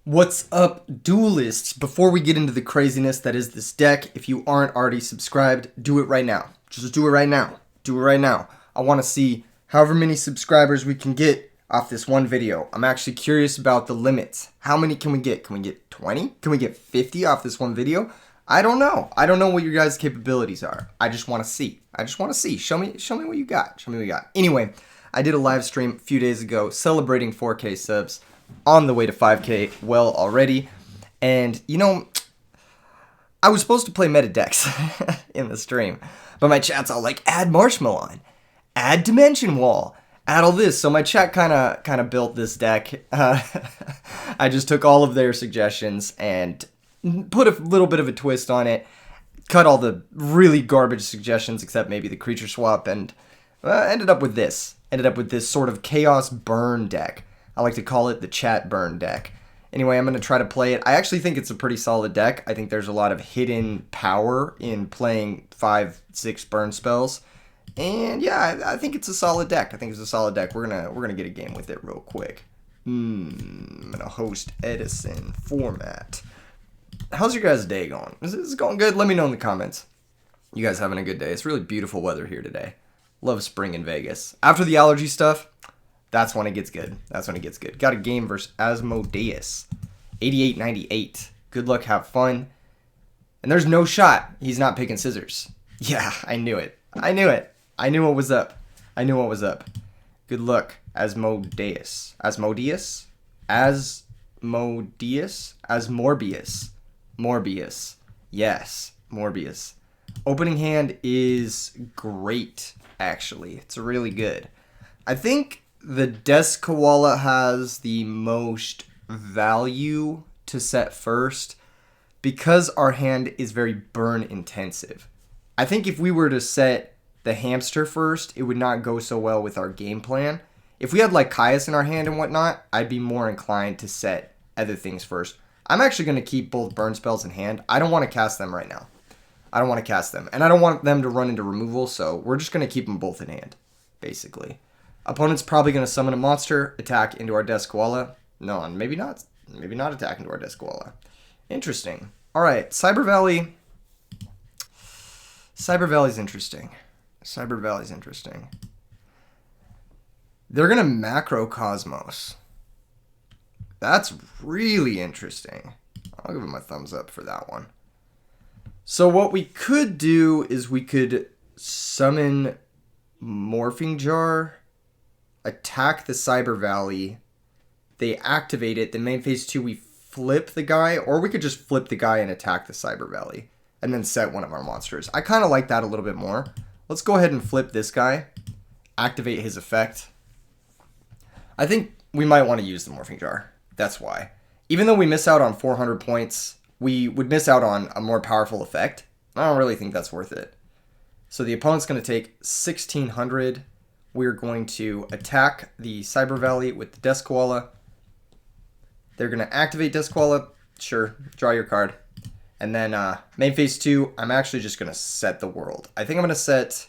What's up, duelists? Before we get into the craziness that is this deck, if you aren't already subscribed, do it right now. Just do it right now. Do it right now. I want to see however many subscribers we can get off this one video. I'm actually curious about the limits. How many can we get? Can we get 20? Can we get 50 off this one video? I don't know. I don't know what your guys' capabilities are. I just want to see. Show me what you got. Show me what you got. Anyway, I did a live stream a few days ago celebrating 4K subs. On the way to 5K well already. And, you know, I was supposed to play meta decks in the stream. But my chat's all like, add Marshmallow on. Add Dimension Wall. Add all this. So my chat kind of built this deck. I just took all of their suggestions and put a little bit of a twist on it. Cut all the really garbage suggestions except maybe the creature swap. And ended up with this. Sort of chaos burn deck. I like to call it the chat burn deck. Anyway, I'm going to try to play it. I actually think it's a pretty solid deck. I think there's a lot of hidden power in playing 5-6 burn spells. And yeah, I think it's a solid deck. We're gonna get a game with it real quick. I'm going to host Edison Format. How's your guys' day going? Is it going good? Let me know in the comments. You guys having a good day? It's really beautiful weather here today. Love spring in Vegas. After the allergy stuff, that's when it gets good. Got a game versus Asmodeus. 88-98. Good luck, have fun. And there's no shot he's not picking scissors. Yeah, I knew it. I knew what was up. Good luck, Asmodeus. Asmodeus? Morbius. Yes, Morbius. Opening hand is great, actually. It's really good. I think the Desk Koala has the most value to set first because our hand is very burn intensive. I think if we were to set the hamster first, it would not go so well with our game plan. If we had like Caius in our hand and whatnot, I'd be more inclined to set other things first. I'm actually going to keep both burn spells in hand. I don't want to cast them right now. And I don't want them to run into removal, so we're just going to keep them both in hand, basically. Opponent's probably going to summon a monster, attack into our Desk Koala. No, maybe not. Maybe not attack into our Desk Koala. Interesting. All right, Cyber Valley. Cyber Valley's interesting. They're going to Macrocosmos. That's really interesting. I'll give them a thumbs up for that one. So what we could do is we could summon Morphing Jar, attack the Cyber Valley, they activate it, then main phase 2 we flip the guy, or we could just flip the guy and attack the Cyber Valley, and then set one of our monsters. I kind of like that a little bit more. Let's go ahead and flip this guy, activate his effect. I think we might want to use the Morphing Jar. That's why. Even though we miss out on 400 points, we would miss out on a more powerful effect. I don't really think that's worth it. So the opponent's going to take 1600. We're going to attack the Cyber Valley with the Desk Koala. They're going to activate Desk Koala. Sure, draw your card. And then main phase 2, I'm actually just going to set the world. I think I'm going to set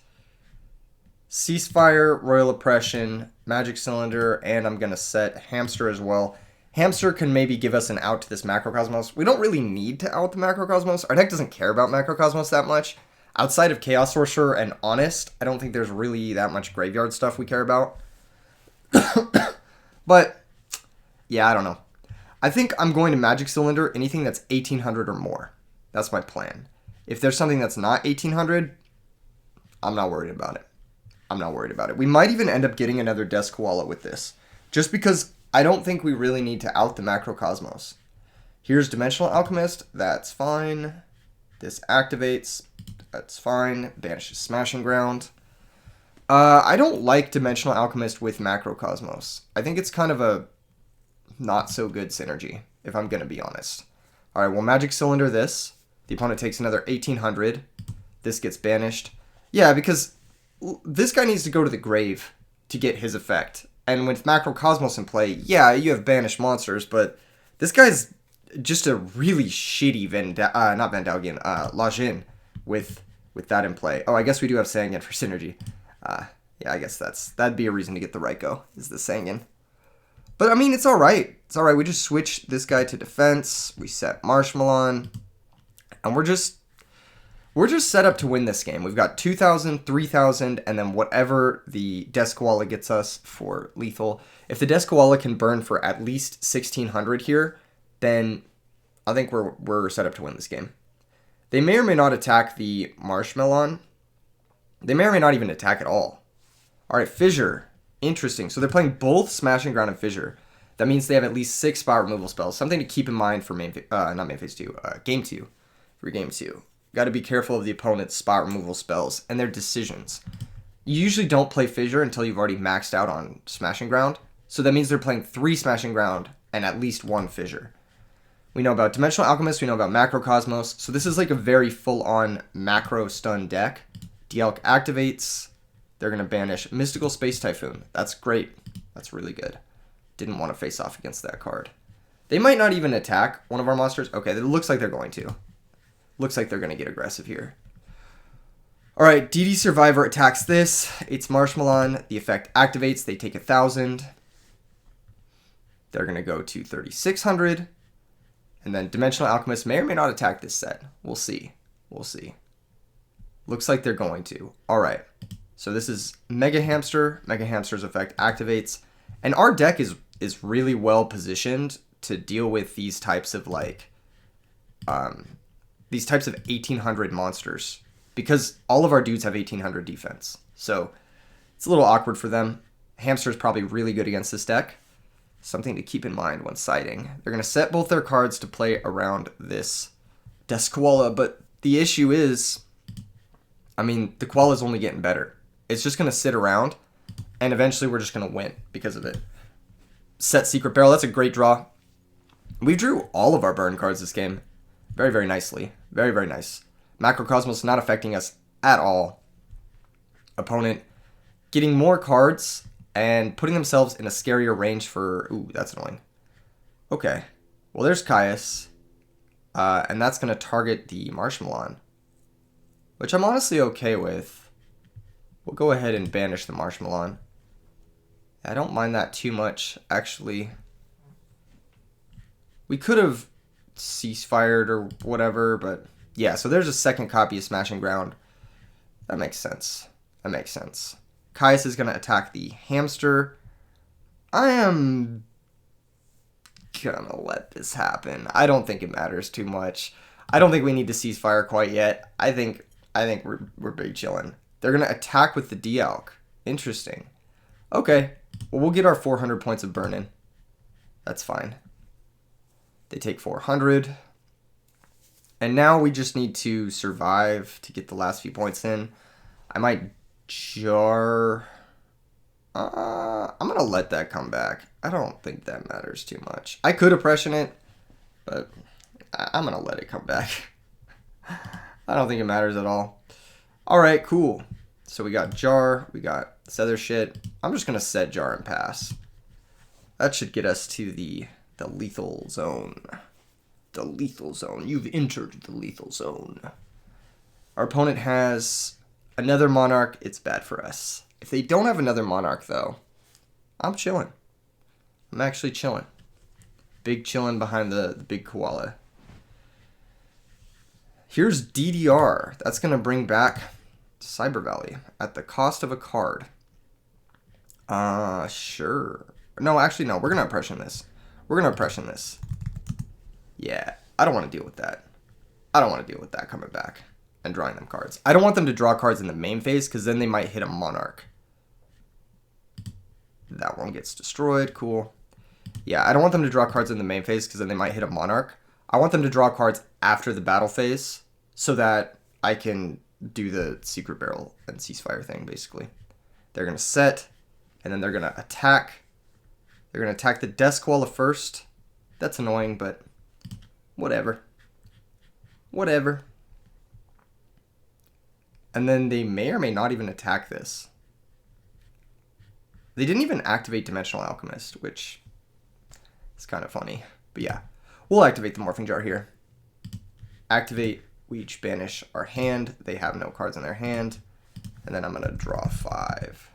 Ceasefire, Royal Oppression, Magic Cylinder, and I'm going to set Hamster as well. Hamster can maybe give us an out to this Macrocosmos. We don't really need to out the Macrocosmos. Our deck doesn't care about Macrocosmos that much. Outside of Chaos Sorcerer and Honest, I don't think there's really that much graveyard stuff we care about. But, yeah, I don't know. I think I'm going to Magic Cylinder anything that's 1800 or more. That's my plan. If there's something that's not 1800, I'm not worried about it. We might even end up getting another Desk Koala with this. Just because I don't think we really need to out the Macrocosmos. Here's Dimensional Alchemist. That's fine. This activates. That's fine. Banishes Smashing Ground. I don't like Dimensional Alchemist with Macrocosmos. I think it's kind of a not so good synergy, if I'm going to be honest. Alright, well, Magic Cylinder this. The opponent takes another 1800. This gets banished. Yeah, because this guy needs to go to the grave to get his effect. And with Macrocosmos in play, yeah, you have banished monsters, but this guy's just a really shitty Lajin with that in play. Oh, I guess we do have Sangan for synergy. Yeah, I guess that'd be a reason to get the Raiko, is the Sangan. But I mean, it's all right. It's all right. We just switch this guy to defense. We set Marshmallow, and we're just set up to win this game. We've got 2,000, 3,000, and then whatever the Desk Koala gets us for lethal. If the Desk Koala can burn for at least 1,600 here, then I think we're set up to win this game. They may or may not attack the Marshmallow. They may or may not even attack at all. All right, Fissure. Interesting. So they're playing both Smashing Ground and Fissure. That means they have at least 6 spot removal spells. Something to keep in mind for not main phase 2, game 2. For game 2. Got to be careful of the opponent's spot removal spells and their decisions. You usually don't play Fissure until you've already maxed out on Smashing Ground. So that means they're playing 3 Smashing Ground and at least 1 Fissure. We know about Dimensional Alchemist, we know about Macrocosmos. So this is like a very full-on macro stun deck. Dialk activates. They're going to banish Mystical Space Typhoon. That's great. That's really good. Didn't want to face off against that card. They might not even attack one of our monsters. Okay, it looks like they're going to. Looks like they're going to get aggressive here. Alright, DD Survivor attacks this. It's Marshmallow. The effect activates. They take 1,000. They're going to go to 3,600. And then Dimensional Alchemist may or may not attack this set. We'll see. We'll see. Looks like they're going to. Alright. So this is Mega Hamster. Mega Hamster's effect activates. And our deck is really well positioned to deal with these types of like... these types of 1,800 monsters. Because all of our dudes have 1,800 defense. So it's a little awkward for them. Hamster's probably really good against this deck. Something to keep in mind when siding. They're going to set both their cards to play around this Desk Koala, but the issue is, I mean, the Koala's only getting better. It's just going to sit around, and eventually we're just going to win because of it. Set Secret Barrel, that's a great draw. We drew all of our burn cards this game. Very, very nicely. Very, very nice. Macrocosmos not affecting us at all. Opponent getting more cards and putting themselves in a scarier range for... Ooh, that's annoying. Okay. Well, there's Caius. And that's going to target the Marshmallow. Which I'm honestly okay with. We'll go ahead and banish the Marshmallow. I don't mind that too much, actually. We could have ceasefired or whatever, but... Yeah, so there's a second copy of Smashing Ground. That makes sense. That makes sense. Caius is going to attack the Hamster. I am going to let this happen. I don't think it matters too much. I don't think we need to ceasefire quite yet. I think we're big chilling. They're going to attack with the Dialk. Interesting. Okay. Well, we'll get our 400 points of burn-in. That's fine. They take 400. And now we just need to survive to get the last few points in. I might jar... I'm going to let that come back. I don't think that matters too much. I could oppression it, but I'm going to let it come back. I don't think it matters at all. Alright, cool. So we got jar, we got this other shit. I'm just going to set jar and pass. That should get us to the lethal zone. The lethal zone. You've entered the lethal zone. Our opponent has another Monarch. It's bad for us. If they don't have another Monarch, though, I'm chilling. I'm actually chilling. Big chilling behind the big Koala. Here's DDR. That's going to bring back Cyber Valley at the cost of a card. Sure. No, actually, no. We're going to oppression this. We're going to oppression this. Yeah, I don't want to deal with that. I don't want to deal with that coming back and drawing them cards. I don't want them to draw cards in the main phase because then they might hit a Monarch. That one gets destroyed. Cool. Yeah, I don't want them to draw cards in the main phase because then they might hit a Monarch. I want them to draw cards after the battle phase so that I can do the Secret Barrel and Ceasefire thing, basically. They're going to set, and then they're going to attack. They're going to attack the Desk Koala first. That's annoying, but whatever. Whatever. And then they may or may not even attack this. They didn't even activate Dimensional Alchemist, which is kind of funny. But yeah, we'll activate the Morphing Jar here. Activate, we each banish our hand. They have no cards in their hand. And then I'm going to draw 5.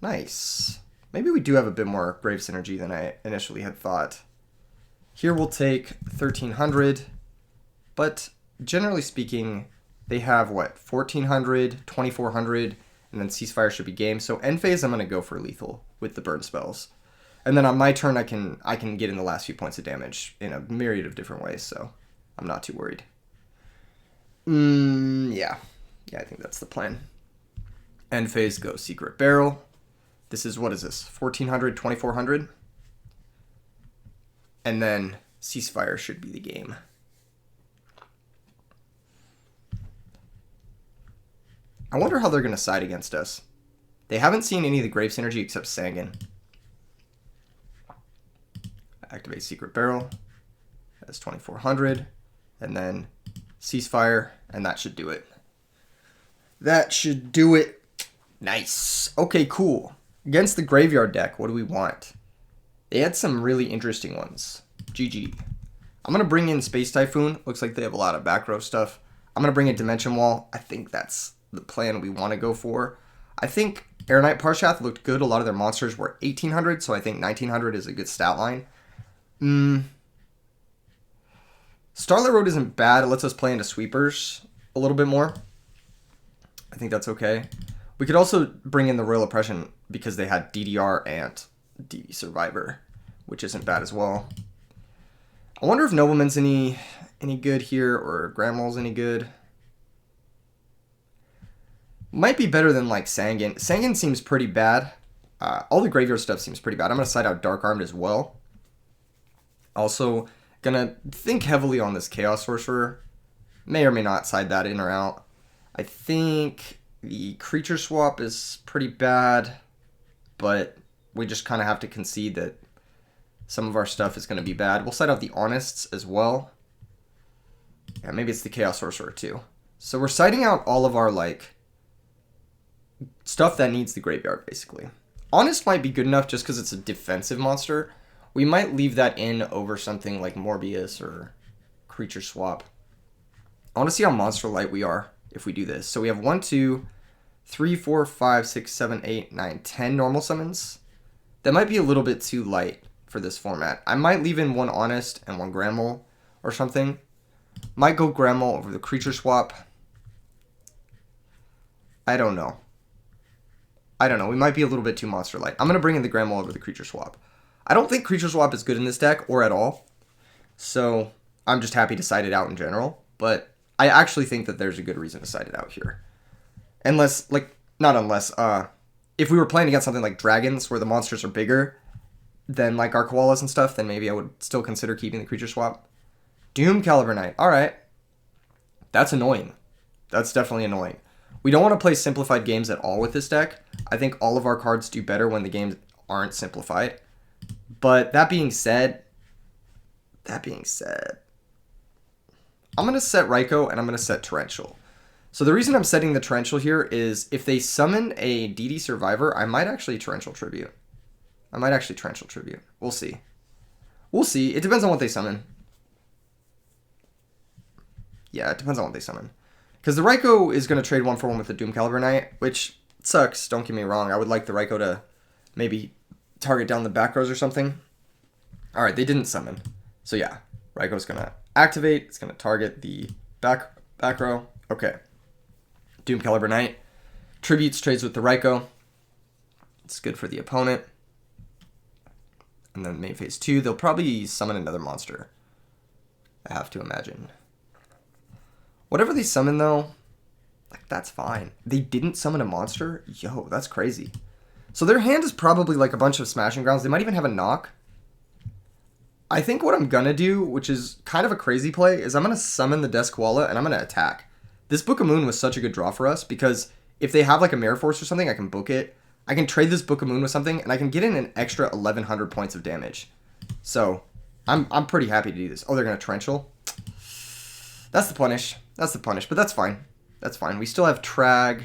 Nice. Maybe we do have a bit more grave synergy than I initially had thought. Here we'll take 1300, but generally speaking, they have what, 1400, 2400, and then ceasefire should be game. So end phase, I'm going to go for lethal with the burn spells. And then on my turn, I can get in the last few points of damage in a myriad of different ways, so I'm not too worried. Yeah, I think that's the plan. End phase, go Secret Barrel. This is, what is this, 1400, 2400? And then ceasefire should be the game. I wonder how they're going to side against us. They haven't seen any of the grave synergy except Sangan. Activate Secret Barrel. That's 2400. And then ceasefire, and that should do it. That should do it. Nice. Okay, cool. Against the graveyard deck, what do we want? They had some really interesting ones. GG. I'm going to bring in Space Typhoon. Looks like they have a lot of back row stuff. I'm going to bring in Dimension Wall. I think that's the plan we want to go for. I think Air Knight Parshath looked good. A lot of their monsters were 1800, so I think 1900 is a good stat line. Starlight Road isn't bad. It lets us play into sweepers a little bit more. I think that's okay. We could also bring in the Royal Oppression because they had DDR and DD Survivor, which isn't bad as well. I wonder if Nobleman's any good here or Grandmal's any good. Might be better than like Sangan. Sangan seems pretty bad. All the graveyard stuff seems pretty bad. I'm going to side out Dark Armed as well. Also, going to think heavily on this Chaos Sorcerer. May or may not side that in or out. I think the creature swap is pretty bad, but we just kind of have to concede that some of our stuff is going to be bad. We'll side out the Honest as well. Yeah, maybe it's the Chaos Sorcerer too. So we're siding out all of our like stuff that needs the graveyard, basically. Honest might be good enough just because it's a defensive monster. We might leave that in over something like Morbius or Creature Swap. I want to see how monster light we are if we do this. So we have 1, 2, 3, 4, 5, 6, 7, 8, 9, 10 normal summons. That might be a little bit too light for this format. I might leave in 1 Honest and 1 Grandmal or something. Might go Grandmal over the Creature Swap. I don't know. We might be a little bit too monster light. I'm going to bring in the Grandmal over the Creature Swap. I don't think Creature Swap is good in this deck, or at all. So, I'm just happy to side it out in general. But I actually think that there's a good reason to side it out here. Unless, if we were playing against something like Dragons, where the monsters are bigger than, like, our Koalas and stuff, then maybe I would still consider keeping the Creature Swap. Doom Caliber Knight. Alright. That's annoying. That's definitely annoying. We don't want to play simplified games at all with this deck. I think all of our cards do better when the games aren't simplified. But that being said, I'm going to set Raikou and I'm going to set Torrential. So the reason I'm setting the Torrential here is if they summon a DD Survivor, I might actually Torrential Tribute. We'll see. It depends on what they summon. Yeah, it depends on what they summon. Because the Raikou is going to trade 1-for-1 with the Doom Caliber Knight, which sucks, don't get me wrong. I would like the Raikou to maybe target down the back rows or something. Alright, they didn't summon. So yeah, Raikou's going to activate. It's going to target the back row. Okay. Doom Caliber Knight. Tributes trades with the Raikou. It's good for the opponent. And then main phase 2, they'll probably summon another monster. I have to imagine. Whatever they summon, though, like, that's fine. They didn't summon a monster? Yo, that's crazy. So their hand is probably like a bunch of Smashing Grounds. They might even have a knock. I think what I'm going to do, which is kind of a crazy play, is I'm going to summon the Desk Koala and I'm going to attack. This Book of Moon was such a good draw for us because if they have like a Mirror Force or something, I can book it. I can trade this Book of Moon with something and I can get in an extra 1100 points of damage. So I'm pretty happy to do this. Oh, they're going to Torrential. That's the punish, but that's fine. We still have Trag.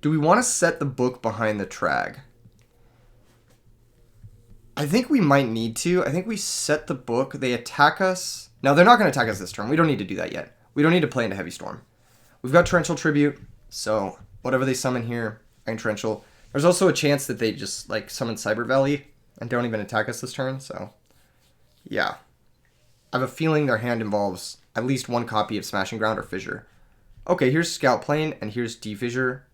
Do we want to set the book behind the Trag? I think we might need to. I think we set the book. They attack us. No, they're not going to attack us this turn. We don't need to do that yet. We don't need to play into Heavy Storm. We've got Torrential Tribute, so whatever they summon here, I can Torrential. There's also a chance that they just like summon Cyber Valley and don't even attack us this turn. So yeah, I have a feeling their hand involves at least one copy of Smashing Ground or Fissure. Okay, here's Scout Plane and here's D-Fissure.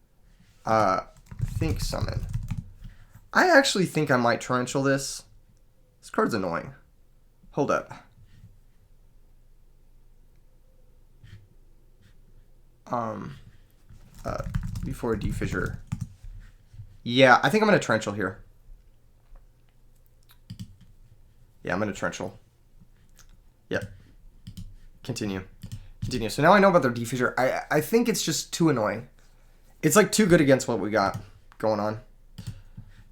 Think Summon. I actually think I might Torrential this. This card's annoying. Hold up. Before D-Fissure. Yeah, I think I'm going to Torrential here. Yeah, I'm going to Torrential. Yep. Continue. Continue. So now I know about their D-Fissure. I think it's just too annoying. It's like too good against what we got going on.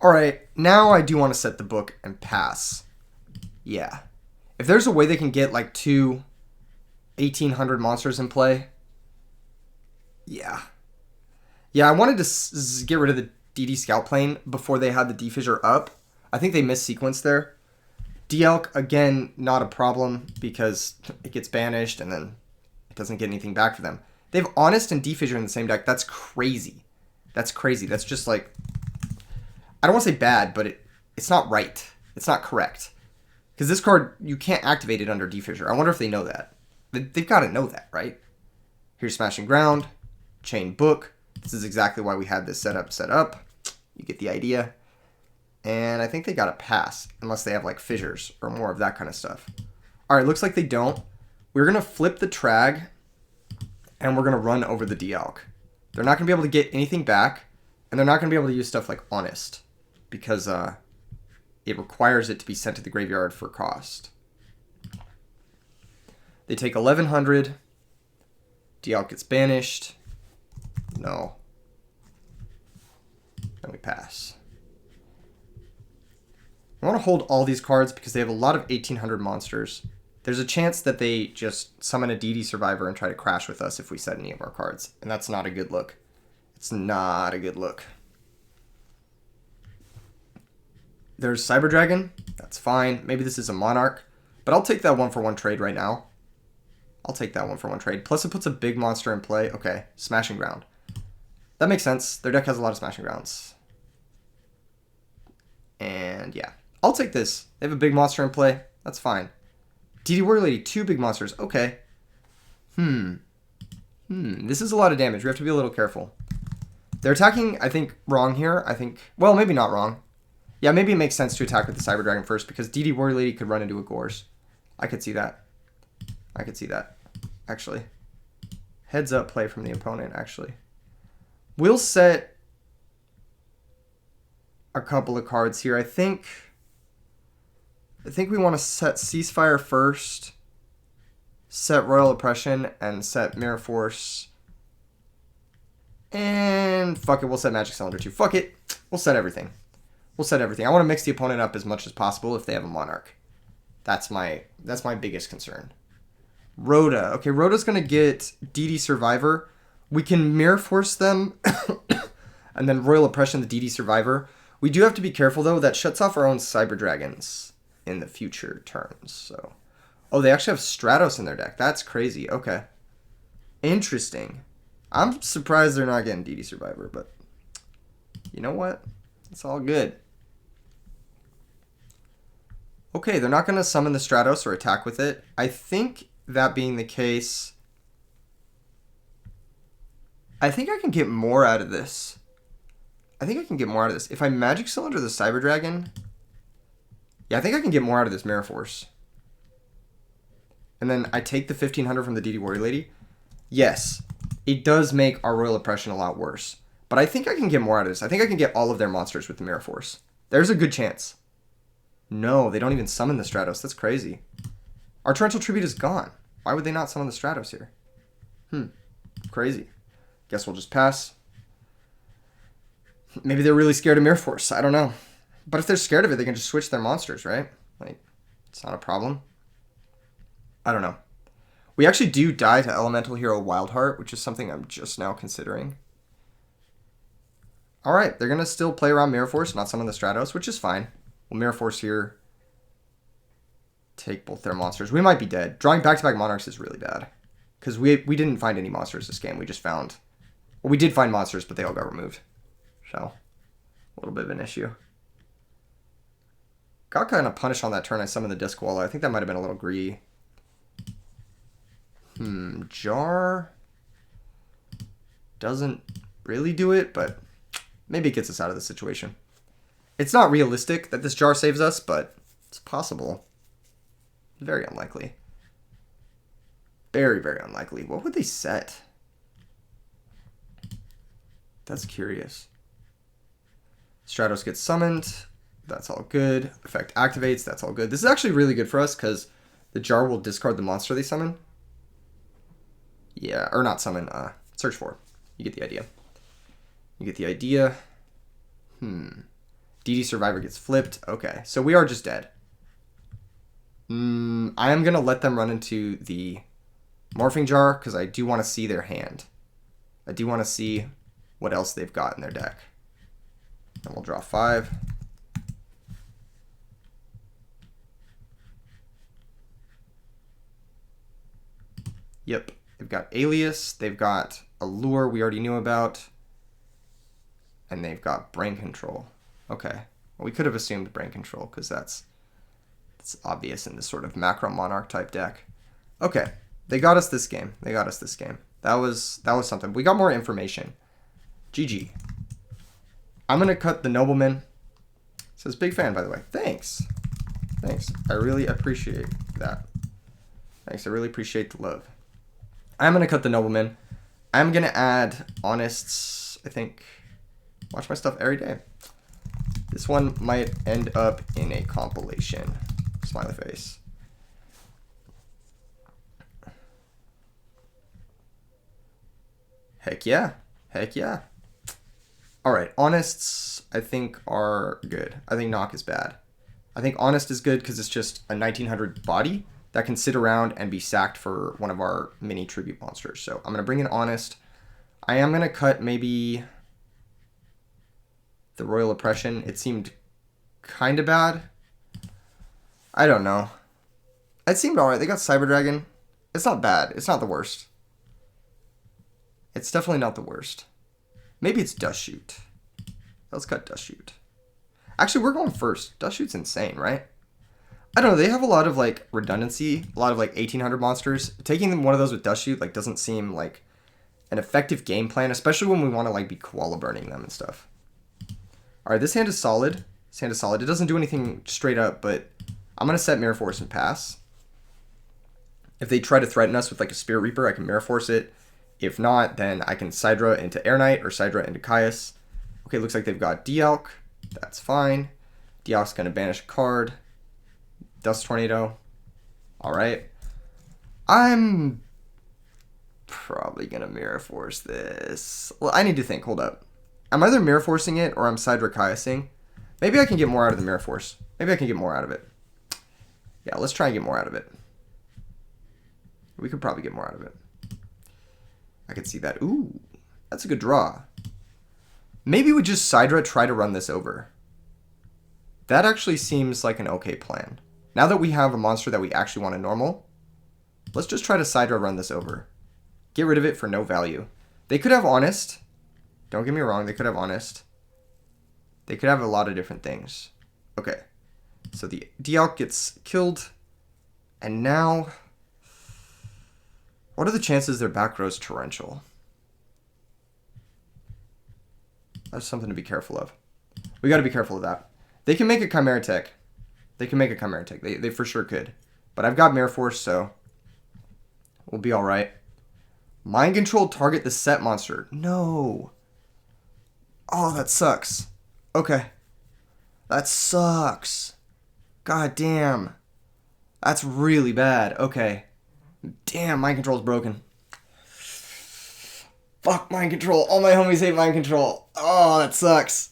Alright, now I do want to set the book and pass. Yeah. If there's a way they can get like 2 1800 monsters in play. Yeah. Yeah, I wanted to get rid of the DD Scout Plane before they had the D-Fissure up. I think they missed sequence there. D-Elk, again, not a problem because it gets banished and then it doesn't get anything back for them. They have Honest and D-Fissure in the same deck. That's crazy. That's crazy. That's just like... I don't want to say bad, but it's not right. It's not correct. Because this card, you can't activate it under D-Fissure. I wonder if they know that. They've got to know that, right? Here's Smashing Ground. Chain Book. This is exactly why we had this set up. You get the idea. And I think they got to pass. Unless they have like fissures or more of that kind of stuff. Alright, looks like they don't. We're going to flip the Trag. And we're going to run over the D-Elk. They're not going to be able to get anything back. And they're not going to be able to use stuff like Honest. Because it requires it to be sent to the graveyard for cost. They take 1100. D-Elk gets banished. No. And we pass. I want to hold all these cards because they have a lot of 1800 monsters. There's a chance that they just summon a DD Survivor and try to crash with us if we set any of our cards. And that's not a good look. It's not a good look. There's Cyber Dragon. That's fine. Maybe this is a Monarch. But I'll take that 1-for-1 trade right now. I'll take that 1-for-1 trade. Plus it puts a big monster in play. Okay, Smashing Ground. That makes sense. Their deck has a lot of Smashing Grounds. And yeah. I'll take this. They have a big monster in play. That's fine. DD Warrior Lady, 2 big monsters. Okay. This is a lot of damage. We have to be a little careful. They're attacking, I think, wrong here. I think, well, maybe not wrong. Yeah, maybe it makes sense to attack with the Cyber Dragon first because DD Warrior Lady could run into a Gorz. I could see that. I could see that, actually. Heads up play from the opponent, actually. We'll set a couple of cards here. I think we want to set Ceasefire first, set Royal Oppression, and set Mirror Force. And fuck it, we'll set Magic Cylinder too. Fuck it, we'll set everything. We'll set everything. I want to mix the opponent up as much as possible if they have a Monarch. That's my biggest concern. Rhoda. Okay, Rhoda's going to get DD Survivor. We can Mirror Force them and then Royal Oppression the DD Survivor. We do have to be careful, though. That shuts off our own Cyber Dragons in the future turns. So, oh, they actually have Stratos in their deck. That's crazy. Okay. Interesting. I'm surprised they're not getting DD Survivor, but you know what? It's all good. Okay, they're not going to summon the Stratos or attack with it. I think that being the case, I think I can get more out of this. If I Magic Cylinder the Cyber Dragon, yeah, I think I can get more out of this Mirror Force. And then I take the 1500 from the DD Warrior Lady. Yes, it does make our Royal Oppression a lot worse. But I think I can get more out of this. I think I can get all of their monsters with the Mirror Force. There's a good chance. No, they don't even summon the Stratos. That's crazy. Our Torrential Tribute is gone. Why would they not summon the Stratos here? Crazy. Guess we'll just pass. Maybe they're really scared of Mirror Force. I don't know. But if they're scared of it, they can just switch their monsters, right? Like, it's not a problem. I don't know. We actually do die to Elemental Hero Wildheart, which is something I'm just now considering. Alright, they're going to still play around Mirror Force, not summon the Stratos, which is fine. We'll Mirror Force here. Take both their monsters. We might be dead. Drawing back-to-back Monarchs is really bad. Because we didn't find any monsters this game. We just found... Well, we did find monsters, but they all got removed. So, A little bit of an issue. Got kind of punished on that turn. I summoned the Disc Walla. I think that might have been a little greedy. Jar doesn't really do it, but maybe it gets us out of the situation. It's not realistic that this jar saves us, but it's possible. Very unlikely. Very, very unlikely. What would they set? That's curious. Stratos gets summoned. That's all good. Effect activates. That's all good. This is actually really good for us because the jar will discard the monster they summon. Yeah, or not summon. Search for. You get the idea. You get the idea. DD Survivor gets flipped. Okay, so we are just dead. I am going to let them run into the Morphing Jar because I do want to see their hand. I do want to see what else they've got in their deck. And we'll draw 5. Yep, they've got Alias, they've got Allure we already knew about, and they've got Brain Control. Okay, well, we could have assumed Brain Control because that's obvious in this sort of Macro Monarch type deck. Okay, they got us this game. They got us this game. That was something. We got more information. GG. I'm going to cut the Nobleman. Says big fan, by the way. Thanks. Thanks. I really appreciate that. Thanks. I really appreciate the love. I'm going to cut the Nobleman. I'm going to add Honests, I think. Watch my stuff every day. This one might end up in a compilation. Smiley face. Heck yeah. Heck yeah. Alright, Honests, I think, are good. I think Knock is bad. I think Honest is good because it's just a 1900 body that can sit around and be sacked for one of our mini tribute monsters. So I'm going to bring in Honest. I am going to cut maybe the Royal Oppression. It seemed kind of bad. I don't know. It seemed alright. They got Cyber Dragon. It's not bad. It's not the worst. It's definitely not the worst. Maybe it's Dust Shoot. Let's cut Dust Shoot. Actually, we're going first. Dust Shoot's insane, right? I don't know. They have a lot of like redundancy, a lot of like 1800 monsters. Taking one of those with Dust Shoot like doesn't seem like an effective game plan, especially when we want to like be koala burning them and stuff. All right, this hand is solid. This hand is solid. It doesn't do anything straight up, but I'm gonna set Mirror Force and pass. If they try to threaten us with like a Spirit Reaper, I can Mirror Force it. If not, then I can Sidra into Air Knight or Sidra into Caius. Okay, looks like they've got Dialk. That's fine. Dialk's going to banish a card. Dust Tornado. Alright. I'm probably going to Mirror Force this. Well, I need to think. Hold up. I'm either Mirror Forcing it or I'm Sidra Caiusing. Maybe I can get more out of the Mirror Force. Maybe I can get more out of it. Yeah, let's try and get more out of it. We could probably get more out of it. I could see that. Ooh, that's a good draw. Maybe we just Sidra try to run this over. That actually seems like an okay plan. Now that we have a monster that we actually want to normal, let's just try to Sidra run this over. Get rid of it for no value. They could have Honest. Don't get me wrong, they could have Honest. They could have a lot of different things. Okay, so the Dialk gets killed. And now, what are the chances their back row's Torrential? That's something to be careful of. We got to be careful of that. They can make a Chimera Tech. They can make a Chimera Tech. They for sure could. But I've got Mirror Force, so we'll be alright. Mind Control, target the set monster. No. Oh, that sucks. Okay. That sucks. God damn. That's really bad. Okay. Damn, Mind Control's broken. Fuck Mind Control. All my homies hate Mind Control. Oh, that sucks.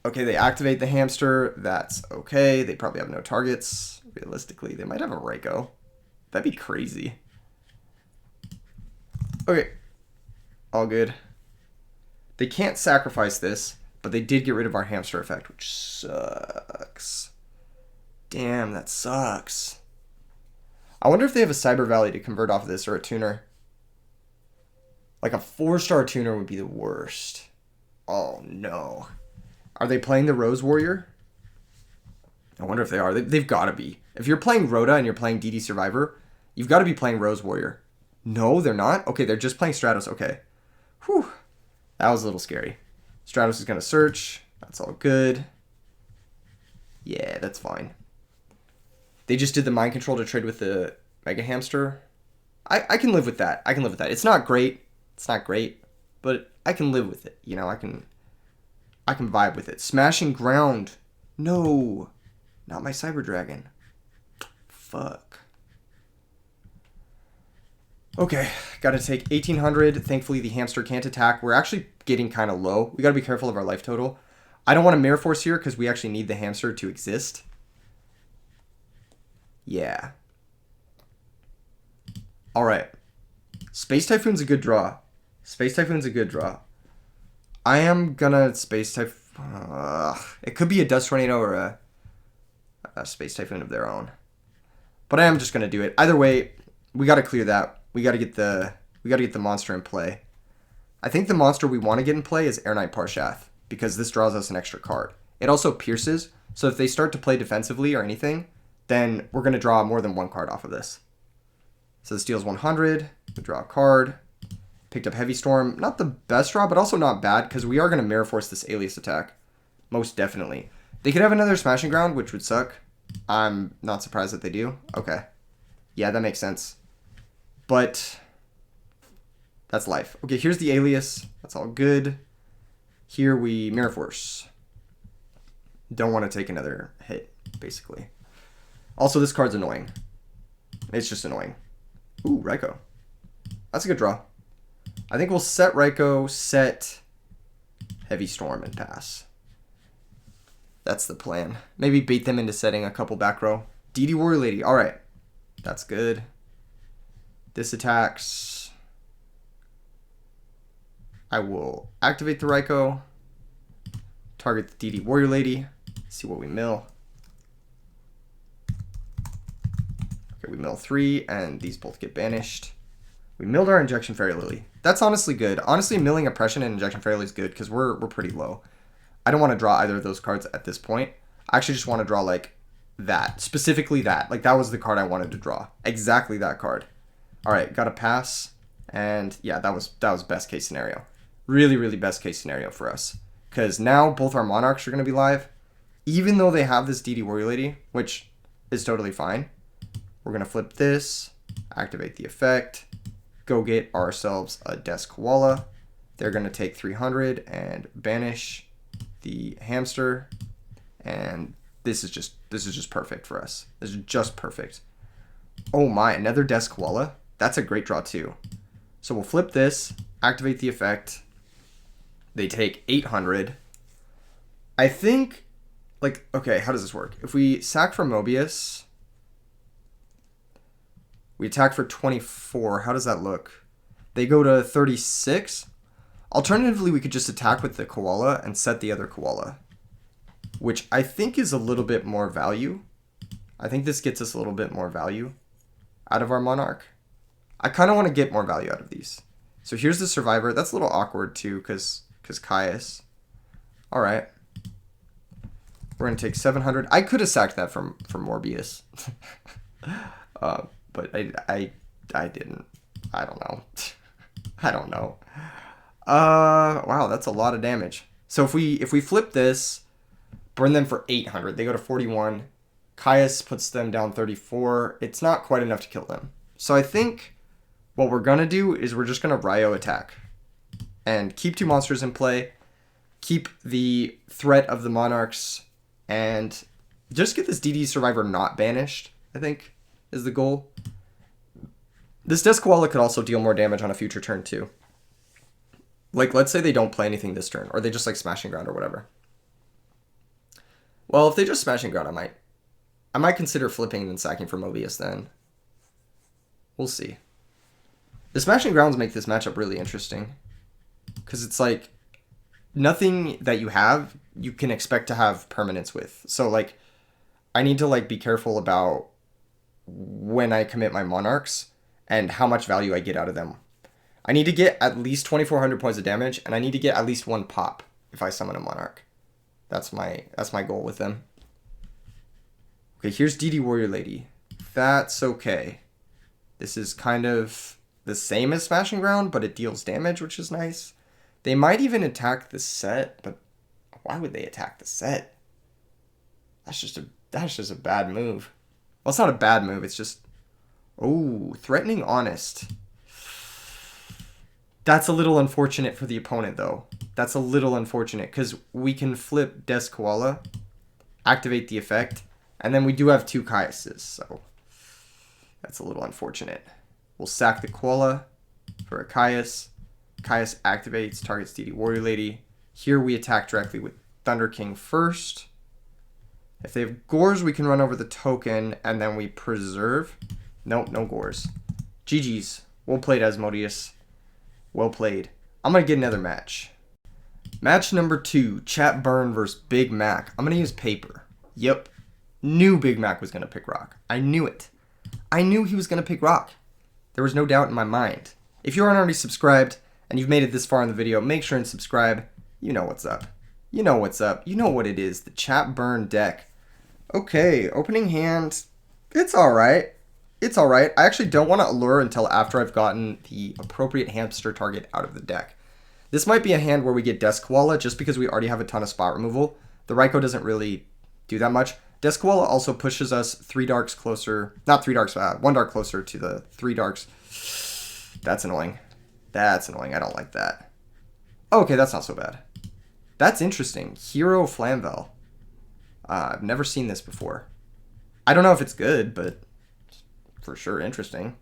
Okay, they activate the hamster. That's okay. They probably have no targets. Realistically, they might have a Reiko. That'd be crazy. Okay. All good. They can't sacrifice this, but they did get rid of our hamster effect, which sucks. Damn, that sucks. I wonder if they have a Cyber Valley to convert off of this or a tuner. Like a 4-star tuner would be the worst. Oh no. Are they playing the Rose Warrior? I wonder if they are. They've got to be. If you're playing Rhoda and you're playing DD Survivor, you've got to be playing Rose Warrior. No, they're not? Okay, they're just playing Stratos. Okay. Whew. That was a little scary. Stratos is going to search. That's all good. Yeah, that's fine. They just did the mind control to trade with the Mega Hamster. I can live with that. I can live with that. It's not great. It's not great. But I can live with it. You know, I can vibe with it. Smashing Ground. No. Not my Cyber Dragon. Fuck. Okay, gotta take 1800. Thankfully, the hamster can't attack. We're actually getting kind of low. We gotta be careful of our life total. I don't want a Mirror Force here because we actually need the hamster to exist. Yeah. Alright. Space Typhoon's a good draw. Space Typhoon's a good draw. I am gonna Space Typhoon. It could be a Dust Tornado or a Space Typhoon of their own. But I am just gonna do it. Either way, we gotta clear that. We gotta get the monster in play. I think the monster we want to get in play is Air Knight Parshath, because this draws us an extra card. It also pierces, so if they start to play defensively or anything, then we're gonna draw more than one card off of this. So this deals 100. We draw a card. Picked up Heavy Storm. Not the best draw, but also not bad, because we are gonna Mirror Force this Alias attack. Most definitely. They could have another Smashing Ground, which would suck. I'm not surprised that they do. Okay. Yeah, that makes sense. But that's life. Okay, here's the Alias. That's all good. Here we Mirror Force. Don't want to take another hit, basically. Also, this card's annoying. It's just annoying. Ooh, Raikou. That's a good draw. I think we'll set Raikou, set Heavy Storm, and pass. That's the plan. Maybe bait them into setting a couple back row. DD Warrior Lady. All right. That's good. This attacks. I will activate the Raikou. Target the DD Warrior Lady. See what we mill. Okay, we mill 3, and these both get banished. We milled our Injection Fairy Lily. That's honestly good. Honestly, milling Oppression and Injection Fairy Lily is good because we're pretty low. I don't want to draw either of those cards at this point. I actually just want to draw like that. Specifically that. Like that was the card I wanted to draw. Exactly that card. Alright, got to pass. And yeah, that was best case scenario. Really, really best case scenario for us. Because now both our Monarchs are going to be live. Even though they have this DD Warrior Lady, which is totally fine. We're going to flip this. Activate the effect. Go get ourselves a Desk Koala. They're going to take 300 and banish the hamster, and this is just perfect for us. This is just perfect. Oh my, another Desk Koala. That's a great draw too. So we'll flip this, activate the effect. They take 800. I think, like, okay, how does this work? If we sack for Mobius, we attack for 24. How does that look? They go to 36. Alternatively, we could just attack with the Koala and set the other Koala, which I think is a little bit more value. I think this gets us a little bit more value out of our Monarch. I kind of want to get more value out of these. So here's the Survivor. That's a little awkward too because Caius. All right. We're going to take 700. I could have sacked that from Morbius. But I didn't. I don't know. I don't know. Wow, that's a lot of damage. So if we flip this, burn them for 800, they go to 41. Caius puts them down 34. It's not quite enough to kill them. So I think what we're gonna do is we're just gonna Ryo attack and keep 2 monsters in play, keep the threat of the Monarchs, and just get this DD Survivor not banished, I think, is the goal. This Desk Koala could also deal more damage on a future turn too. Like, let's say they don't play anything this turn, or they just like Smashing Ground or whatever. Well, if they just Smashing Ground, I might consider flipping and then sacking for Mobius then. We'll see. The Smashing Grounds make this matchup really interesting. Because it's like, nothing that you have, you can expect to have permanence with. So, like, I need to, like, be careful about when I commit my Monarchs and how much value I get out of them. I need to get at least 2,400 points of damage, and I need to get at least 1 pop if I summon a Monarch. That's my goal with them. Okay, here's DD Warrior Lady. That's okay. This is kind of the same as Smashing Ground, but it deals damage, which is nice. They might even attack the set, but why would they attack the set? That's just a bad move. Well, it's not a bad move. It's just, oh, Threatening Honest. That's a little unfortunate for the opponent, though. That's a little unfortunate because we can flip Des Koala, activate the effect, and then we do have 2 Kaiases, so that's a little unfortunate. We'll sack the Koala for a Kaias. Kaias activates, targets DD Warrior Lady. Here we attack directly with Thunder King first. If they have Gores, we can run over the token, and then we preserve. Nope, no Gores. GG's. Well played, Asmodeus. Well played. I'm going to get another match. Match number 2, Chat Burn versus Big Mac. I'm going to use paper. Yep. Knew Big Mac was going to pick rock. I knew it. I knew he was going to pick rock. There was no doubt in my mind. If you aren't already subscribed and you've made it this far in the video, make sure and subscribe. You know what's up. You know what's up. You know what it is. The Chat Burn deck. Okay, opening hand. It's alright. It's alright. I actually don't want to allure until after I've gotten the appropriate hamster target out of the deck. This might be a hand where we get Des Koala just because we already have a ton of spot removal. The Raikou doesn't really do that much. Des Koala also pushes us 3 darks closer. Not 3 darks, 1 dark closer to the 3 darks. That's annoying. That's annoying. I don't like that. Okay, that's not so bad. That's interesting. Hero Flamvel. I've never seen this before. I don't know if it's good, but for sure interesting.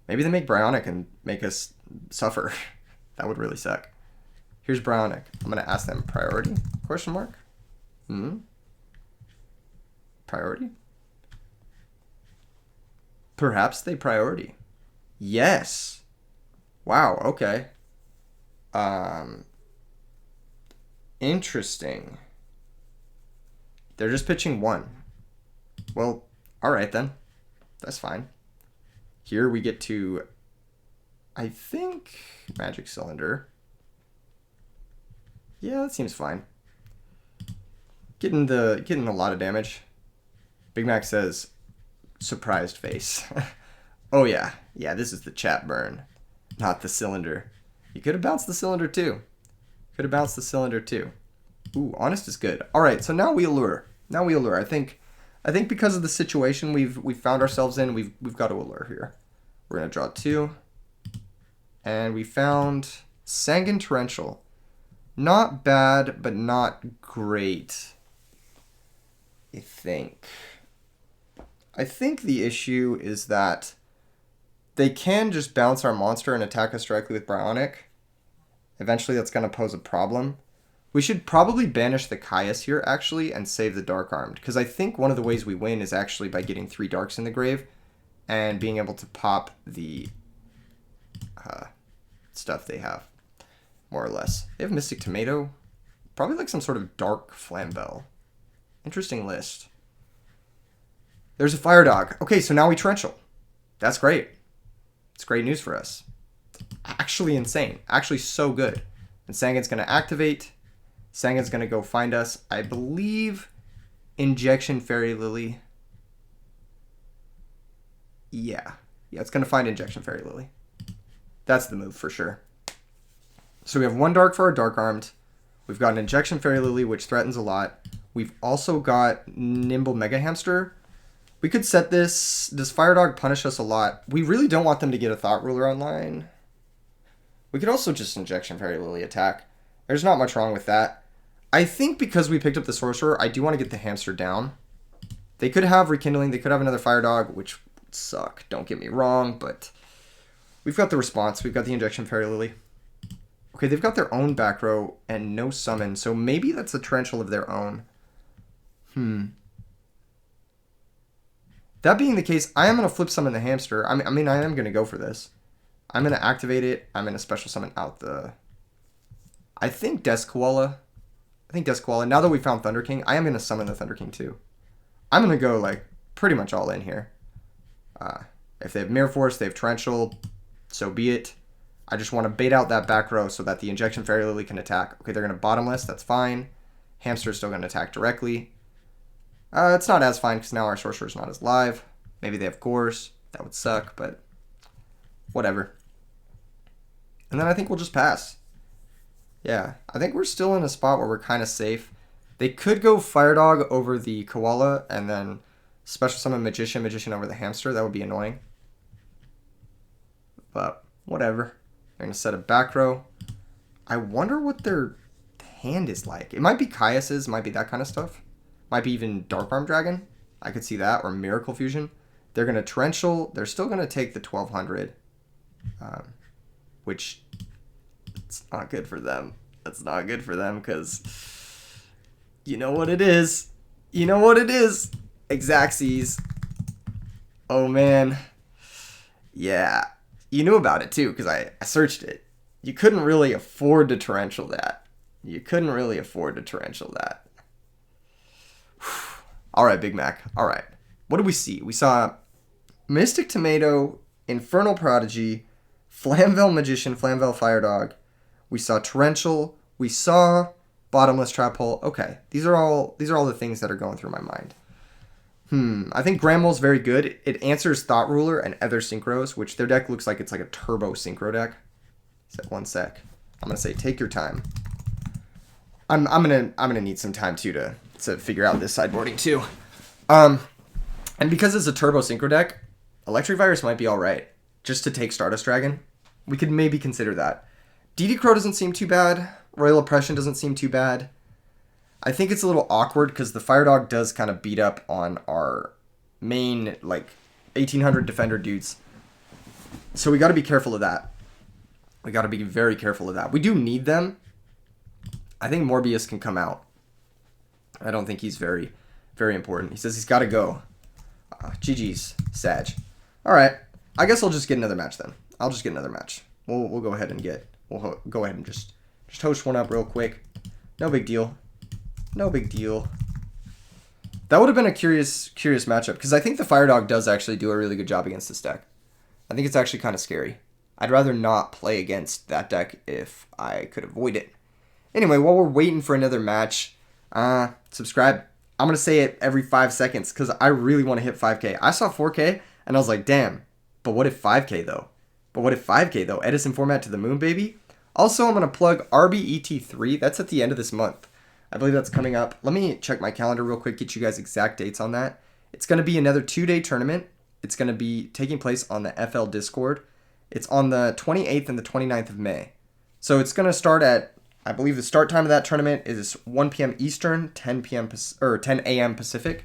Maybe they make Bryonic and make us suffer. That would really suck. Here's Bryonic. I'm going to ask them priority? Question mark? Priority? Perhaps they priority. Yes. Wow, okay. Interesting. They're just pitching 1. Well, alright then. That's fine. Here we get to, I think, Magic Cylinder. Yeah, that seems fine. Getting a lot of damage. Big Mac says, surprised face. Oh yeah. Yeah, this is the Chat Burn, not the Cylinder. You could have bounced the Cylinder too. Could have bounced the Cylinder too. Ooh, Honest is good. Alright, so now we allure. Now we allure. I think because of the situation we've found ourselves in, we've got to allure here. We're gonna draw 2. And we found Sanguine Torrential. Not bad, but not great. I think the issue is that they can just bounce our monster and attack us directly with Bryonic. Eventually that's going to pose a problem. We should probably banish the Kaias here, actually, and save the Dark Armed. Because I think one of the ways we win is actually by getting 3 Darks in the grave and being able to pop the stuff they have, more or less. They have Mystic Tomato. Probably like some sort of Dark Flamvel. Interesting list. There's a Fire Dog. Okay, so now we Torrential. That's great. It's great news for us. Actually insane. Actually so good. And Sanguine's going to activate. Sanguine's going to go find us. I believe Injection Fairy Lily. Yeah, it's going to find Injection Fairy Lily. That's the move for sure. So we have 1 dark for our Dark Armed. We've got an Injection Fairy Lily, which threatens a lot. We've also got Nimble Mega Hamster. We could set this. Does Fire Dog punish us a lot? We really don't want them to get a Thought Ruler online. We could also just Injection Fairy Lily attack. There's not much wrong with that. I think because we picked up the Sorcerer, I do want to get the Hamster down. They could have Rekindling. They could have another Fire Dog, which would suck. Don't get me wrong, but we've got the response. We've got the Injection Fairy Lily. Okay, they've got their own back row and no summon, so maybe that's a Torrential of their own. That being the case, I am going to flip summon the Hamster. I mean, I am going to go for this. I'm going to activate it. I'm going to special summon out the... I think Des Koala. Now that we found Thunder King, I am going to summon the Thunder King too. I'm going to go, like, pretty much all in here. If they have Mirror Force, they have Torrential, so be it. I just want to bait out that back row so that the Injection Fairy Lily can attack. Okay, they're going to Bottomless. That's fine. Hamster's still going to attack directly. It's not as fine because now our sorcerer's not as live. Maybe they have cores. That would suck, but whatever. And then I think we'll just pass. Yeah, I think we're still in a spot where we're kind of safe. They could go Fire Dog over the Koala and then special summon Magician over the Hamster. That would be annoying. But whatever. They're going to set a back row. I wonder what their hand is like. It might be Caius's, might be that kind of stuff. Might be even Dark Arm Dragon. I could see that, or Miracle Fusion. They're going to Torrential. They're still going to take the 1200, which it's not good for them. That's not good for them because you know what it is. You know what it is. Exacxies. Oh, man. Yeah. You knew about it, too, because I searched it. You couldn't really afford to Torrential that. You couldn't really afford to Torrential that. All right, Big Mac. All right. What did we see? We saw Mystic Tomato, Infernal Prodigy, Flamvel Magician, Flamvel Fire Dog. We saw Torrential. We saw Bottomless Trap Hole. Okay, these are all the things that are going through my mind. I think Grammel's very good. It answers Thought Ruler and Other Synchros, which their deck looks like it's like a turbo synchro deck. One sec. I'm gonna say take your time. I'm gonna need some time too to figure out this sideboarding too. And because it's a turbo synchro deck, Electric Virus might be all right. Just to take Stardust Dragon, we could maybe consider that. DD Crow doesn't seem too bad. Royal Oppression doesn't seem too bad. I think it's a little awkward because the Fire Dog does kind of beat up on our main, like, 1800 Defender dudes. So we got to be careful of that. We got to be very careful of that. We do need them. I think Morbius can come out. I don't think he's very, very important. He says he's got to go. GG's, Sag. All right. I guess I'll just get another match then. I'll just get another match. We'll go ahead and go ahead and just host one up real quick. No big deal. No big deal. That would have been a curious matchup because I think the Fire Dog does actually do a really good job against this deck. I think it's actually kind of scary. I'd rather not play against that deck if I could avoid it. Anyway, while we're waiting for another match, subscribe. I'm going to say it every 5 seconds because I really want to hit 5K. I saw 4K and I was like, damn, but what if 5K though? Edison Format to the moon, baby. Also, I'm going to plug RBET3. That's at the end of this month. I believe that's coming up. Let me check my calendar real quick, get you guys exact dates on that. It's going to be another 2-day tournament. It's going to be taking place on the FL Discord. It's on the 28th and the 29th of May. So it's going to start at, I believe the start time of that tournament is 1 p.m. Eastern, 10 a.m. Pacific.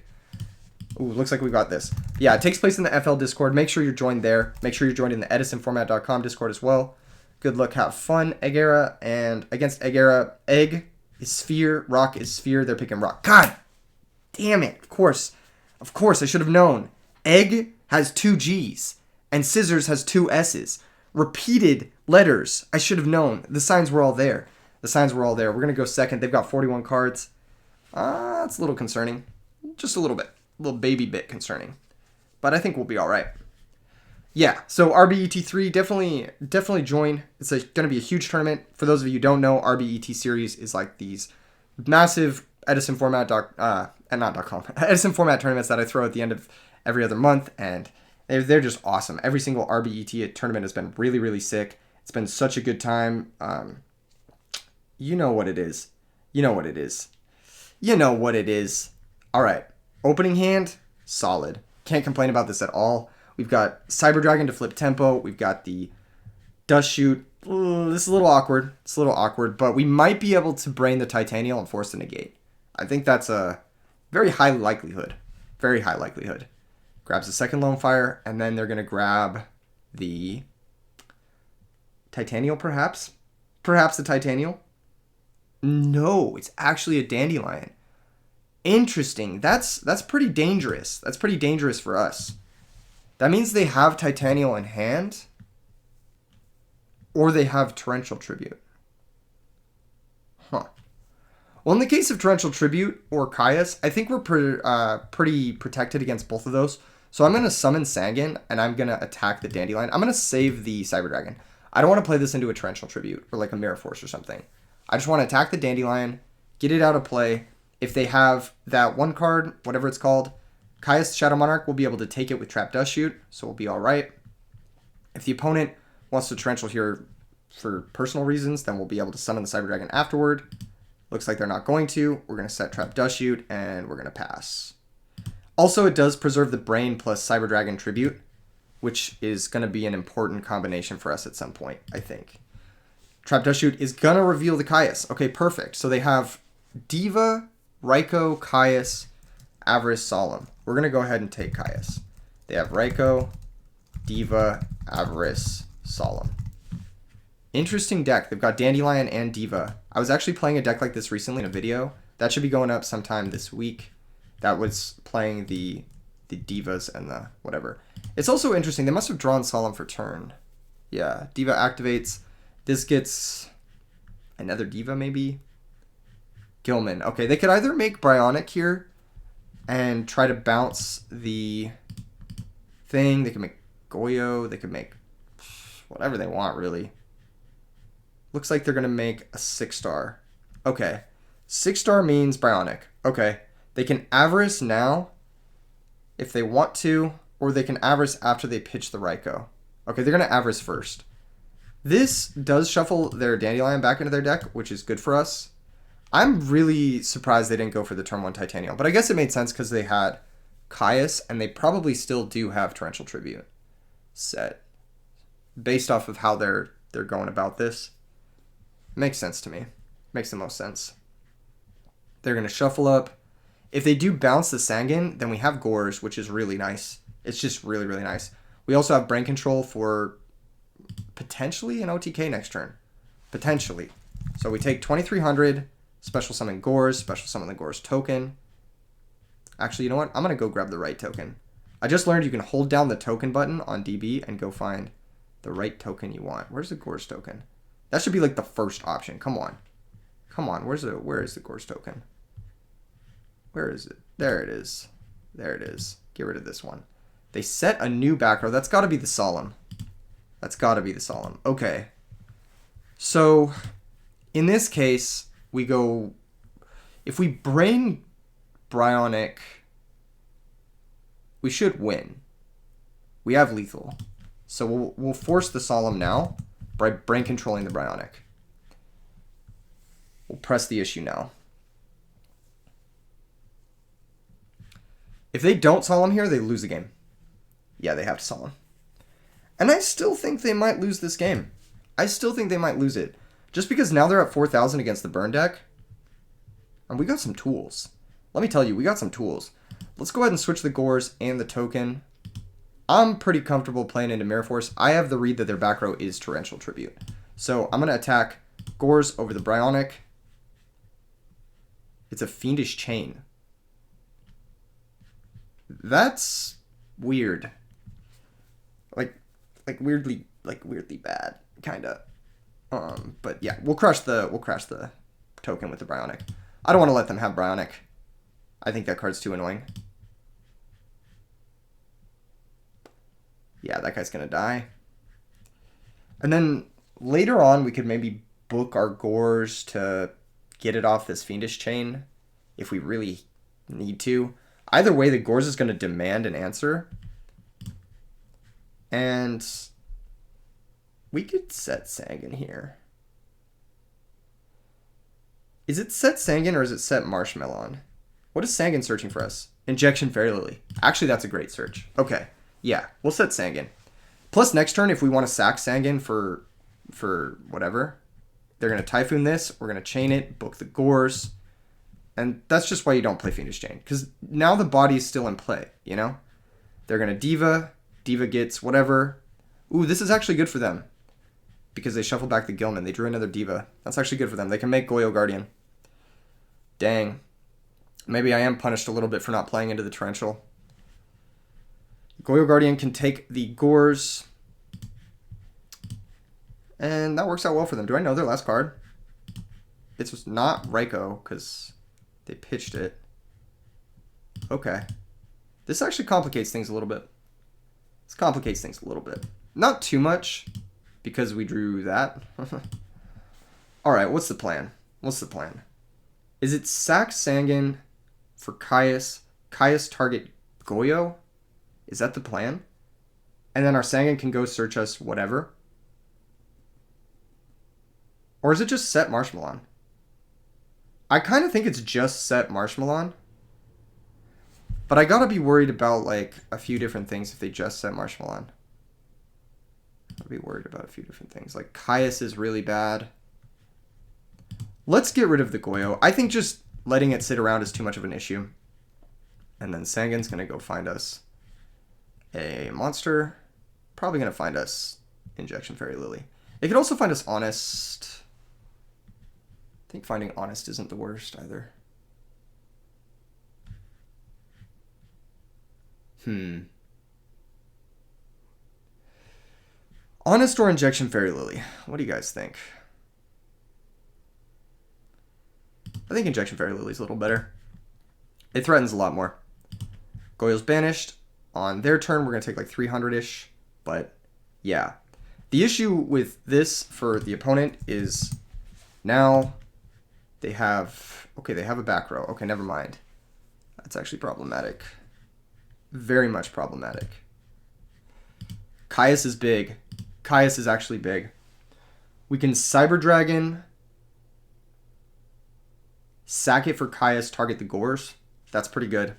Ooh, looks like we got this. Yeah, it takes place in the FL Discord. Make sure you're joined there. Make sure you're joined in the edisonformat.com Discord as well. Good luck, have fun, Egg-Era. And against Egg-Era, Egg is Sphere, Rock is Sphere. They're picking Rock. God damn it. Of course, I should have known. Egg has 2 G's and Scissors has 2 S's. Repeated letters. I should have known. The signs were all there. We're going to go second. They've got 41 cards. It's a little concerning. Just a little bit. A little baby bit concerning. But I think we'll be all right. Yeah, so RBET3, definitely join. It's going to be a huge tournament. For those of you who don't know, RBET series is like these massive Edison Format Edison Format tournaments that I throw at the end of every other month, and they're just awesome. Every single RBET tournament has been really, really sick. It's been such a good time. You know what it is. All right, opening hand, solid. Can't complain about this at all. We've got Cyber Dragon to flip tempo. We've got the Dust Shoot. Ooh, this is a little awkward. But we might be able to brain the Titanial and force the negate. I think that's a very high likelihood. Grabs the second Lone Fire, and then they're going to grab the Titanial, perhaps? Perhaps the Titanial? No, it's actually a Dandelion. Interesting. That's pretty dangerous. That's pretty dangerous for us. That means they have Titanial in hand, or they have Torrential Tribute. Well, in the case of Torrential Tribute or Caius, I think we're pretty protected against both of those. So I'm going to summon Sangan, and I'm going to attack the Dandelion. I'm going to save the Cyber Dragon. I don't want to play this into a Torrential Tribute or like a Mirror Force or something. I just want to attack the Dandelion, get it out of play. If they have that one card, whatever it's called, Caius Shadow Monarch will be able to take it with Trap Dust Shoot, so we'll be all right. If the opponent wants to torrential here for personal reasons, then we'll be able to summon the Cyber Dragon afterward. Looks like they're not going to. We're going to set Trap Dust Shoot, and we're going to pass. Also, it does preserve the Brain plus Cyber Dragon Tribute, which is going to be an important combination for us at some point, I think. Trap Dust Shoot is going to reveal the Caius. Okay, perfect. So they have Diva, Raikou, Caius, Avarice, Solemn. We're going to go ahead and take Caius. They have Raikou, Diva, Avarice, Solemn. Interesting deck. They've got Dandelion and Diva. I was actually playing a deck like this recently in a video. That should be going up sometime this week. That was playing the Divas and the whatever. It's also interesting. They must have drawn Solemn for turn. Yeah, Diva activates. This gets another Diva maybe. Gilman. Okay, they could either make Bryonic here and try to bounce the thing. They could make Goyo. They could make whatever they want, really. Looks like they're going to make a 6-star. Okay. 6-star means Bryonic. Okay. They can Avarice now if they want to, or they can Avarice after they pitch the Raikou. Okay, they're going to Avarice first. This does shuffle their Dandelion back into their deck, which is good for us. I'm really surprised they didn't go for the turn 1 Titanium, but I guess it made sense because they had Caius, and they probably still do have Torrential Tribute set. Based off of how they're going about this. Makes sense to me. Makes the most sense. They're going to shuffle up. If they do bounce the Sangan, then we have Gores, which is really nice. It's just really, really nice. We also have Brain Control for potentially an OTK next turn. Potentially. So we take 2300, special summon Gores, special summon the Gores token. Actually, you know what? I'm going to go grab the right token. I just learned you can hold down the token button on DB and go find the right token you want. Where's the Gores token? That should be like the first option. Come on. Come on. Where is the Gores token? Where is it? There it is. There it is. Get rid of this one. They set a new back row. That's got to be the Solemn. That's got to be the Solemn. Okay. So, in this case, we go... If we brain Bryonic, we should win. We have lethal. So we'll force the Solemn now by brain controlling the Bryonic. We'll press the issue now. If they don't Solemn here, they lose the game. Yeah, they have to Solemn. And I still think they might lose this game. I still think they might lose it. Just because now they're at 4,000 against the burn deck. And we got some tools. Let me tell you, we got some tools. Let's go ahead and switch the Gores and the token. I'm pretty comfortable playing into Mirror Force. I have the read that their back row is Torrential Tribute. So I'm going to attack Gores over the Bryonic. It's a Fiendish Chain. That's weird. Like weirdly bad, kinda. But yeah, we'll crush the token with the Bryonic. I don't want to let them have Bryonic. I think that card's too annoying. Yeah, that guy's gonna die. And then later on, we could maybe book our Gores to get it off this Fiendish Chain if we really need to. Either way, the Gores is going to demand an answer. And we could set Sangan here. Is it set Sangan or is it set Marshmallow? What is Sangan searching for us? Injection Fairy Lily. Actually, that's a great search. Okay. Yeah, we'll set Sangan. Plus, next turn, if we want to sack Sangan for whatever, they're going to Typhoon this. We're going to chain it, book the Gores. And that's just why you don't play Fiendish Chain. Because now the body's still in play, you know? They're going to Diva. Diva gets whatever. Ooh, this is actually good for them. Because they shuffled back the Gilman. They drew another Diva. That's actually good for them. They can make Goyo Guardian. Dang. Maybe I am punished a little bit for not playing into the Torrential. Goyo Guardian can take the Gores. And that works out well for them. Do I know their last card? It's not Raikou, because they pitched it. Okay. This actually complicates things a little bit. This complicates things a little bit. Not too much, because we drew that. Alright, what's the plan? What's the plan? Is it sack Sangan for Caius? Caius target Goyo? Is that the plan? And then our Sangan can go search us whatever? Or is it just set Marshmallow? I kind of think it's just set Marshmallow. But I gotta be worried about, like, a few different things if they just set Marshmallow. I'll be worried about a few different things. Like, Caius is really bad. Let's get rid of the Goyo. I think just letting it sit around is too much of an issue. And then Sangan's going to go find us a monster. Probably going to find us Injection Fairy Lily. It could also find us Honest. I think finding Honest isn't the worst either. Honest or Injection Fairy Lily? What do you guys think? I think Injection Fairy Lily's a little better. It threatens a lot more. Goyo's banished. On their turn, we're going to take like 300-ish. But, yeah. The issue with this for the opponent is now they have... Okay, they have a back row. Okay, never mind. That's actually problematic. Very much problematic. Caius is big. Caius is actually big. We can Cyber Dragon... Sack it for Caius, target the Gores. That's pretty good.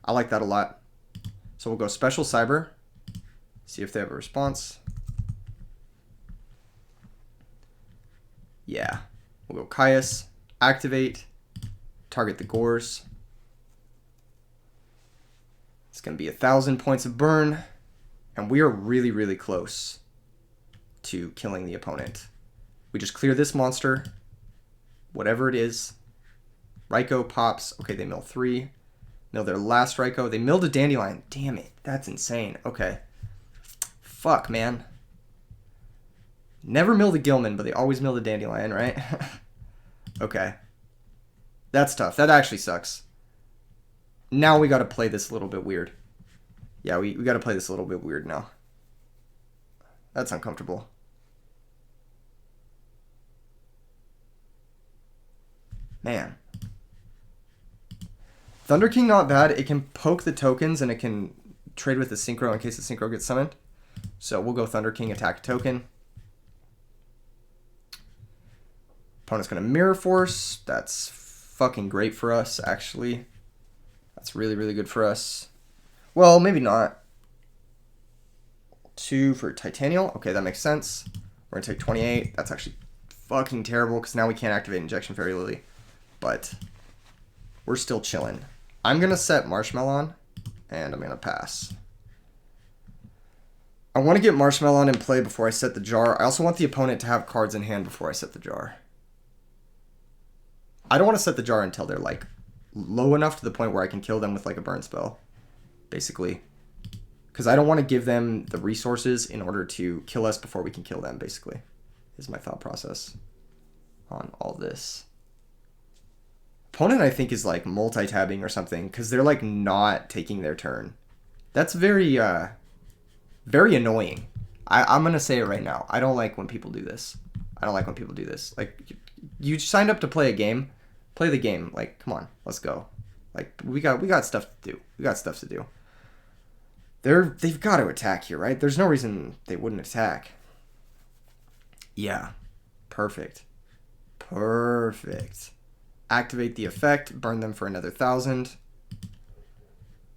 I like that a lot. So we'll go Special Cyber. See if they have a response. Yeah. We'll go Caius. Activate. Target the Gores. It's going to be 1,000 points of burn. And we are really, really close to killing the opponent. We just clear this monster. Whatever it is. Raikou pops. Okay, they mill 3. Mill their last Raikou. They milled a Dandelion. Damn it. That's insane. Okay. Fuck, man. Never mill the Gilman, but they always mill the Dandelion, right? Okay. That's tough. That actually sucks. Now we got to play this a little bit weird. Yeah, we got to play this a little bit weird now. That's uncomfortable. Man. Thunder King not bad. It can poke the tokens and it can trade with the Synchro in case the Synchro gets summoned. So we'll go Thunder King, attack a token. Opponent's going to Mirror Force. That's fucking great for us, actually. That's really, really good for us. Well, maybe not. 2 for Titanial. Okay, that makes sense. We're going to take 28. That's actually fucking terrible because now we can't activate Injection Fairy Lily. But we're still chilling. I'm going to set Marshmallow and I'm going to pass. I want to get Marshmallow in play before I set the jar. I also want the opponent to have cards in hand before I set the jar. I don't want to set the jar until they're like low enough to the point where I can kill them with like a burn spell, basically. Because I don't want to give them the resources in order to kill us before we can kill them, basically, is my thought process on all this. Opponent, I think, is like multi-tabbing or something because they're like not taking their turn. That's very, very annoying. I'm going to say it right now. I don't like when people do this. I don't like when people do this. Like, you signed up to play a game. Play the game. Like, come on, let's go. Like, we got stuff to do. We got stuff to do. They've got to attack here, right? There's no reason they wouldn't attack. Yeah. Perfect. Perfect. Activate the effect. Burn them for another 1,000.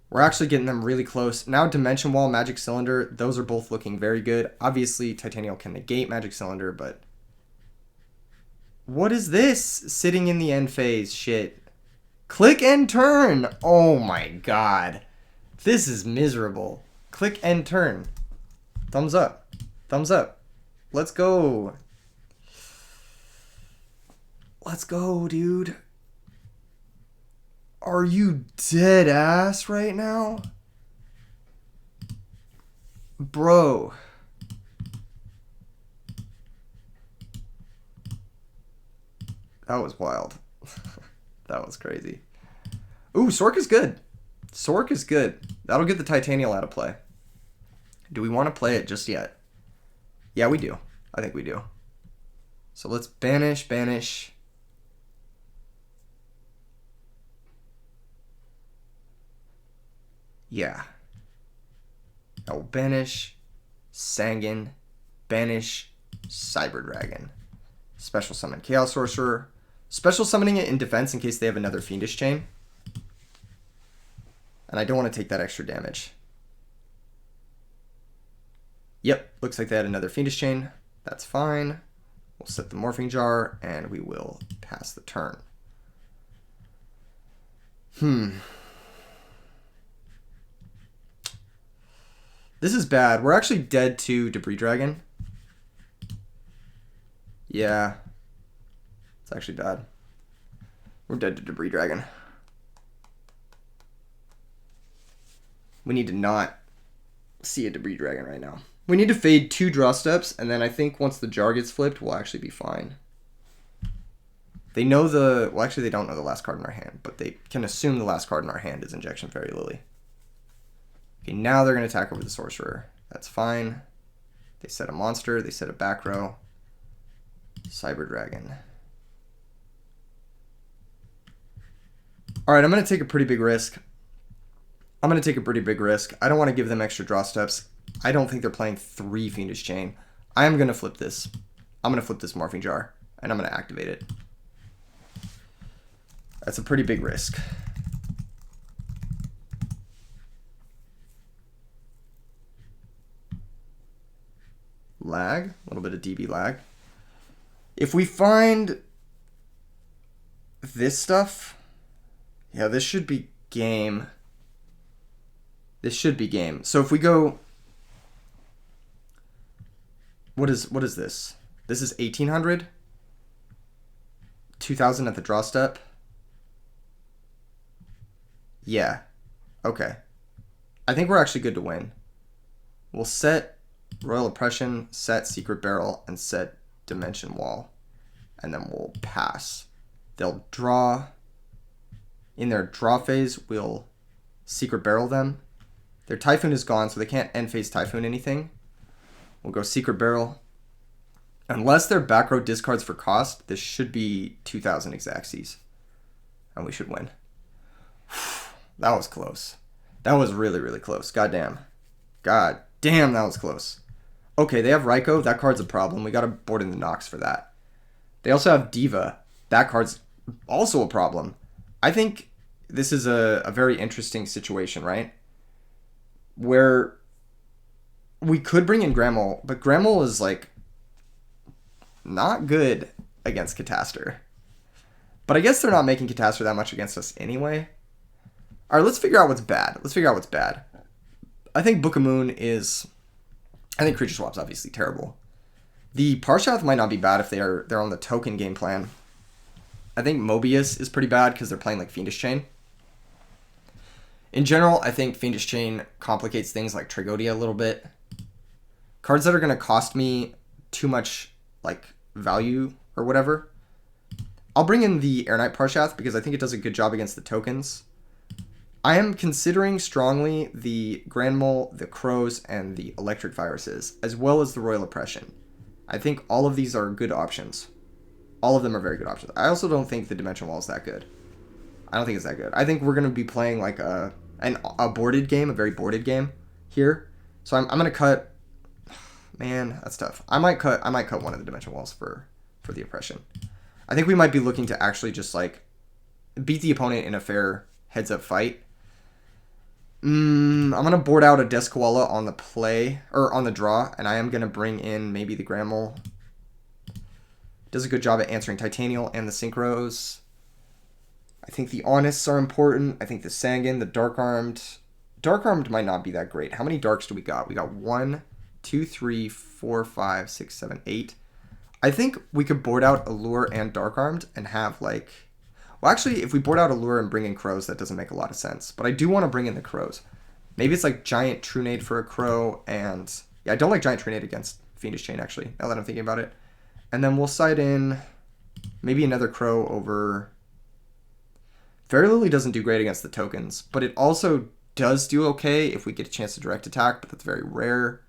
We're actually getting them really close. Now Dimension Wall, Magic Cylinder. Those are both looking very good. Obviously, Titanial can negate Magic Cylinder, but... What is this? Sitting in the end phase. Shit. Click and turn. Oh my god. This is miserable. Click and turn. Thumbs up. Thumbs up. Let's go. Let's go, dude. Are you dead ass right now? Bro. That was wild. That was crazy. Ooh, Sork is good. Sork is good. That'll get the Titanial out of play. Do we want to play it just yet? Yeah, we do. I think we do. So let's banish. Yeah. I will banish Sanguine, banish Cyber Dragon. Special summon Chaos Sorcerer. Special summoning it in defense in case they have another Fiendish Chain. And I don't want to take that extra damage. Yep, looks like they had another Fiendish Chain. That's fine. We'll set the Morphing Jar, and we will pass the turn. This is bad. We're actually dead to Debris Dragon. Yeah. It's actually bad. We're dead to Debris Dragon. We need to not see a Debris Dragon right now. We need to fade 2 draw steps, and then I think once the jar gets flipped, we'll actually be fine. They know the... Well, actually, they don't know the last card in our hand, but they can assume the last card in our hand is Injection Fairy Lily. Okay, now they're going to attack over the Sorcerer. That's fine. They set a monster. They set a back row. Cyber Dragon. Alright, I'm going to take a pretty big risk. I don't want to give them extra draw steps. I don't think they're playing 3 Fiendish Chain. I am going to flip this. I'm going to flip this Morphing Jar, and I'm going to activate it. That's a pretty big risk. Lag, a little bit of DB lag. If we find this stuff, yeah, this should be game. This should be game. So if we go, what is this? This is 1800, 2000 at the draw step. Yeah. Okay. I think we're actually good to win. We'll set Royal Oppression, set Secret Barrel, and set Dimension Wall. And then we'll pass. They'll draw. In their draw phase, we'll Secret Barrel them. Their Typhoon is gone, so they can't end phase Typhoon anything. We'll go Secret Barrel. Unless their back row discards for cost, this should be 2000 Xaxes. And we should win. That was close. That was really, really close. God damn. God damn, that was close. Okay, they have Raikou. That card's a problem. We got to board in the Nox for that. They also have Diva. That card's also a problem. I think this is a very interesting situation, right? Where we could bring in Grammel, but Grammel is like not good against Catastor. But I guess they're not making Catastor that much against us anyway. All right, let's figure out what's bad. I think Book of Moon is... I think Creature Swap's obviously terrible. The Parshath might not be bad if they're on the token game plan. I think Mobius is pretty bad because they're playing like Fiendish Chain. In general, I think Fiendish Chain complicates things like Trigodia a little bit. Cards that are going to cost me too much like value or whatever. I'll bring in the Air Knight Parshath because I think it does a good job against the tokens. I am considering strongly the Grand Mole, the Crows, and the Electric Viruses, as well as the Royal Oppression. I think all of these are good options. All of them are very good options. I also don't think the Dimension Wall is that good. I don't think it's that good. I think we're going to be playing like a boarded game, a very boarded game here. So I'm going to cut... Man, that's tough. I might cut one of the Dimension Walls for the Oppression. I think we might be looking to actually just like beat the opponent in a fair heads-up fight. I'm going to board out a Descoala on the play, or on the draw, and I am going to bring in maybe the Grammel. Does a good job at answering Titanial and the Synchros. I think the Honest are important. I think the Sanguine, the Dark Armed. Dark Armed might not be that great. How many Darks do we got? We got 1, 2, 3, 4, 5, 6, 7, 8. I think we could board out Allure and Dark Armed and have like... Well, actually, if we board out Allure and bring in Crows, that doesn't make a lot of sense. But I do want to bring in the Crows. Maybe it's like Giant Trunade for a Crow, and... Yeah, I don't like Giant Trunade against Fiendish Chain, actually, now that I'm thinking about it. And then we'll side in maybe another Crow over... Fairy Lily doesn't do great against the tokens, but it also does do okay if we get a chance to direct attack, but that's very rare.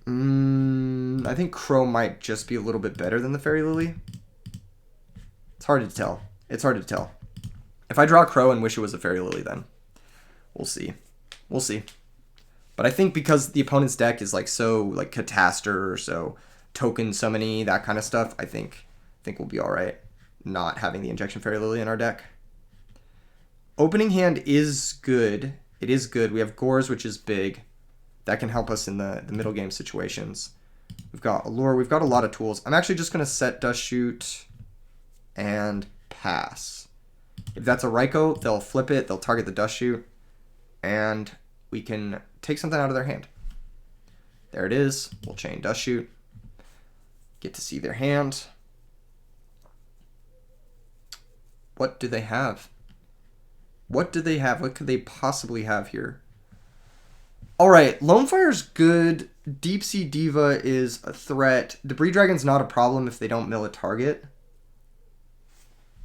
I think Crow might just be a little bit better than the Fairy Lily. It's hard to tell. If I draw Crow and wish it was a Fairy Lily, then We'll see. We'll see. But I think because the opponent's deck is like so like Catastor or so token summony, that kind of stuff, I think we'll be all right not having the Injection Fairy Lily in our deck. Opening hand is good. It is good. We have Gores, which is big. That can help us in the middle game situations. We've got Allure. We've got a lot of tools. I'm actually just going to set Dust Shoot and pass. If that's a Raikou, they'll flip it. They'll target the Dust Shoot. And we can take something out of their hand. There it is. We'll chain Dust Shoot. Get to see their hand. What do they have? What do they have? What could they possibly have here? All right, Lone Fire's good. Deep Sea Diva is a threat. Debris Dragon's not a problem if they don't mill a target.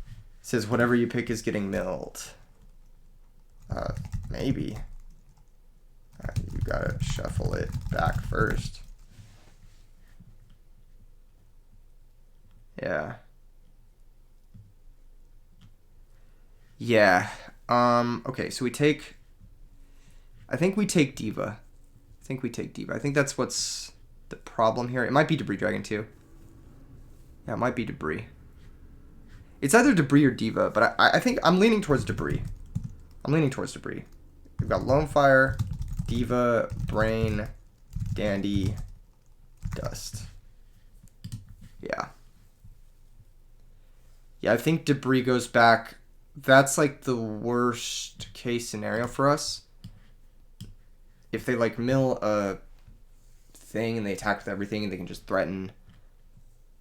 It says whatever you pick is getting milled. Maybe. You gotta shuffle it back first. Yeah. Yeah. Okay, so we take... I think we take Diva. I think that's what's the problem here. It might be Debris Dragon too. Yeah, it might be Debris. It's either Debris or Diva, but I think I'm leaning towards Debris. We've got Lone Fire, Diva, Brain, Dandy, Dust. Yeah. Yeah, I think Debris goes back. That's like the worst case scenario for us. If they like mill a thing and they attack with everything and they can just threaten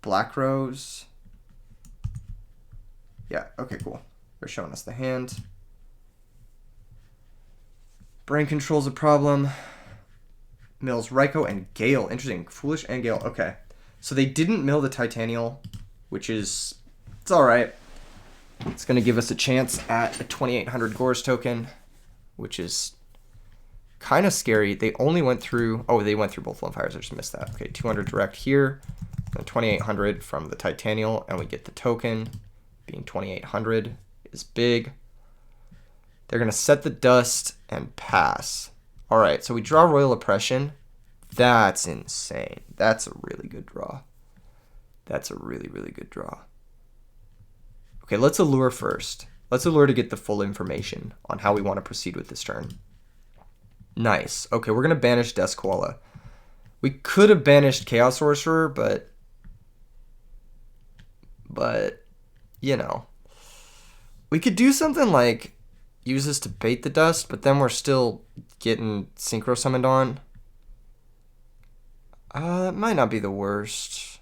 Black Rose. Yeah, okay, cool. They're showing us the hand. Brain Control's a problem. Mills Raikou and Gale. Interesting. Foolish and Gale. Okay. So they didn't mill the Titanial, which is... It's alright. It's going to give us a chance at a 2800 Gores token, which is kind of scary. They only went through... Oh, they went through both Lone Fires. I just missed that. Okay, 200 direct here. And 2800 from the Titanial, and we get the token. Being 2800 is big. They're going to set the Dust and pass. All right, so we draw Royal Oppression. That's insane. That's a really good draw. That's a really, really good draw. Okay, let's Allure first. Let's Allure to get the full information on how we want to proceed with this turn. Nice. Okay, we're going to banish Death Koala. We could have banished Chaos Sorcerer, but, you know. We could do something like use this to bait the Dust, but then we're still getting Synchro Summoned on. That might not be the worst.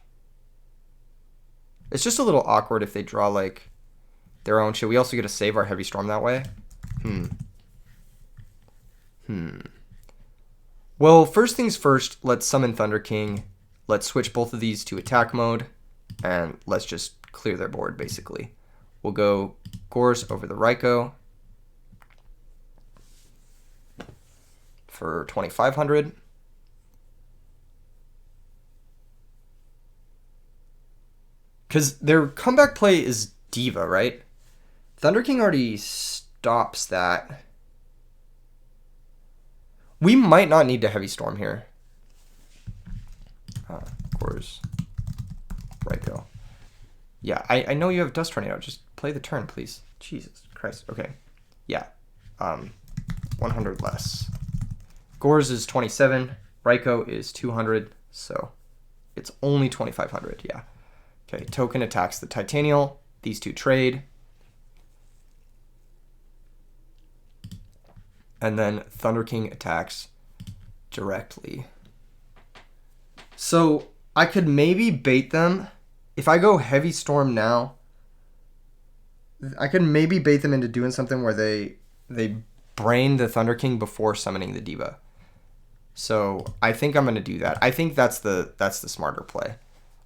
It's just a little awkward if they draw, like, their own shit. We also get to save our Heavy Storm that way. Well, first things first, let's summon Thunder King. Let's switch both of these to attack mode, and let's just clear their board, basically. We'll go Gores over the Raikou for 2500. Because their comeback play is Diva, right? Thunder King already stops that. We might not need to Heavy Storm here. Gores, Raikou. Yeah, I know you have Dust Tornado. Just play the turn, please. Jesus Christ. Okay. Yeah. 100 less. Gores is 27. Raikou is 200. So it's only 2500. Yeah. Okay. Token attacks the Titanial. These two trade. And then Thunder King attacks directly. So I could maybe bait them. If I go Heavy Storm now, I could maybe bait them into doing something where they brain the Thunder King before summoning the Diva. So I think I'm gonna do that. I think that's the smarter play.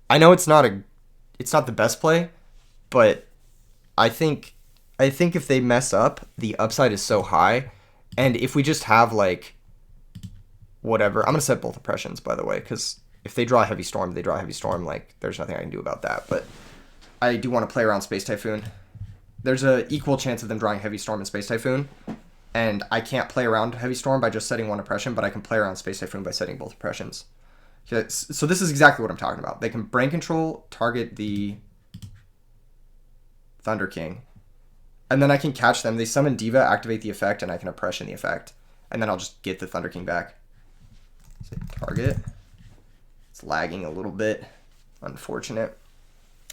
I know it's not the best play, but I think if they mess up, the upside is so high. And if we just have, like, whatever... I'm going to set both Oppressions, by the way, because if they draw a Heavy Storm, they draw a Heavy Storm. Like, there's nothing I can do about that. But I do want to play around Space Typhoon. There's an equal chance of them drawing Heavy Storm and Space Typhoon. And I can't play around Heavy Storm by just setting one oppression, but I can play around Space Typhoon by setting both oppressions. Okay, so this is exactly what I'm talking about. They can brain control, target the Thunder King, and then I can catch them. They summon Diva, activate the effect, and I can oppression the effect. And then I'll just get the Thunder King back. So target. It's lagging a little bit. Unfortunate.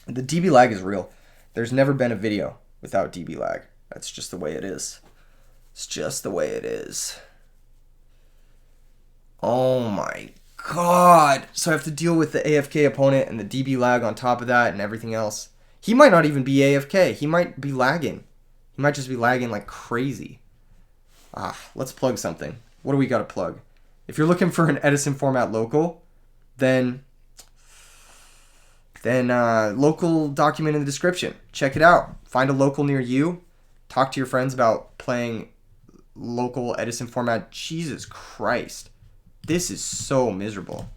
The DB lag is real. There's never been a video without DB lag. That's just the way it is. It's just the way it is. Oh my god. So I have to deal with the AFK opponent and the DB lag on top of that and everything else. He might not even be AFK. He might be lagging. He might just be lagging like crazy. Let's plug something. What do we got to plug? If you're looking for an Edison Format local, then local document in the description. Check it out. Find a local near you. Talk to your friends about playing local Edison Format. Jesus Christ. This is so miserable.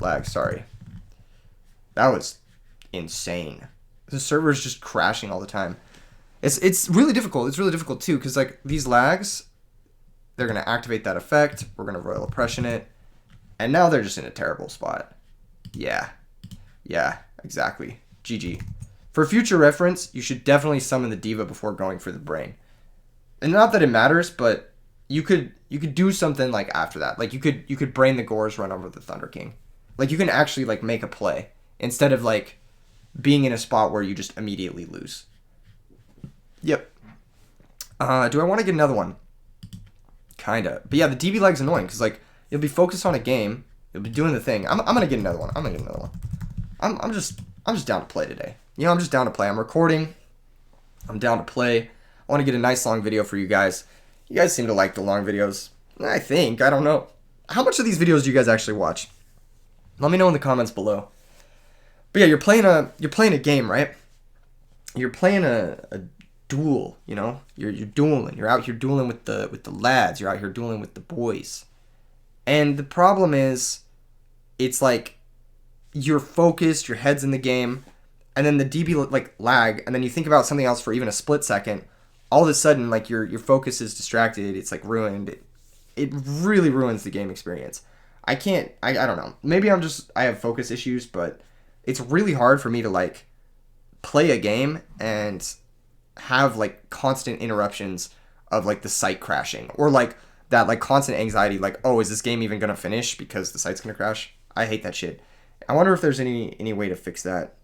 Lag, sorry. That was insane. The server is just crashing all the time. It's really difficult. It's really difficult too, because like these lags, they're gonna activate that effect. We're gonna Royal Oppression it, and now they're just in a terrible spot. Yeah, exactly. GG. For future reference, you should definitely summon the Diva before going for the brain. And not that it matters, but you could do something like after that. Like you could brain the Gores, run over the Thunder King. Like you can actually like make a play instead of like being in a spot where you just immediately lose. Yep. Do I want to get another one? Kinda. But yeah, the DB lag's annoying because like you'll be focused on a game, you'll be doing the thing. I'm gonna get another one. I'm just down to play today. You know, I'm just down to play. I'm recording. I'm down to play. I want to get a nice long video for you guys. You guys seem to like the long videos. I think. I don't know. How much of these videos do you guys actually watch? Let me know in the comments below. But yeah, you're playing a game, right? You're playing a duel, you know? You're dueling. You're out here dueling with the lads. You're out here dueling with the boys. And the problem is, it's like you're focused, your head's in the game, and then the DB like lag, and then you think about something else for even a split second. All of a sudden, like your focus is distracted. It's like ruined. It really ruins the game experience. I don't know. Maybe I have focus issues, but it's really hard for me to like play a game and have like constant interruptions of like the site crashing or like that like constant anxiety like, oh, is this game even gonna finish because the site's gonna crash? I hate that shit. I wonder if there's any way to fix that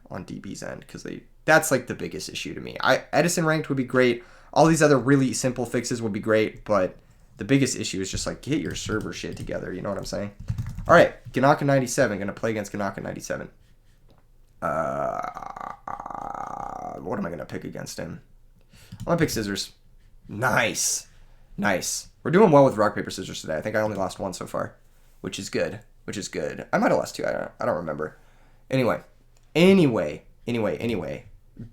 on DB's end, because that's like the biggest issue to me. Edison ranked would be great. All these other really simple fixes would be great, but the biggest issue is just like get your server shit together. You know what I'm saying? All right, Ganaka 97 gonna play against Ganaka 97. What am I gonna pick against him? I'm gonna pick Scissors. Nice. We're doing well with rock paper scissors today. I think I only lost one so far, which is good. I might have lost two. I don't remember. Anyway.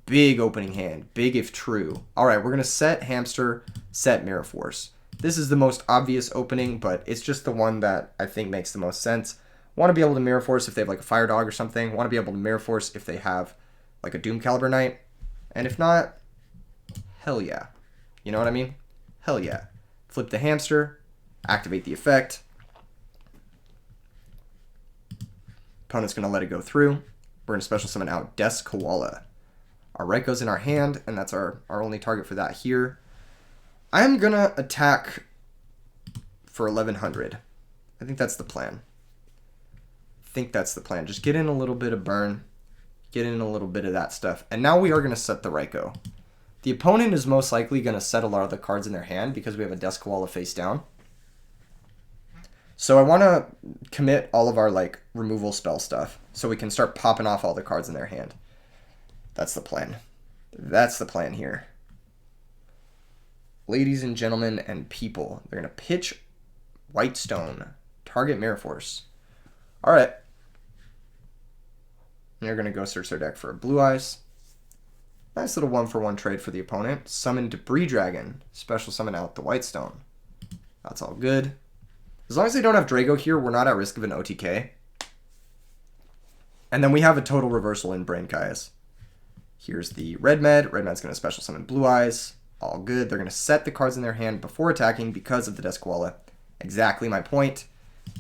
Big opening hand. Big if true. All right, we're gonna set Hamster, set Mirror Force. This is the most obvious opening, but it's just the one that I think makes the most sense. Want to be able to Mirror Force if they have like a Fire Dog or something. Want to be able to Mirror Force if they have like a Doom Caliber Knight. And if not, hell yeah. You know what I mean? Hell yeah. Flip the Hamster, activate the effect. Opponent's going to let it go through. We're going to special summon out Des Koala. Our Raikou in our hand, and that's our only target for that here. I'm going to attack for 1100. I think that's the plan. Just get in a little bit of burn. Get in a little bit of that stuff. And now we are going to set the Raikou. The opponent is most likely going to set a lot of the cards in their hand because we have a Des Koala face down. So I want to commit all of our like removal spell stuff so we can start popping off all the cards in their hand. That's the plan. That's the plan here. Ladies and gentlemen and people, they're going to pitch White Stone, target Mirror Force. All right. They're going to go search their deck for Blue Eyes. Nice little 1-for-1 trade for the opponent. Summon Debris Dragon. Special summon out the White Stone. That's all good. As long as they don't have Drago here, we're not at risk of an OTK. And then we have a total reversal in Brain Kaias. Here's the Red Med. Red Med's going to special summon Blue Eyes. All good. They're going to set the cards in their hand before attacking because of the Desquala. Exactly my point.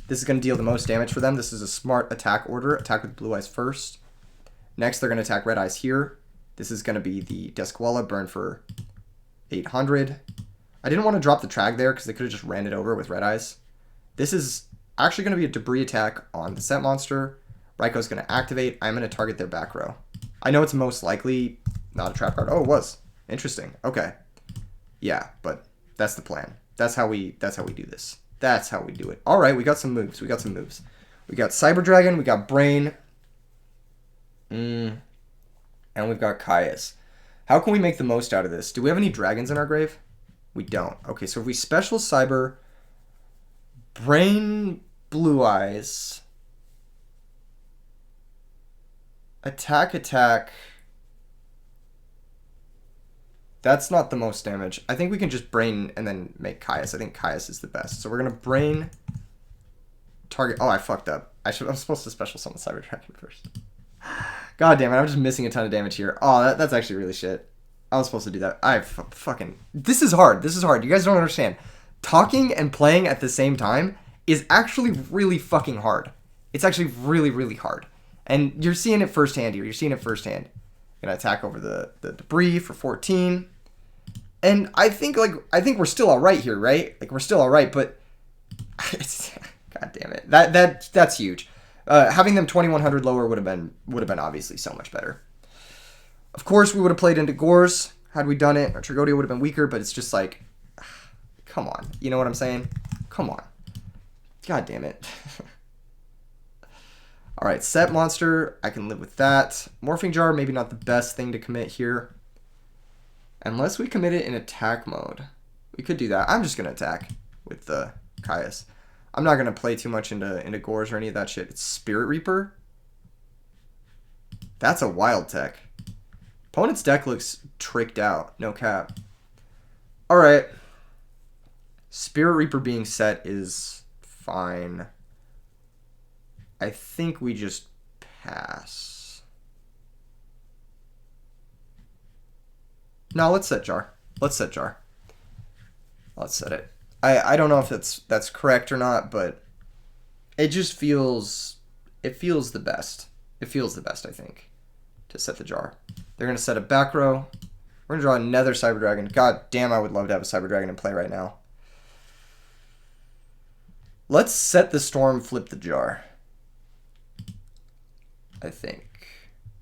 This is going to deal the most damage for them. This is a smart attack order. Attack with blue eyes first. Next, they're going to attack red eyes here. This is going to be the Desquala, burn for 800. I didn't want to drop the Trag there because they could have just ran it over with red eyes. This is actually going to be a debris attack on the set monster. Raiko's going to activate. I'm going to target their back row. I know it's most likely not a trap card. Oh, it was. Interesting. Okay. Yeah, but that's the plan. That's how we do this. That's how we do it. All right, we got some moves. We got Cyber Dragon, we got Brain. And we've got Caius. How can we make the most out of this? Do we have any dragons in our grave? We don't. Okay, so if we special Cyber, Brain, Blue Eyes, attack. That's not the most damage. I think we can just Brain and then make Caius. I think Caius is the best. So we're going to Brain, target. Oh, I fucked up. I'm supposed to special summon Cyber Dragon first. God damn it, I'm just missing a ton of damage here. Oh, that's actually really shit. I was supposed to do that. Fucking... This is hard. You guys don't understand. Talking and playing at the same time is actually really fucking hard. It's actually really, really hard. And you're seeing it firsthand here. Gonna attack over the debris for 14. And I think we're still alright here, right? Like, we're still alright, but... God damn it. That's huge. Having them 2100 lower would have been obviously so much better. Of course, we would have played into Gores had we done it. Our Tragodia would have been weaker, but it's just like, come on. You know what I'm saying? Come on. God damn it. All right, set monster. I can live with that. Morphing jar, maybe not the best thing to commit here. Unless we commit it in attack mode. We could do that. I'm just going to attack with the Caius. I'm not going to play too much into Gores or any of that shit. It's Spirit Reaper. That's a wild tech. Opponent's deck looks tricked out. No cap. Alright. Spirit Reaper being set is fine. I think we just pass. No, let's set Jar. Let's set it. I don't know if that's correct or not, but it just feels the best. It feels the best, I think, to set the Jar. They're going to set a back row. We're going to draw another Cyber Dragon. God damn, I would love to have a Cyber Dragon in play right now. Let's set the Storm, flip the Jar. I think.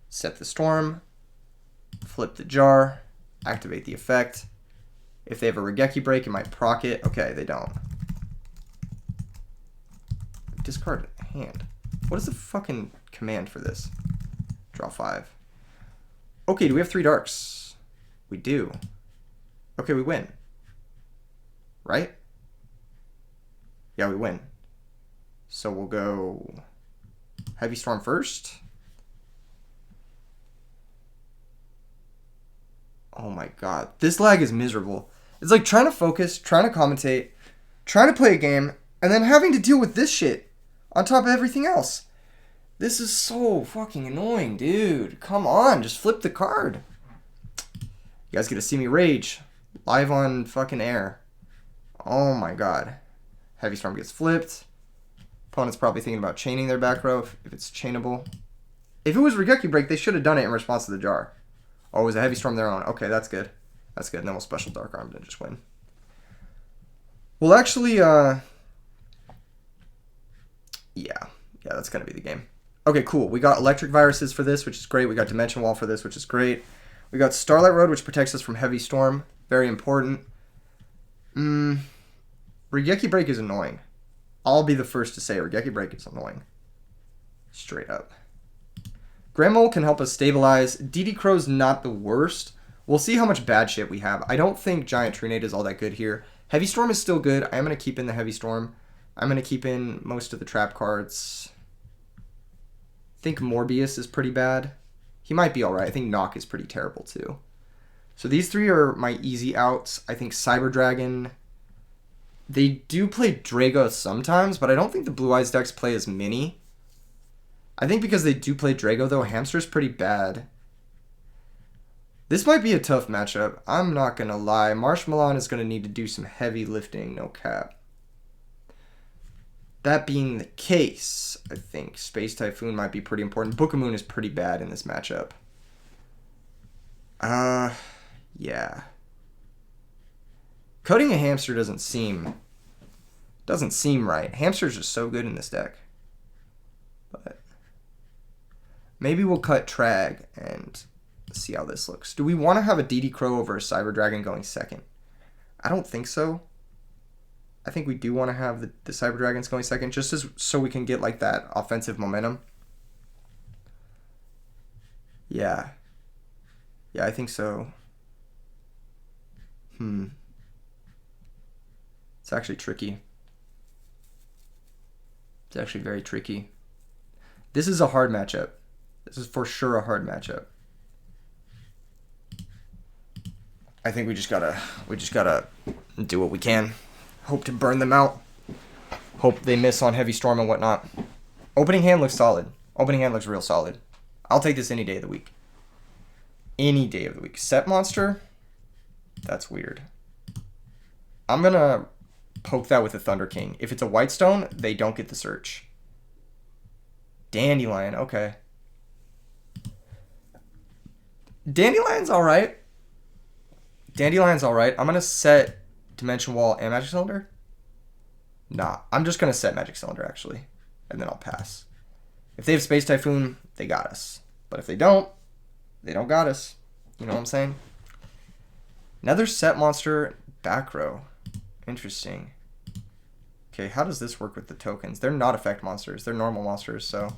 Set the Storm, flip the Jar, activate the effect. If they have a Regeki break, it might proc it. Okay, they don't. Discard hand. What is the fucking command for this? Draw 5. Okay, do we have 3 darks? We do. Okay, we win. Right? Yeah, we win. So we'll go Heavy Storm first. Oh my god. This lag is miserable. It's like trying to focus, trying to commentate, trying to play a game, and then having to deal with this shit on top of everything else. This is so fucking annoying, dude. Come on, just flip the card. You guys get to see me rage live on fucking air. Oh my god. Heavy Storm gets flipped. Opponent's probably thinking about chaining their back row if it's chainable. If it was Regeki break, they should have done it in response to the Jar. Oh, it was a Heavy Storm their own. Okay, that's good. That's good. And then we'll special Dark Arm to just win. We'll actually, yeah, that's going to be the game. Okay, cool. We got Electric Viruses for this, which is great. We got Dimension Wall for this, which is great. We got Starlight Road, which protects us from Heavy Storm. Very important. Regeki Break is annoying. I'll be the first to say Regeki Break is annoying. Straight up. Grand Mole can help us stabilize. DD Crow's not the worst. We'll see how much bad shit we have. I don't think Giant Trunade is all that good here. Heavy Storm is still good. I am going to keep in the Heavy Storm. I'm going to keep in most of the trap cards. I think Morbius is pretty bad. He might be alright. I think Knock is pretty terrible too. So these 3 are my easy outs. I think Cyber Dragon. They do play Drago sometimes, but I don't think the Blue Eyes decks play as many. I think because they do play Drago, though, Hamster's pretty bad. This might be a tough matchup. I'm not going to lie. Marshmallow is going to need to do some heavy lifting, no cap. That being the case, I think Space Typhoon might be pretty important. Book of Moon is pretty bad in this matchup. Yeah. Coding a hamster doesn't seem right. Hamster's just so good in this deck. But maybe we'll cut Trag and see how this looks. Do we want to have a DD Crow over a Cyber Dragon going second? I don't think so. I think we do want to have the Cyber Dragons going second, just so we can get like that offensive momentum. Yeah. Yeah, I think so. It's actually tricky. It's actually very tricky. This is a hard matchup. This is for sure a hard matchup. I think we just gotta do what we can. Hope to burn them out. Hope they miss on Heavy Storm and whatnot. Opening hand looks solid. Opening hand looks real solid. I'll take this any day of the week. Any day of the week. Set monster? That's weird. I'm gonna poke that with the Thunder King. If it's a White Stone, they don't get the search. Dandelion, okay. Dandelion's alright. Dandelion's alright. I'm gonna set Dimension Wall and Magic Cylinder? Nah, I'm just gonna set Magic Cylinder actually. And then I'll pass. If they have Space Typhoon, they got us. But if they don't got us. You know what I'm saying? Another set monster, back row. Interesting. Okay, how does this work with the tokens? They're not effect monsters. They're normal monsters, so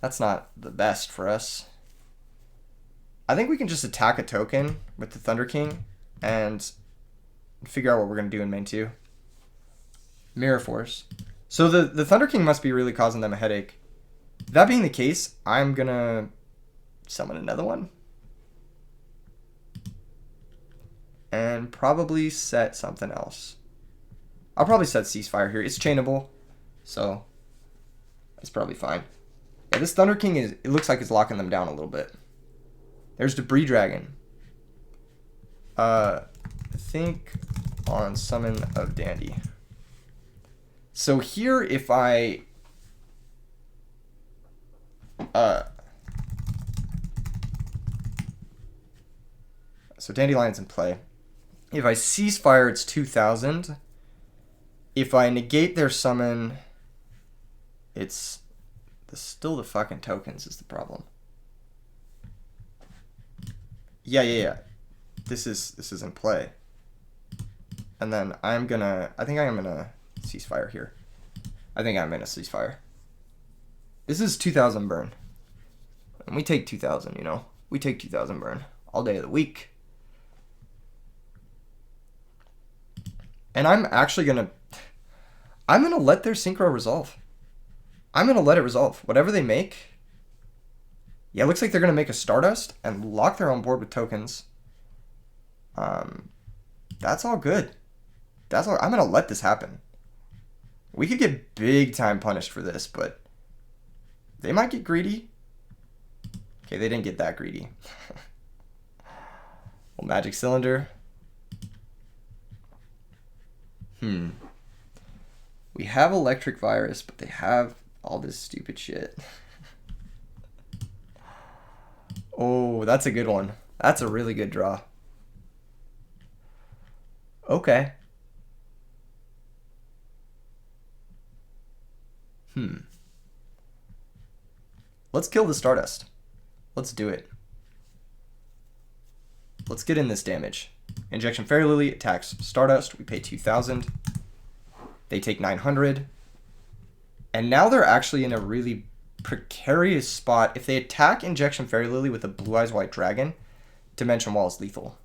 that's not the best for us. I think we can just attack a token with the Thunder King and figure out what we're going to do in main 2. Mirror Force. So the Thunder King must be really causing them a headache. That being the case, I'm going to summon another one. And probably set something else. I'll probably set Ceasefire here. It's chainable, so it's probably fine. Yeah, this Thunder King it looks like it's locking them down a little bit. There's Debris Dragon. I think on Summon of Dandy. So here, if I so Dandelion's in play. If I Ceasefire, it's 2,000. If I negate their summon, it's still the fucking tokens is the problem. Yeah. This is in play. And then I think I am gonna Ceasefire here. I think I'm gonna Ceasefire. This is 2,000 burn. And we take 2,000, you know. We take 2,000 burn all day of the week. And I'm gonna let their Synchro resolve. I'm gonna let it resolve. Whatever they make. Yeah, it looks like they're gonna make a Stardust and lock their own board with tokens. That's all good. I'm gonna let this happen. We could get big time punished for this, but they might get greedy. Okay, they didn't get that greedy. Well, Magic Cylinder. We have Electric Virus, but they have all this stupid shit. Oh, that's a good one. That's a really good draw. Okay. Let's kill the Stardust. Let's do it. Let's get in this damage. Injection Fairy Lily attacks Stardust. We pay 2,000. They take 900. And now they're actually in a really precarious spot. If they attack Injection Fairy Lily with a Blue Eyes White Dragon, Dimension Wall is lethal.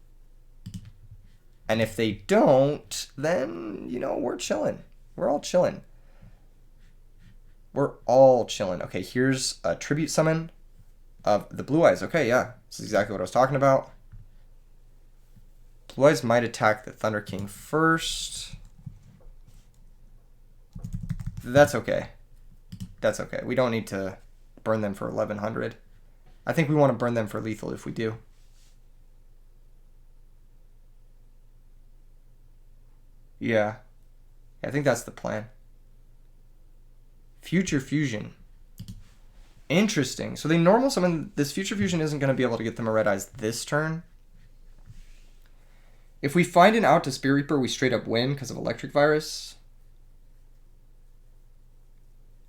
And if they don't, then, you know, we're chilling. We're all chilling. We're all chilling. Okay, here's a Tribute Summon of the Blue Eyes. Okay, yeah. This is exactly what I was talking about. Blue Eyes might attack the Thunder King first. That's okay. That's okay. We don't need to burn them for 1,100. I think we want to burn them for lethal if we do. Yeah. I think that's the plan. Future Fusion. Interesting. So they normal summon. This Future Fusion isn't going to be able to get them a red eyes this turn. If we find an out to Spear Reaper, we straight up win because of Electric Virus.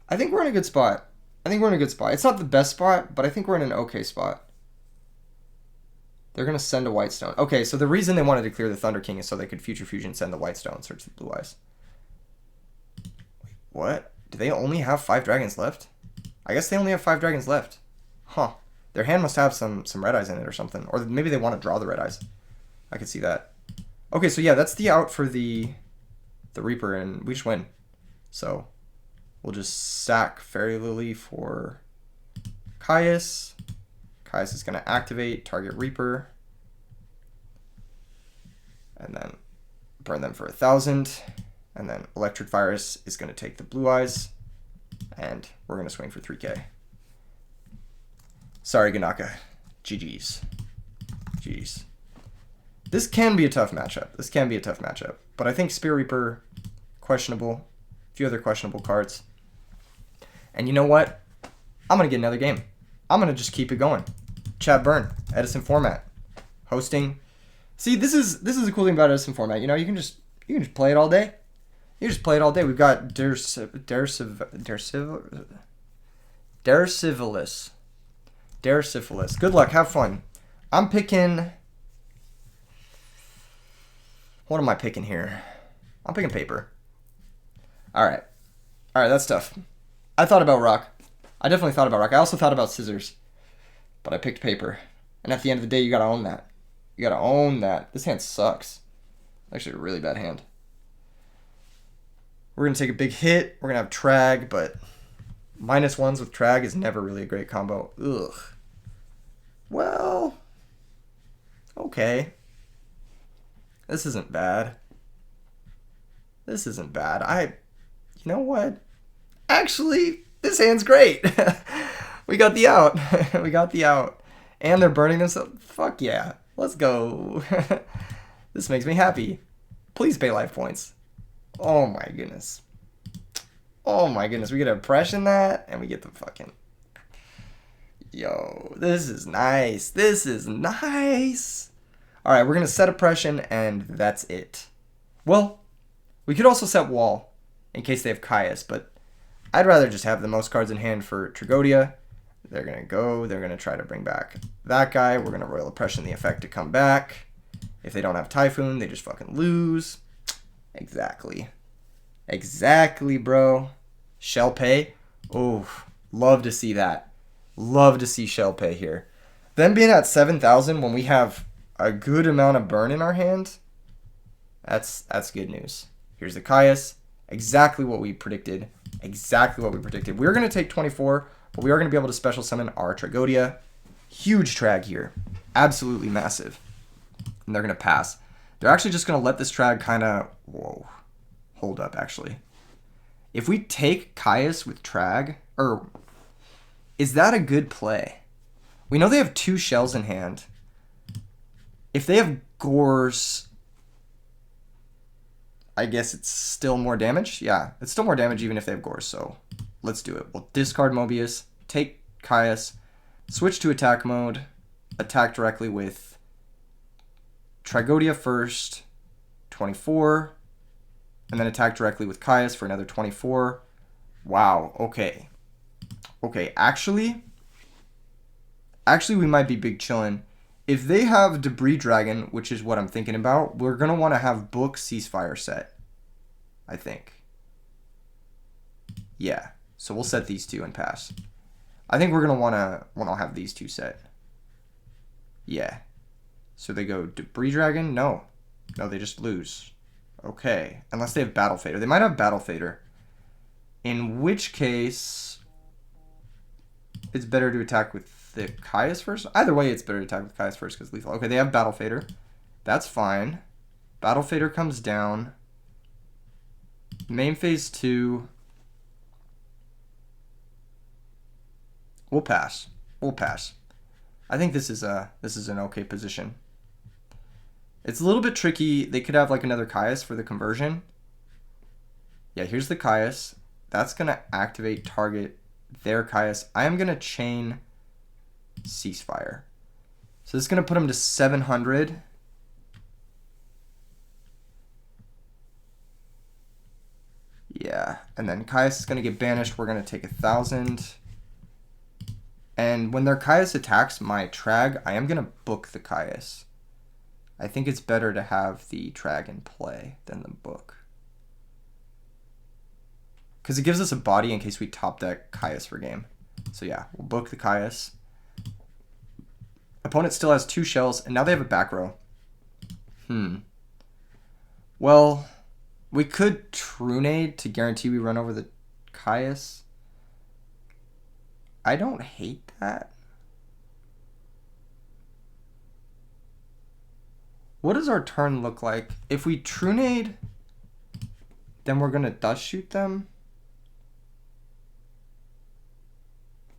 I think we're in a good spot. It's not the best spot, but I think we're in an okay spot. They're going to send a White Stone. Okay, so the reason they wanted to clear the Thunder King is so they could Future Fusion send the White Stone, search the Blue Eyes. Wait, what? Do they only have 5 dragons left? I guess they only have 5 dragons left. Huh. Their hand must have some red eyes in it or something. Or maybe they want to draw the red eyes. I could see that. Okay, so yeah, that's the out for the Reaper, and we just win. So we'll just sack Fairy Lily for Caius. Caius is going to activate, target Reaper, and then burn them for 1,000. And then Electric Virus is going to take the Blue Eyes, and we're going to swing for 3k. Sorry, Ganaka. GG's. GG's. This can be a tough matchup. But I think Spear Reaper, questionable. A few other questionable cards. And you know what? I'm going to get another game. I'm going to just keep it going. Chat Burn, Edison Format, hosting. See, this is the cool thing about Edison Format. You know, you can just play it all day. We've got Dercivilis. Good luck. Have fun. I'm picking. What am I picking here? I'm picking paper. All right, that's tough. I thought about rock. I definitely thought about rock. I also thought about scissors. But I picked paper. And at the end of the day, you gotta own that. This hand sucks. Actually, a really bad hand. We're gonna take a big hit. We're gonna have Trag, but -1s with Trag is never really a great combo. Ugh. Well, okay. This isn't bad. You know what? Actually, this hand's great. We got the out. And they're burning themselves. Fuck yeah. Let's go. This makes me happy. Please pay life points. Oh my goodness. We get oppression that, and we get the fucking... Yo, this is nice. Alright, we're going to set oppression, and that's it. Well, we could also set wall, in case they have Caius, but I'd rather just have the most cards in hand for Tragodia. They're going to try to bring back that guy. We're going to Royal Oppression the effect to come back. If they don't have Typhoon, they just fucking lose. Exactly, bro. Shell Pay. Oh, love to see that. Love to see Shell Pay here. Them being at 7,000 when we have a good amount of burn in our hand, that's good news. Here's the Caius. Exactly what we predicted. We're going to take 24, but we are going to be able to special summon our Tragodia. Huge Trag here. Absolutely massive. And they're going to pass. They're actually just going to let this Trag kind of... Whoa. Hold up, actually. If we take Caius with Trag... is that a good play? We know they have 2 shells in hand. If they have Gores... I guess it's still more damage? Yeah, it's still more damage even if they have Gores, so let's do it. We'll discard Mobius, take Caius, switch to attack mode, attack directly with Tragodia first, 24, and then attack directly with Caius for another 24. Wow, okay. Actually, we might be big chillin'. If they have Debris Dragon, which is what I'm thinking about, we're going to want to have Book Ceasefire set, I think. Yeah, so we'll set these 2 and pass. I think we're going to want to have these 2 set. Yeah. So they go Debris Dragon? No, they just lose. Okay, unless they have Battle Fader. They might have Battle Fader. In which case, it's better to attack with the Caius first. Either way, it's better to attack with Caius first because lethal. Okay, they have Battle Fader. That's fine. Battle Fader comes down. Main phase 2. We'll pass. I think this is an okay position. It's a little bit tricky. They could have like another Caius for the conversion. Yeah, here's the Caius. That's going to activate target their Caius. I am going to chain ceasefire. So this is going to put him to 700. Yeah, and then Caius is going to get banished. We're going to take 1,000. And when their Caius attacks my Trag, I am going to book the Caius. I think it's better to have the Trag in play than the book. Because it gives us a body in case we top deck Caius for game. So yeah, we'll book the Caius. Opponent still has 2 shells, and now they have a back row. Well, we could Trunade to guarantee we run over the Caius. I don't hate that. What does our turn look like? If we Trunade, then we're going to dust shoot them.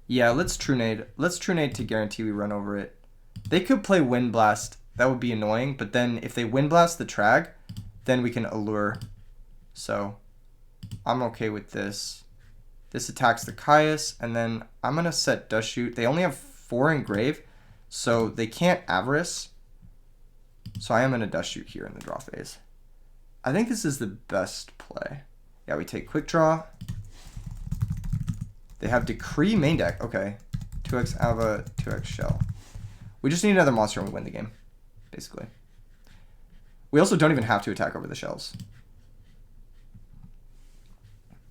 Yeah, let's Trunade. Let's Trunade to guarantee we run over it. They could play Wind Blast. That would be annoying. But then if they Wind Blast the Trag, then we can Allure. So I'm okay with this. This attacks the Caius. And then I'm going to set Dust Shoot. They only have 4 in Grave. So they can't Avarice. So I am going to Dust Shoot here in the draw phase. I think this is the best play. Yeah, we take Quick Draw. They have Decree main deck. Okay. 2x Ava, 2x Shell. We just need another monster and we win the game, basically. We also don't even have to attack over the shells.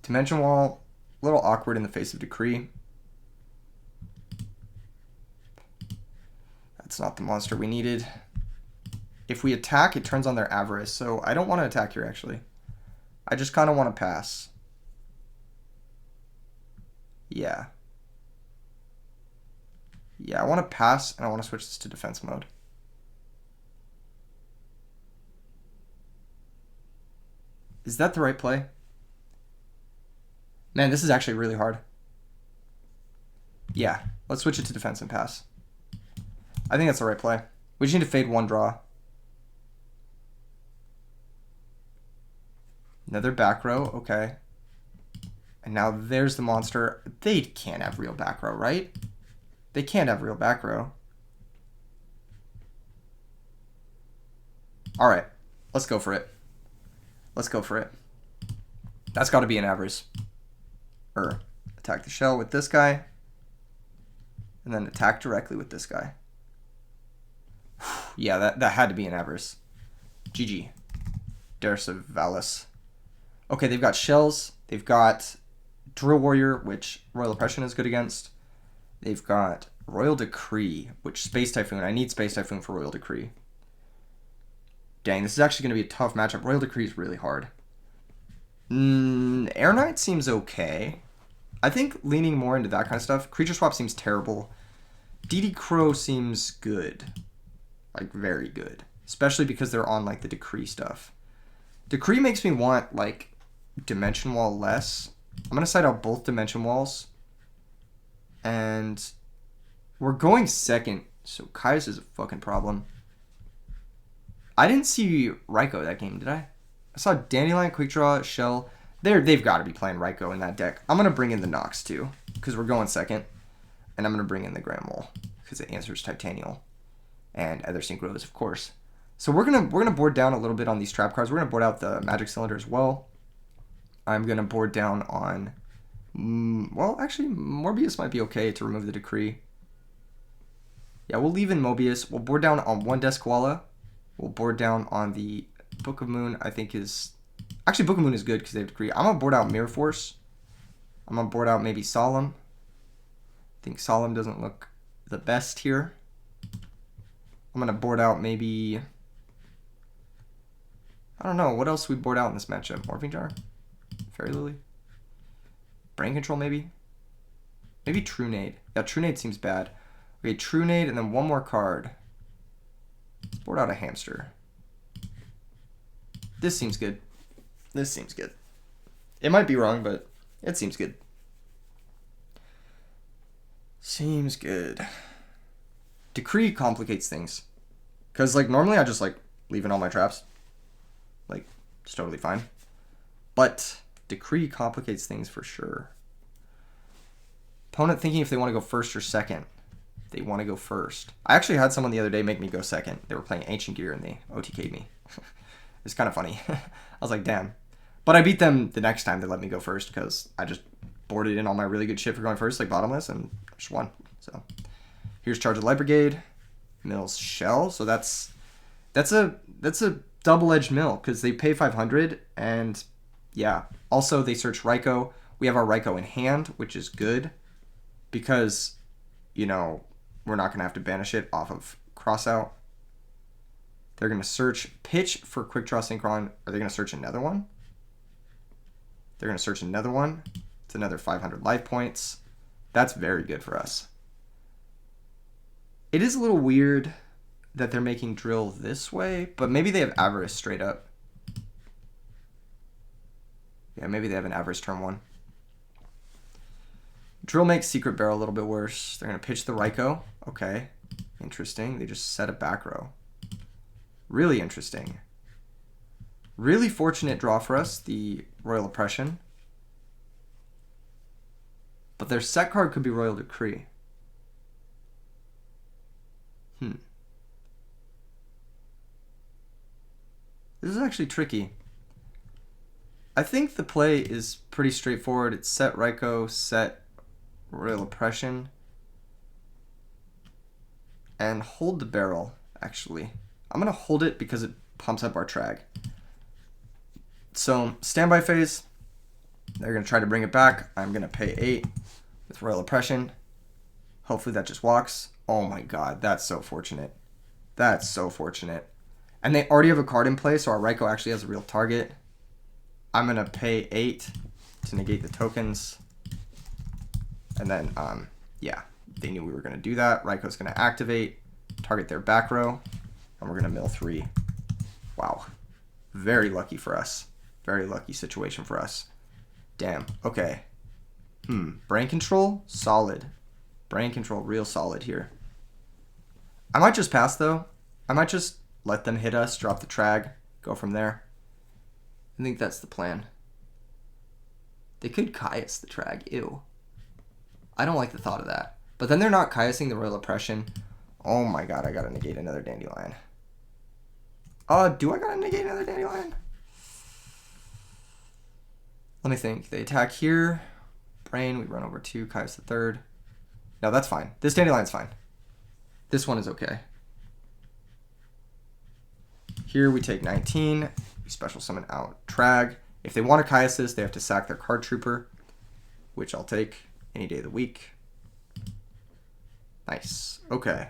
Dimension Wall, a little awkward in the face of Decree. That's not the monster we needed. If we attack, it turns on their Avarice, so I don't want to attack here, actually. I just kind of want to pass. Yeah. Yeah, I want to pass, and I want to switch this to defense mode. Is that the right play? Man, this is actually really hard. Yeah, let's switch it to defense and pass. I think that's the right play. We just need to fade 1 draw. Another back row, okay. And now there's the monster. They can't have real back row, right? They can't have real back row. All right, let's go for it. Let's go for it. That's got to be an Avarice. Attack the shell with this guy. And then attack directly with this guy. Yeah, that had to be an Avarice. GG. Dersivalis. Okay, they've got shells. They've got Drill Warrior, which Royal Oppression is good against. They've got Royal Decree, which Space Typhoon. I need Space Typhoon for Royal Decree. Dang, this is actually going to be a tough matchup. Royal Decree is really hard. Air Knight seems okay. I think leaning more into that kind of stuff. Creature Swap seems terrible. DD Crow seems good. Like, very good. Especially because they're on, like, the Decree stuff. Decree makes me want, like, Dimension Wall less. I'm going to side out both Dimension Walls. And we're going second, so Caius is a fucking problem. I didn't see Raikou that game, did I? I saw Dandelion, Quick Draw, Shell. They've got to be playing Raikou in that deck. I'm going to bring in the Nox, too, because we're going second. And I'm going to bring in the Grand Mole, because it answers Titanial. And Other Synchros, of course. So we're gonna board down a little bit on these trap cards. We're going to board out the Magic Cylinder as well. I'm going to board down on... well, actually, Morbius might be okay to remove the Decree. Yeah, we'll leave in Mobius. We'll board down on 1 Desquala. We'll board down on the Book of Moon, I think is... Actually, Book of Moon is good because they have Decree. I'm going to board out Mirror Force. I'm going to board out maybe Solemn. I think Solemn doesn't look the best here. I'm going to board out maybe... I don't know. What else we board out in this matchup? Morphing Jar? Fairy Lily? Brain Control, maybe? Maybe Trunade. Yeah, Trunade seems bad. Okay, Trunade, and then 1 more card. Let's board out a Hamster. This seems good. This seems good. It might be wrong, but it seems good. Seems good. Decree complicates things. Because, like, normally I just, like, leaving all my traps. Like, it's totally fine. But decree complicates things for sure. Opponent thinking if they want to go first or second. They want to go first. I actually had someone the other day make me go second. They were playing Ancient Gear and they OTK'd me. It's kind of funny. I was like, damn. But I beat them the next time they let me go first because I just boarded in all my really good shit for going first, like bottomless, and just won. So here's Charge of Light Brigade, Mill's Shell. So that's a double-edged mill because they pay 500 and yeah. Also they search Raikou. We have our Raikou in hand, which is good because, you know, we're not gonna have to banish it off of Crossout. They're gonna search Pitch for Quick Draw Synchron. Are they gonna search another one? They're gonna search another one. It's another 500 life points. That's very good for us. It is a little weird that they're making Drill this way, but maybe they have Avarice straight up. Yeah, maybe they have an Avarice turn 1. Drill makes Secret Barrel a little bit worse. They're going to pitch the Raikou. Okay, interesting. They just set a back row. Really interesting. Really fortunate draw for us, the Royal Oppression. But their set card could be Royal Decree. This is actually tricky. I think the play is pretty straightforward. It's set Raikou, set Royal Oppression, and hold the barrel, actually. I'm going to hold it because it pumps up our trag. So, standby phase, they're going to try to bring it back. I'm going to pay 8 with Royal Oppression. Hopefully that just walks. Oh my god, that's so fortunate. That's so fortunate. And they already have a card in play, so our Raikou actually has a real target. I'm going to pay 8 to negate the tokens. And then, yeah, they knew we were going to do that. Raikou's going to activate, target their back row, and we're going to mill 3. Wow. Very lucky for us. Very lucky situation for us. Damn. Okay. Brain control? Solid. Brain control, real solid here. I might just pass, though. I might just let them hit us, drop the trag, go from there. I think that's the plan. They could Caius the trag. Ew. I don't like the thought of that. But then they're not Caiusing the Royal Oppression. Oh my god, I gotta negate another Dandelion. Do I gotta negate another Dandelion? Let me think. They attack here. Brain, we run over 2, Caius the 3rd. No, that's fine. This Dandelion's fine. This one is okay. Here we take 19. We special summon out Trag. If they want to Caius this, they have to sack their Card Trooper, which I'll take any day of the week. Nice. Okay.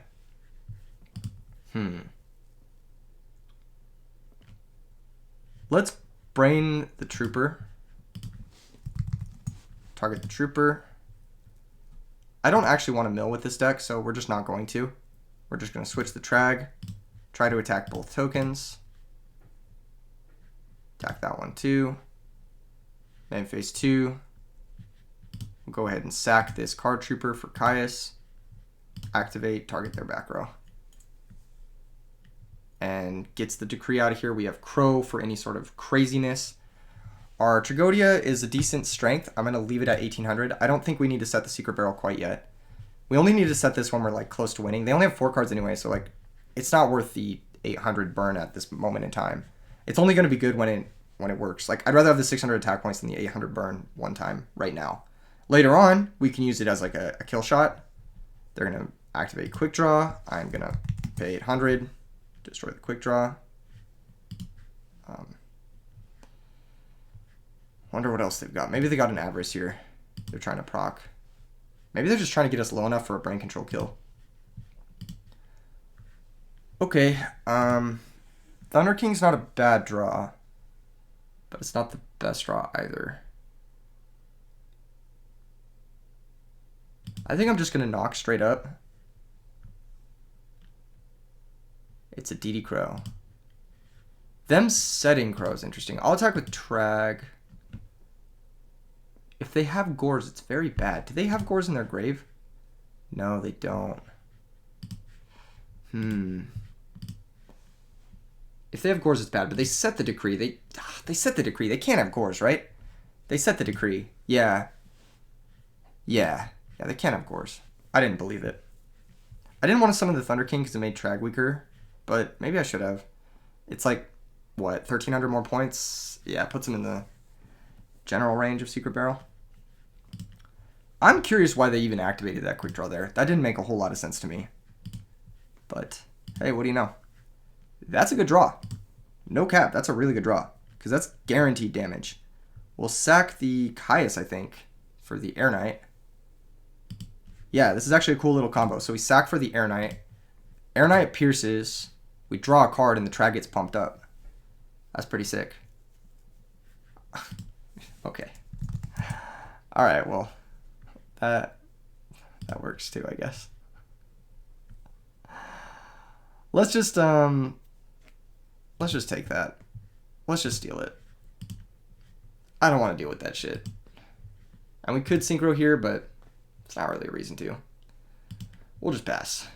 Let's brain the Trooper. Target the Trooper. I don't actually want to mill with this deck, so we're just not going to. We're just going to switch the Trag. Try to attack both tokens. Attack that one too. Then phase 2. We'll go ahead and sack this Card Trooper for Caius. Activate, target their back row. And gets the Decree out of here. We have Crow for any sort of craziness. Our Tragodia is a decent strength. I'm going to leave it at 1800. I don't think we need to set the Secret Barrel quite yet. We only need to set this when we're like close to winning. They only have 4 cards anyway, so like it's not worth the 800 burn at this moment in time. It's only going to be good when it works. Like I'd rather have the 600 attack points than the 800 burn one time right now. Later on, we can use it as like a kill shot. They're going to activate Quick Draw. I'm going to pay 800, destroy the Quick Draw. Wonder what else they've got. Maybe they got an Avarice here. They're trying to proc. Maybe they're just trying to get us low enough for a brain control kill. Okay. Thunder King's not a bad draw, but it's not the best draw either. I think I'm just going to knock straight up. It's a DD Crow. Them setting Crow is interesting. I'll attack with Trag. If they have Gores, it's very bad. Do they have Gores in their grave? No, they don't. If they have Gores, it's bad, but they set the decree. They set the decree. They can't have Gores, right? They set the decree. Yeah. Yeah. Yeah, they can't have Gores. I didn't believe it. I didn't want to summon the Thunder King because it made Trag weaker, but maybe I should have. It's like, what, 1,300 more points? Yeah, it puts him in the general range of Secret Barrel. I'm curious why they even activated that quick draw there. That didn't make a whole lot of sense to me. But, hey, what do you know? That's a good draw. No cap, that's a really good draw. Because that's guaranteed damage. We'll sack the Caius, I think, for the Air Knight. Yeah, this is actually a cool little combo. So we sack for the Air Knight. Air Knight pierces. We draw a card and the Trag gets pumped up. That's pretty sick. Okay. Alright, well. That works too, I guess. Let's just take that. Let's just steal it. I don't want to deal with that shit. And we could synchro here, but it's not really a reason to. We'll just pass.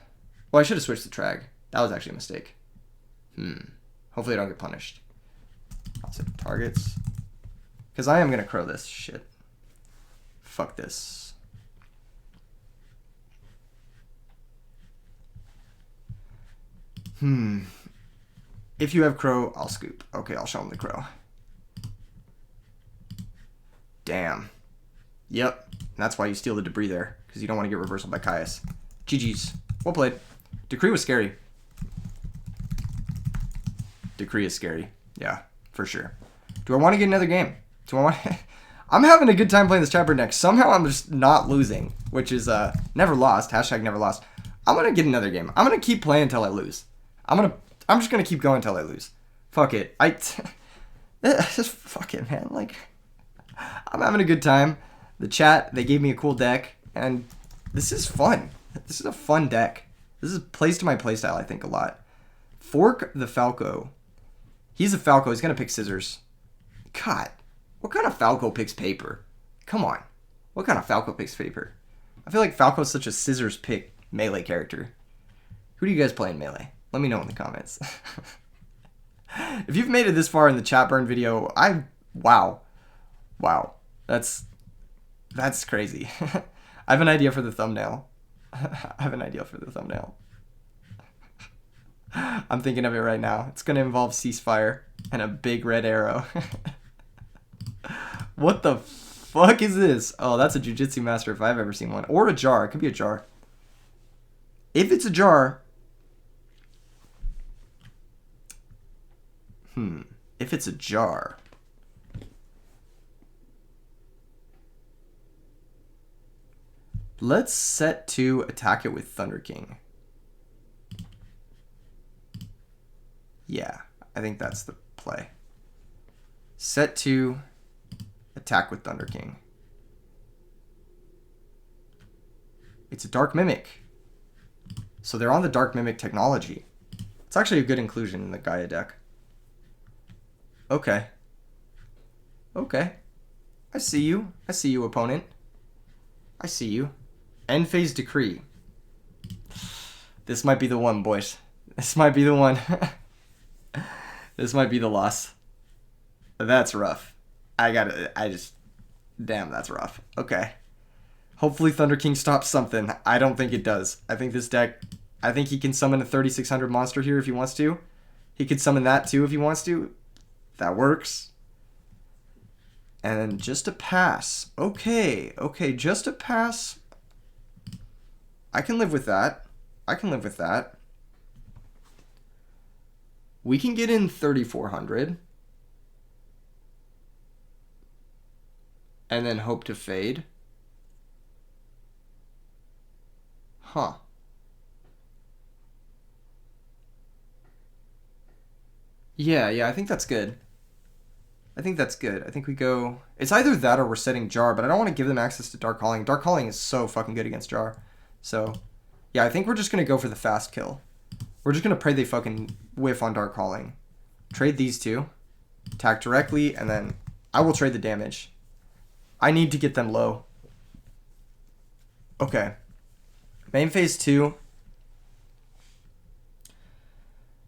Well, I should have switched the Trag. That was actually a mistake. Hopefully I don't get punished. I'll set targets. Because I am going to crow this shit. Fuck this. If you have crow, I'll scoop. Okay, I'll show him the crow. Damn. Yep. That's why you steal the debris there. Because you don't want to get reversal by Caius. GG's. Well played. Decree was scary. Decree is scary. Yeah, for sure. Do I want to get another game? Do I want to... I'm having a good time playing this Trapper deck. Somehow I'm just not losing. Which is never lost. Hashtag never lost. I'm going to get another game. I'm going to keep playing until I lose. I'm just going to keep going until I lose. Fuck it. Just fuck it, man. Like, I'm having a good time. The chat, they gave me a cool deck. And this is fun. This is a fun deck. This is plays to my playstyle, I think, a lot. Fork the Falco. He's a Falco. He's going to pick scissors. God. What kind of Falco picks paper? Come on. What kind of Falco picks paper? I feel like Falco's such a scissors pick melee character. Who do you guys play in melee? Let me know in the comments. If you've made it this far in the chat burn video, wow. That's crazy. I have an idea for the thumbnail. I'm thinking of it right now. It's going to involve ceasefire and a big red arrow. What the fuck is this? Oh, that's a Jiu-Jitsu master if I've ever seen one. Or a jar. It could be a jar. If it's a jar... If it's a jar... Let's set to attack it with Thunder King. Yeah, I think that's the play. Set to attack with Thunder King. It's a Dark Mimic. So they're on the Dark Mimic technology. It's actually a good inclusion in the Gaia deck. Okay. Okay. I see you. I see you, opponent. I see you. End phase decree. This might be the one, boys. This might be the one. This might be the loss. That's rough. Damn, that's rough. Okay. Hopefully Thunder King stops something. I don't think it does. I think this deck... I think he can summon a 3600 monster here if he wants to. He could summon that too if he wants to. That works. And then just a pass. Okay, just a pass. I can live with that. We can get in 3400. And then hope to fade. Huh. Yeah, I think that's good. I think we go... It's either that or we're setting Jar, but I don't want to give them access to Dark Calling. Dark Calling is so fucking good against Jar. So, yeah, I think we're just going to go for the fast kill. We're just going to pray they fucking whiff on Dark Calling. Trade these two. Attack directly, and then I will trade the damage. I need to get them low. Okay. Main phase 2.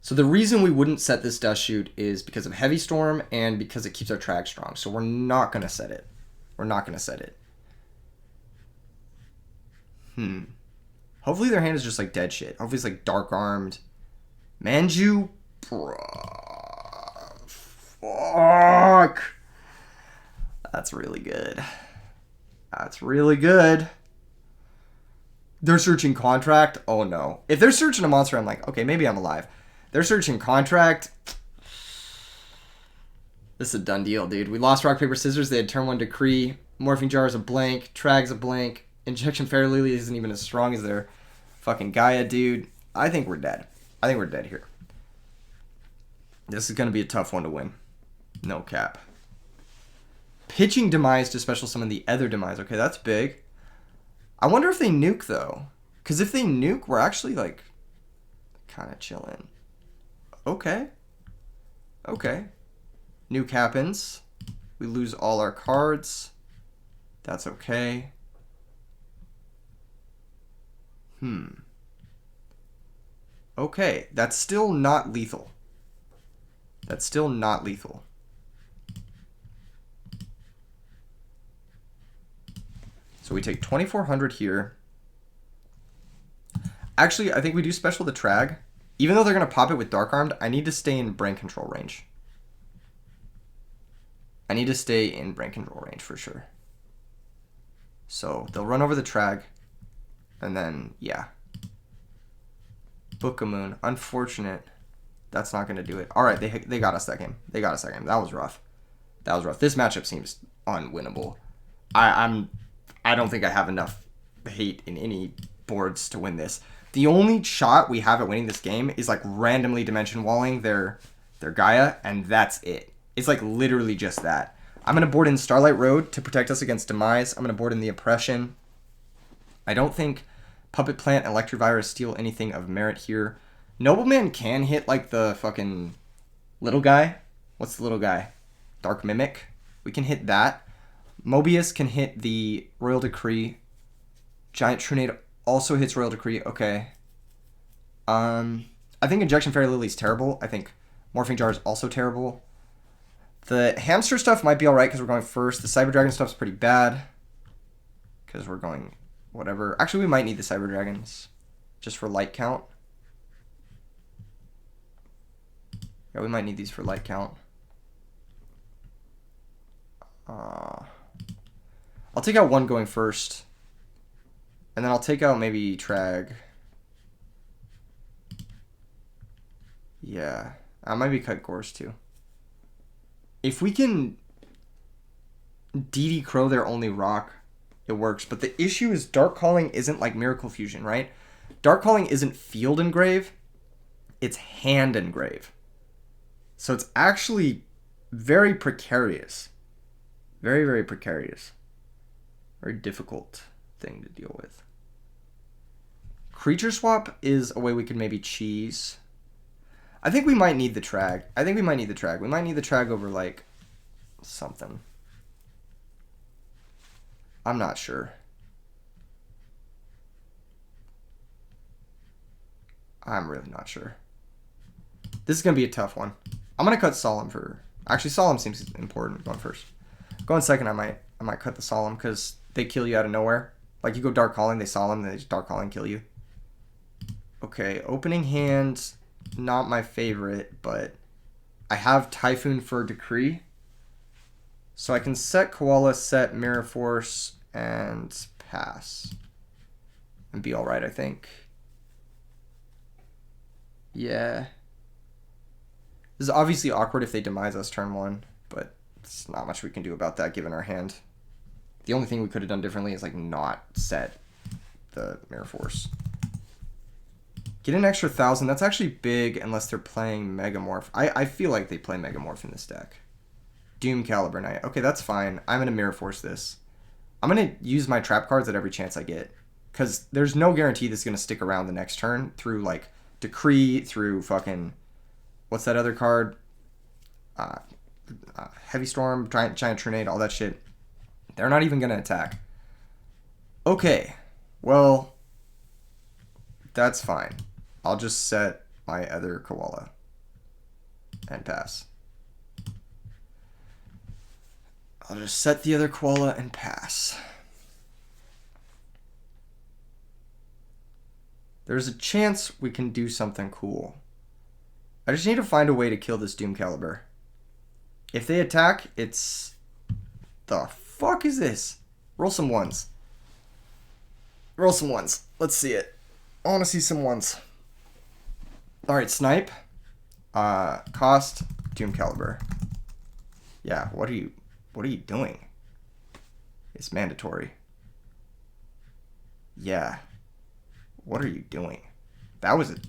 So the reason we wouldn't set this dust chute is because of Heavy Storm and because it keeps our trag strong. So we're not going to set it. We're not going to set it. Hopefully their hand is just like dead shit. Hopefully it's like Dark Armed. Manju? Bruh. Fuck. That's really good. That's really good. They're searching Contract? Oh no. If they're searching a monster, I'm like, okay, maybe I'm alive. They're searching Contract. This is a done deal, dude. We lost Rock, Paper, Scissors. They had turn 1 Decree. Morphing Jar is a blank. Trag's a blank. Injection Fairy Lily isn't even as strong as their fucking Gaia, dude. I think we're dead. I think we're dead here. This is going to be a tough one to win. No cap. Pitching Demise to special summon the other Demise. Okay, that's big. I wonder if they nuke, though. Because if they nuke, we're actually, like, kind of chilling. Okay. Okay. Nuke happens. We lose all our cards. That's okay. Okay, that's still not lethal. That's still not lethal. So we take 2,400 here. Actually, I think we do special the Trag. Even though they're going to pop it with Dark Armed, I need to stay in brain control range. I need to stay in brain control range for sure. So they'll run over the Trag. And then, yeah. Book of Moon. Unfortunate. That's not going to do it. All right, they got us that game. They got us that game. That was rough. That was rough. This matchup seems unwinnable. I don't think I have enough hate in any boards to win this. The only shot we have at winning this game is like randomly dimension walling their Gaia, and that's it. It's like literally just that. I'm going to board in Starlight Road to protect us against Demise. I'm going to board in the Oppression. I don't think Puppet Plant and Electrovirus steal anything of merit here. Nobleman can hit like the fucking little guy. What's the little guy? Dark Mimic. We can hit that. Mobius can hit the Royal Decree. Giant Trunade also hits Royal Decree. Okay. I think Injection Fairy Lily is terrible. I think Morphing Jar is also terrible. The Hamster stuff might be alright because we're going first. The Cyber Dragon stuff's pretty bad because we're going whatever. Actually, we might need the Cyber Dragons just for light count. Yeah, we might need these for light count. I'll take out one going first. And then I'll take out maybe Trag. Yeah. I might be cut Gorse too. If we can DD Crow their only rock, it works. But the issue is Dark Calling isn't like Miracle Fusion, right? Dark Calling isn't Field Engrave. It's Hand Engrave. So it's actually very precarious. Very, very precarious. Very difficult thing to deal with. Creature Swap is a way we could maybe cheese. I think we might need the Trag. We might need the Trag over, like, something. I'm not sure. I'm really not sure. This is going to be a tough one. I'm going to cut Solemn for... Actually, Solemn seems important going first. Going second, I might cut the Solemn because they kill you out of nowhere. Like, you go Dark Calling, they Solemn, they just Dark Calling, kill you. Okay, opening hand, not my favorite, but I have Typhoon for Decree. So I can set Koala, set Mirror Force, and pass. And be alright, I think. Yeah. This is obviously awkward if they demise us turn 1, but there's not much we can do about that given our hand. The only thing we could have done differently is like not set the Mirror Force. Get an extra 1,000. That's actually big unless they're playing Megamorph. I feel like they play Megamorph in this deck. Doom Caliber Knight. Okay, that's fine. I'm going to Mirror Force this. I'm going to use my trap cards at every chance I get. Because there's no guarantee this is going to stick around the next turn through like Decree, through fucking... What's that other card? Heavy Storm, Giant Trunade, all that shit. They're not even going to attack. Okay. Well, that's fine. I'll just set my other Koala. and pass. I'll just set the other koala and pass. There's a chance we can do something cool. I just need to find a way to kill this Doom Caliber. If they attack, it's... The fuck is this? Roll some ones. Roll some ones. Let's see it. I want to see some ones. Alright, snipe. Cost, Doom Caliber. Yeah, what are you doing? It's mandatory. Yeah. What are you doing? That was it.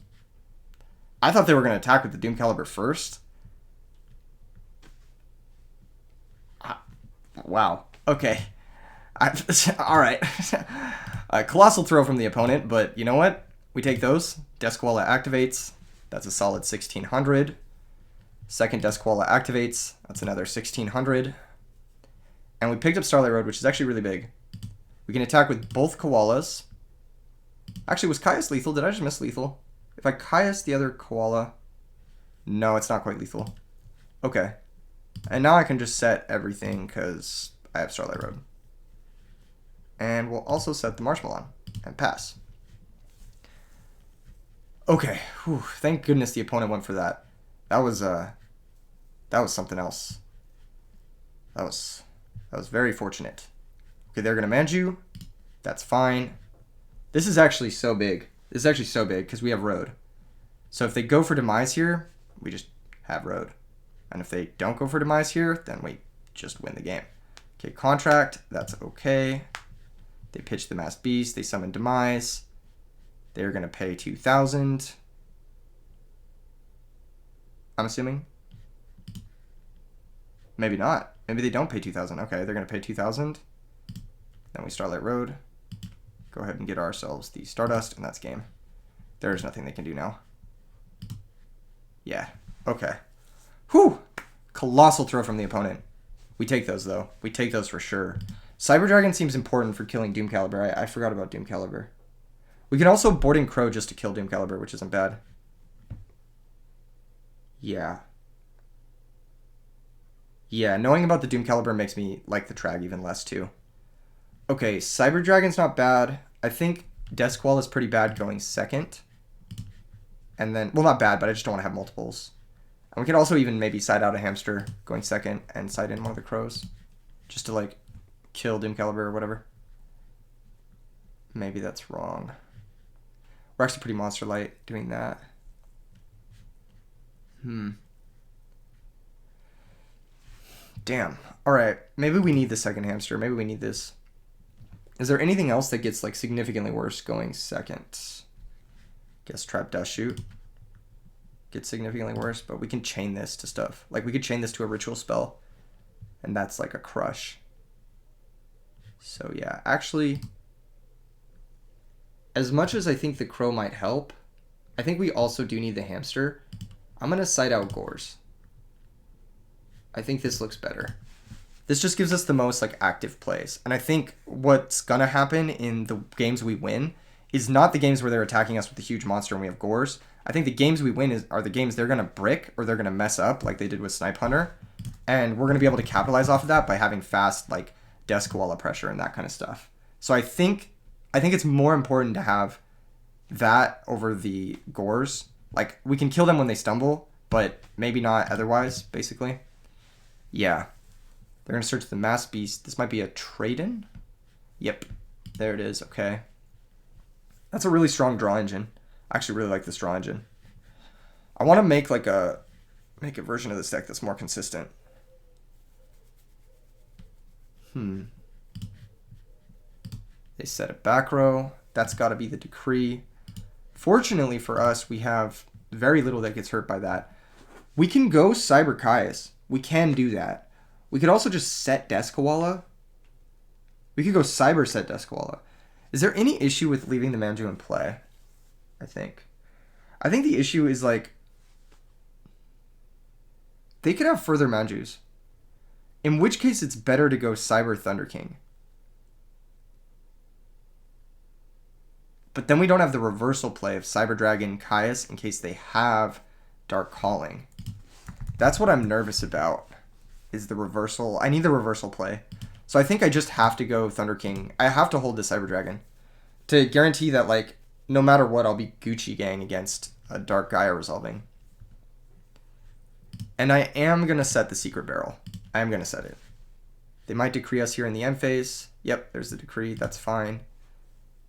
I thought they were going to attack with the Doom Caliber first. Wow. Okay. Alright. Colossal throw from the opponent, but you know what? We take those. Desquala activates. That's a solid 1600. Second Desquala activates. That's another 1600. And we picked up Starlight Road, which is actually really big. We can attack with both koalas. Actually, was Caius lethal? Did I just miss lethal? If I Caius the other koala... No, it's not quite lethal. Okay. And now I can just set everything because I have Starlight Road. And we'll also set the Marshmallow and pass. Okay. Whew. Thank goodness the opponent went for that. That was something else. That was very fortunate. Okay, they're gonna Manju. That's fine. This is actually so big. This is actually so big because we have Road. So if they go for Demise here, we just have Road. And if they don't go for Demise here, then we just win the game. Okay, Contract. That's okay. They pitch the Masked Beast. They summon Demise. They're going to pay 2,000. I'm assuming. Maybe not. Maybe they don't pay 2,000. Okay, they're going to pay 2,000. Then we Starlight Road. Go ahead and get ourselves the Stardust, and that's game. There's nothing they can do now. Yeah. Okay. Whew! Colossal throw from the opponent. We take those, though. We take those for sure. Cyber Dragon seems important for killing Doom Caliber. I forgot about Doom Caliber. We can also Boarding Crow just to kill Doom Caliber, which isn't bad. Yeah. Yeah, knowing about the Doom Caliber makes me like the Trag even less, too. Okay, Cyber Dragon's not bad. I think Desqual is pretty bad going second. And then, well, not bad, but I just don't want to have multiples. And we could also even maybe side out a Hamster going second and side in one of the Crows. Just to, like, kill Doom Caliber or whatever. Maybe that's wrong. We're actually pretty monster light doing that. Damn. Alright, maybe we need the second Hamster. Maybe we need this. Is there anything else that gets, like, significantly worse going second? Guess Trap Dust Shoot gets significantly worse, but we can chain this to stuff. Like, we could chain this to a ritual spell, and that's like a crush. So, yeah. Actually, as much as I think the Crow might help, I think we also do need the Hamster. I'm going to side out Gores. I think this looks better. This just gives us the most, like, active plays. And I think what's going to happen in the games we win is not the games where they're attacking us with a huge monster and we have Gores. I think the games we win are the games they're going to brick or they're going to mess up like they did with Snipe Hunter. And we're going to be able to capitalize off of that by having fast, like, Desk Koala pressure and that kind of stuff. So I think it's more important to have that over the Gores. Like, we can kill them when they stumble, but maybe not otherwise, basically. Yeah. They're going to search the Masked Beast. This might be a trade-in? Yep. There it is. Okay. That's a really strong draw engine. I actually really like this draw engine. I want to make a version of this deck that's more consistent. They set a back row. That's got to be the decree. Fortunately for us, we have very little that gets hurt by that. We can go Cyber Caius. We can do that. We could also just set Desk Koala. We could go Cyber set Desk Koala. Is there any issue with leaving the Manju in play? I think the issue is, like, they could have further Manjus. In which case, it's better to go Cyber Thunder King. But then we don't have the reversal play of Cyber Dragon Caius in case they have Dark Calling. That's what I'm nervous about, is the reversal. I need the reversal play. So I think I just have to go Thunder King. I have to hold the Cyber Dragon to guarantee that, like, no matter what, I'll be Gucci gang against a Dark Gaia resolving. And I am going to set the Secret Barrel. I am going to set it. They might decree us here in the end phase. Yep, there's the decree. That's fine.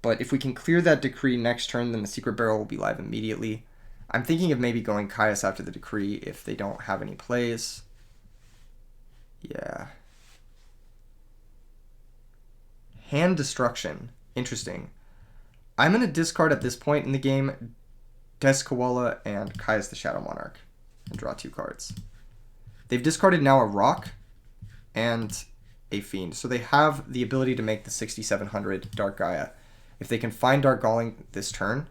But if we can clear that decree next turn, then the Secret Barrel will be live immediately. I'm thinking of maybe going Caius after the decree if they don't have any plays. Yeah. Hand Destruction. Interesting. I'm going to discard at this point in the game Koala and Caius the Shadow Monarch and draw 2 cards. They've discarded now a Rock and a Fiend. So they have the ability to make the 6700 Dark Gaia. If they can find Dark Galling this turn,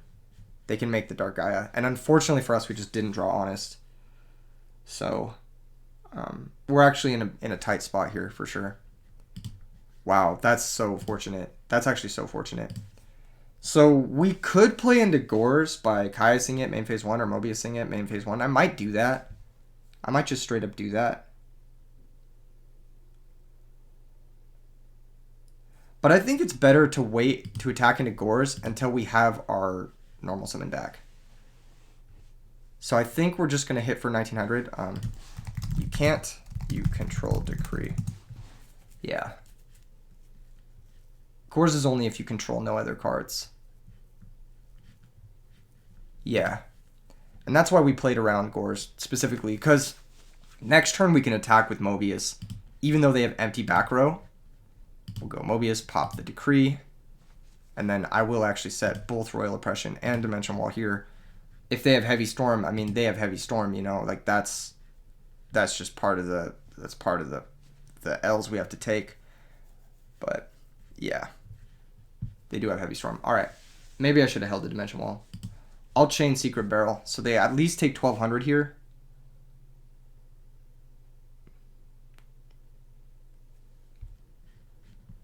they can make the Dark Gaia. And unfortunately for us, we just didn't draw Honest. So we're actually in a tight spot here for sure. Wow, that's so fortunate. That's actually so fortunate. So we could play into Gores by Caiusing it main phase 1 or Mobiusing it main phase 1. I might do that. I might just straight up do that. But I think it's better to wait to attack into Gores until we have our normal summon back. So I think we're just going to hit for 1900. You can't. You control decree. Yeah. Gores is only if you control no other cards. Yeah. And that's why we played around Gores specifically, because next turn we can attack with Mobius. Even though they have empty back row, we'll go Mobius, pop the decree, and then I will actually set both Royal Oppression and Dimension Wall here. If they have Heavy Storm, I mean, they have Heavy Storm, you know, like that's just part of the L's we have to take. But yeah. They do have Heavy Storm. All right. Maybe I should have held the Dimension Wall. I'll chain Secret Barrel. So they at least take 1200 here.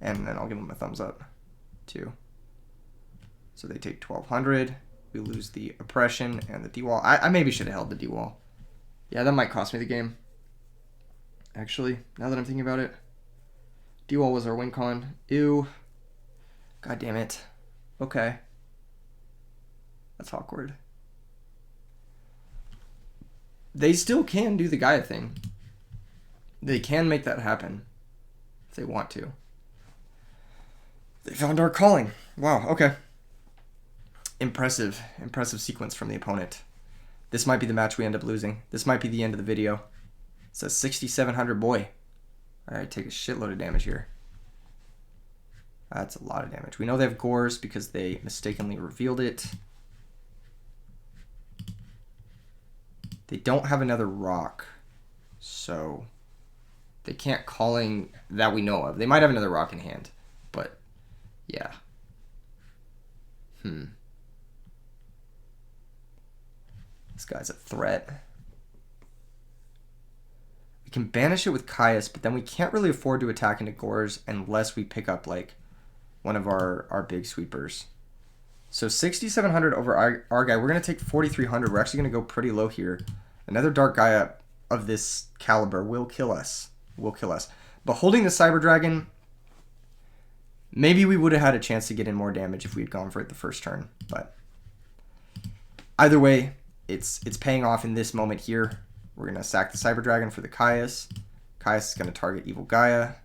And then I'll give them a thumbs up, too. So they take 1200. We lose the Oppression and the D-Wall. I maybe should have held the D-Wall. Yeah, that might cost me the game. Actually, now that I'm thinking about it. D-Wall was our win con. Ew. God damn it. Okay. That's awkward. They still can do the Gaia thing. They can make that happen if they want to. They found our calling. Wow, okay. Impressive sequence from the opponent. This might be the match we end up losing. This might be the end of the video. It's a 6700 boy. Alright, take a shitload of damage here. That's a lot of damage. We know they have Gores because they mistakenly revealed it. They don't have another Rock, so they can't calling that we know of. They might have another Rock in hand, but yeah. This guy's a threat. We can banish it with Caius, but then we can't really afford to attack into Gores unless we pick up like one of our big sweepers. So 6,700 over our guy. We're going to take 4,300. We're actually going to go pretty low here. Another Dark Gaia of this caliber will kill us. But holding the Cyber Dragon, maybe we would have had a chance to get in more damage if we had gone for it the first turn. But either way, it's paying off in this moment here. We're going to sack the Cyber Dragon for the Caius. Caius is going to target Evil Gaia.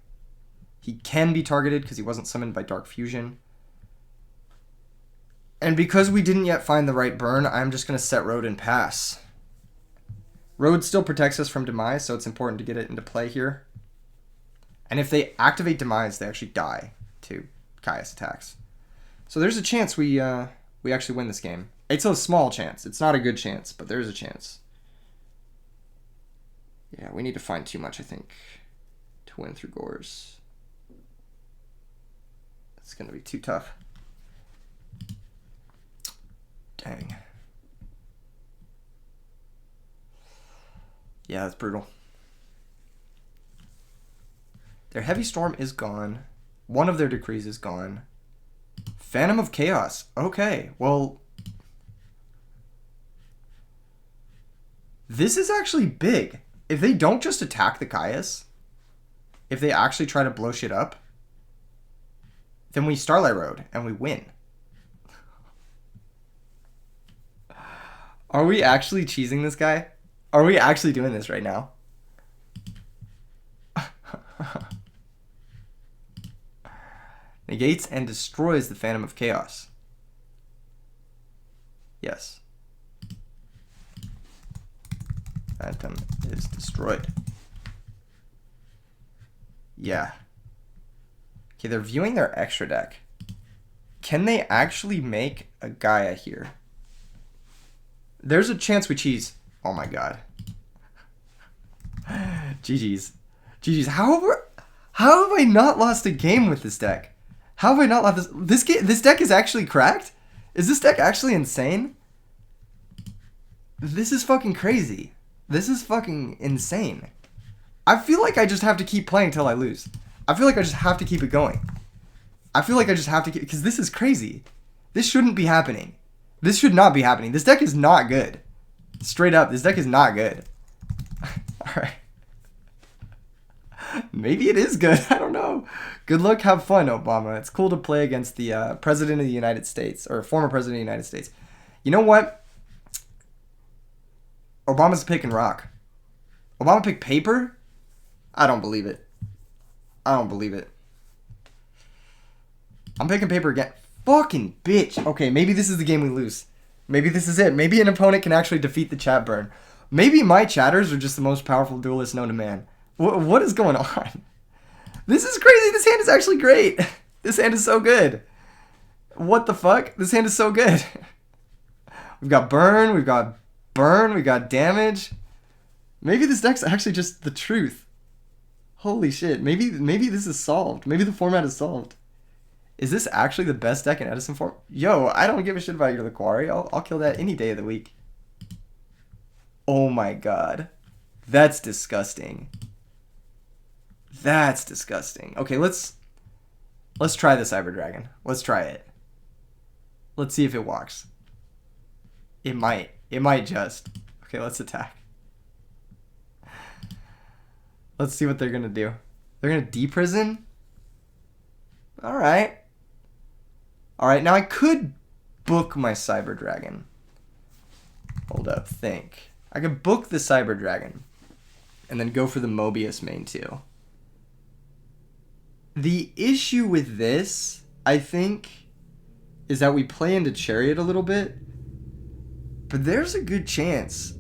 He can be targeted because he wasn't summoned by Dark Fusion. And because we didn't yet find the right burn, I'm just going to set Road and pass. Road still protects us from Demise, so it's important to get it into play here. And if they activate Demise, they actually die to Caius attacks. So there's a chance we actually win this game. It's a small chance. It's not a good chance, but there's a chance. Yeah, we need to find too much, I think, to win through Gores. It's going to be too tough. Dang. Yeah, that's brutal. Their Heavy Storm is gone. One of their decrees is gone. Phantom of Chaos. Okay, well, this is actually big. If they don't just attack the Caius, if they actually try to blow shit up, then we Starlight Road and we win. Are we actually cheesing this guy? Are we actually doing this right now? Negates and destroys the Phantom of Chaos. Yes. Phantom is destroyed. Yeah. Okay, they're viewing their extra deck. Can they actually make a Gaia here? There's a chance we cheese. Oh my god. GG's. GG's. How have I not lost a game with this deck? How have I not lost this deck is actually cracked? Is this deck actually insane? This is fucking crazy. This is fucking insane. I feel like I just have to keep playing till I lose. I feel like I just have to keep it going. I feel like I just have to keep... Because this is crazy. This shouldn't be happening. This should not be happening. This deck is not good. Straight up, this deck is not good. Alright. Maybe it is good. I don't know. Good luck, have fun, Obama. It's cool to play against the President of the United States, or former President of the United States. You know what? Obama's picking rock. Obama picked paper? I don't believe it. I don't believe it. I'm picking paper again. Fucking bitch. Okay, maybe this is the game we lose. Maybe this is it. Maybe an opponent can actually defeat the chat burn. Maybe my chatters are just the most powerful duelists known to man. What is going on? This is crazy. This hand is actually great. This hand is so good. What the fuck? This hand is so good. We've got burn. We've got burn. We got damage. Maybe this deck's actually just the truth. Holy shit. Maybe this is solved. Maybe the format is solved. Is this actually the best deck in Edison Format? Yo, I don't give a shit about your Liquari. I'll kill that any day of the week. Oh my god. That's disgusting. That's disgusting. Okay, let's try the Cyber Dragon. Let's try it. Let's see if it walks. It might. It might just. Okay, let's attack. Let's see what they're gonna do. They're gonna deprison? Alright. Alright, now I could book my Cyber Dragon. Hold up, think. I could book the Cyber Dragon. And then go for the Mobius main too. The issue with this, I think, is that we play into Chariot a little bit. But there's a good chance.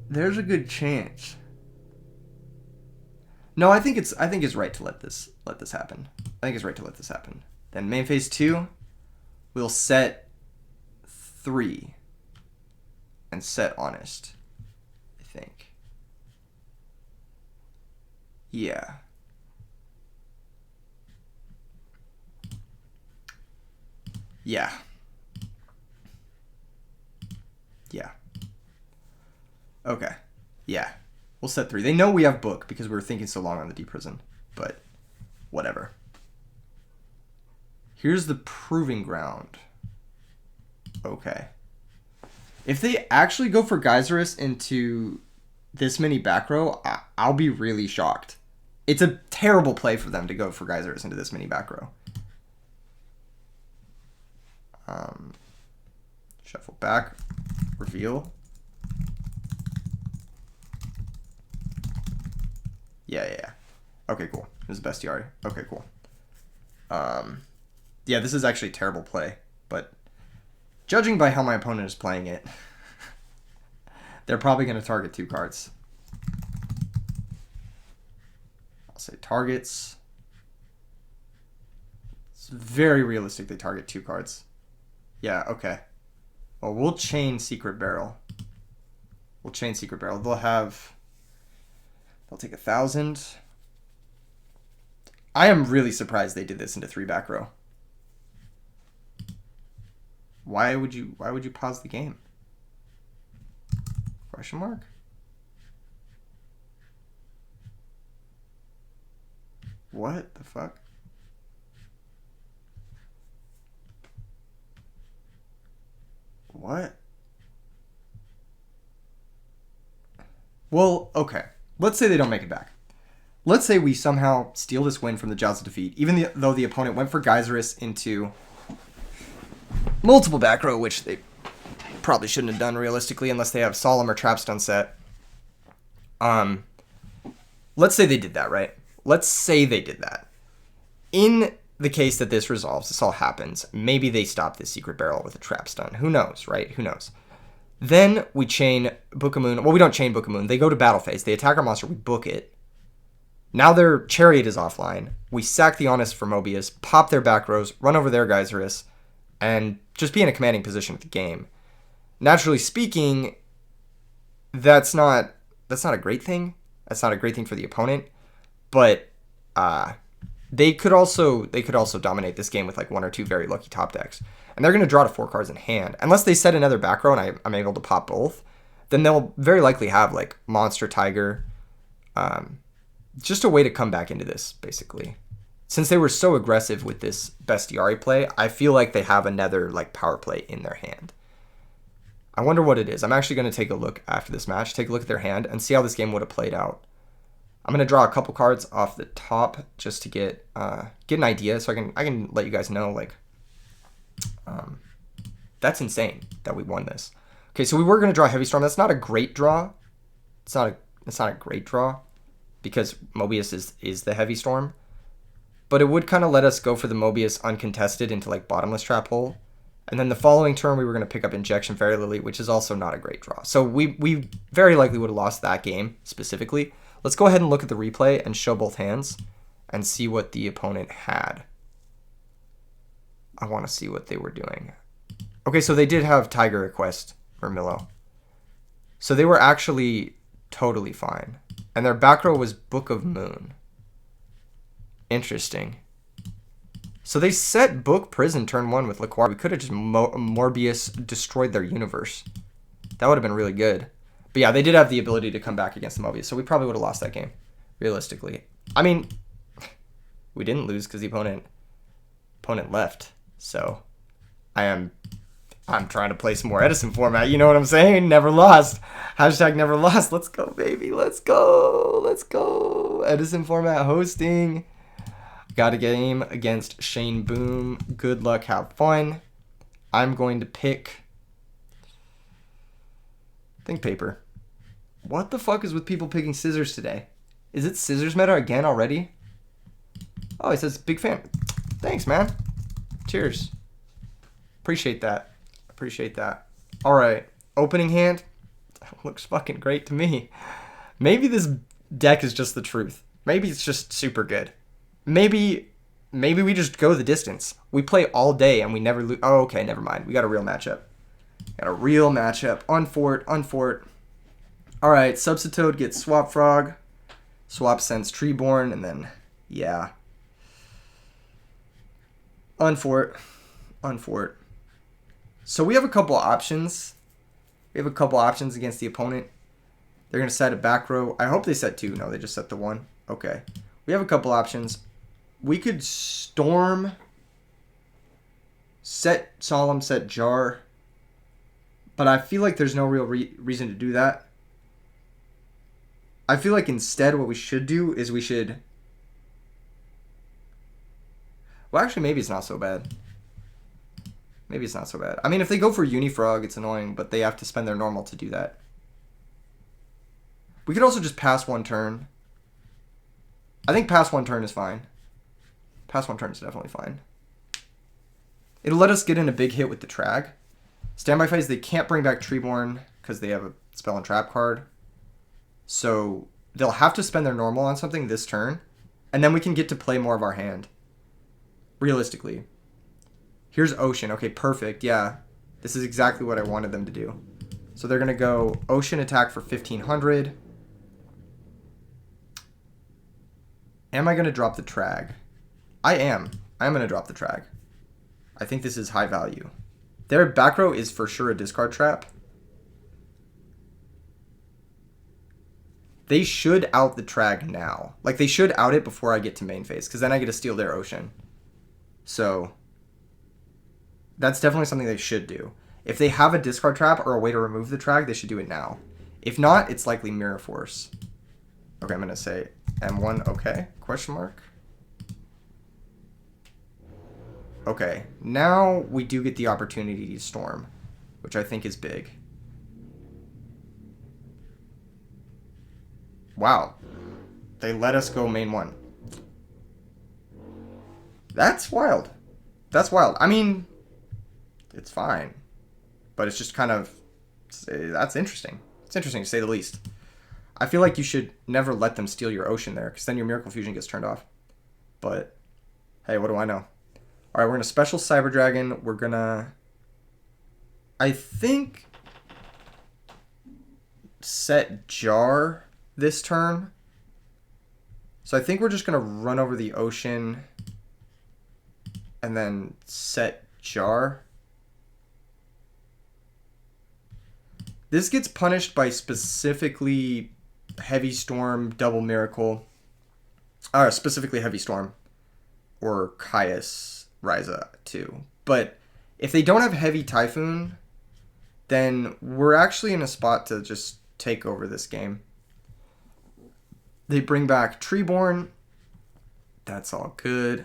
There's a good chance. No, I think it's right to let this happen. I think it's right to let this happen. Then main phase 2, we'll set 3 and set honest. I think. Yeah. Yeah. Yeah. Okay. Yeah. We'll set 3. They know we have book because we were thinking so long on the deprison, but whatever. Here's the proving ground. Okay. If they actually go for Geyserus into this many back row, I'll be really shocked. It's a terrible play for them to go for Geyserus into this many back row. Shuffle back. Reveal. Yeah. Okay, cool. This is bestiary. Okay, cool. Yeah, this is actually a terrible play, but judging by how my opponent is playing it, they're probably going to target 2 cards. I'll say targets. It's very realistic they target 2 cards. Yeah, okay. Well, we'll chain Secret Barrel. We'll chain Secret Barrel. They'll take 1,000. I am really surprised they did this into 3 back row. Why would you pause the game? Question mark? What the fuck? What? Well, okay. Let's say they don't make it back. Let's say we somehow steal this win from the jaws of defeat, even though the opponent went for Geyserus into multiple back row, which they probably shouldn't have done realistically unless they have Solemn or Trapstone set. Let's say they did that, right? Let's say they did that. In the case that this resolves, this all happens, maybe they stop this secret barrel with a Trapstone. Who knows, right? Who knows? Then we chain Book of Moon. Well, we don't chain Book of Moon. They go to battle phase. They attack our monster. We book it. Now their Chariot is offline. We sack the Honest for Mobius, pop their back rows, run over their Geyserus, and just be in a commanding position with the game. Naturally speaking, that's not a great thing. That's not a great thing for the opponent. But they could also dominate this game with like 1 or 2 very lucky top decks. And they're going to draw to 4 cards in hand. Unless they set another back row and I'm able to pop both, then they'll very likely have like Monster Tiger, just a way to come back into this, basically. Since they were so aggressive with this Bestiari play, I feel like they have another like power play in their hand. I wonder what it is. I'm actually going to take a look after this match, take a look at their hand, and see how this game would have played out. I'm going to draw a couple cards off the top just to get an idea, so I can let you guys know, like, that's insane that we won this. Okay, so we were going to draw Heavy Storm. That's not a great draw. It's not a great draw, because Mobius is the Heavy Storm. But it would kind of let us go for the Mobius uncontested into like Bottomless Trap Hole. And then the following turn we were going to pick up Injection Fairy Lily, which is also not a great draw. So we very likely would have lost that game specifically. Let's go ahead and look at the replay and show both hands and see what the opponent had. I want to see what they were doing. Okay, so they did have Tiger Request for Milo. So they were actually totally fine. And their back row was Book of Moon. Interesting. So they set Book Prison turn 1 with Liquar. We could have just Morbius destroyed their universe. That would have been really good. But yeah, they did have the ability to come back against the Mobius, so we probably would have lost that game, realistically. I mean, we didn't lose because the opponent left. So I'm trying to play some more Edison format. You know what I'm saying? Never lost. Hashtag never lost. Let's go, baby. Let's go. Let's go. Edison format hosting. Got a game against Shane Boom. Good luck. Have fun. I'm going to pick Think Paper. What the fuck is with people picking Scissors today? Is it Scissors meta again already? Oh, he says big fan. Thanks, man. Cheers. Appreciate that. Appreciate that. All right. Opening hand. Looks fucking great to me. Maybe this deck is just the truth. Maybe it's just super good. Maybe we just go the distance. We play all day and we never lose. Oh, okay, never mind. We got a real matchup. Got a real matchup. Unfort, unfort. All right, Substitute gets Swap Frog. Swap sends Treeborn, and then, yeah. Unfort, unfort. So we have a couple options. We have a couple options against the opponent. They're going to set a back row. I hope they set 2. No, they just set the 1. Okay. We have a couple options. We could Storm, set Solemn, set Jar. But I feel like there's no real reason to do that. I feel like instead what we should do is we should... Well, actually, maybe it's not so bad. Maybe it's not so bad. I mean, if they go for Unifrog, it's annoying, but they have to spend their normal to do that. We could also just pass 1 turn. I think pass 1 turn is fine. Pass 1 turn is definitely fine. It'll let us get in a big hit with the Trag. Standby phase, they can't bring back Treeborn because they have a Spell and Trap card. So they'll have to spend their normal on something this turn, and then we can get to play more of our hand. Realistically. Here's Ocean. Okay, perfect. Yeah, this is exactly what I wanted them to do. So they're going to go Ocean attack for 1,500. Am I going to drop the Trag? I am. I am going to drop the Trag. I think this is high value. Their back row is for sure a discard trap. They should out the Trag now. Like, they should out it before I get to main phase, because then I get to steal their Ocean. So, that's definitely something they should do. If they have a discard trap or a way to remove the Trag, they should do it now. If not, it's likely Mirror Force. Okay, I'm going to say M1, okay, question mark. Okay, now we do get the opportunity to storm, which I think is big. Wow. They let us go main 1. That's wild. That's wild. I mean, it's fine. But it's just kind of... That's interesting. It's interesting to say the least. I feel like you should never let them steal your ocean there, because then your Miracle Fusion gets turned off. But, hey, what do I know? Alright, we're going to special Cyber Dragon. We're going to... I think... set Jar this turn. So I think we're just going to run over the ocean and then set Jar. This gets punished by specifically Heavy Storm, Double Miracle, or specifically Heavy Storm, or Caius Ryza too. But if they don't have Heavy Typhoon, then we're actually in a spot to just take over this game. They bring back Treeborn. That's all good.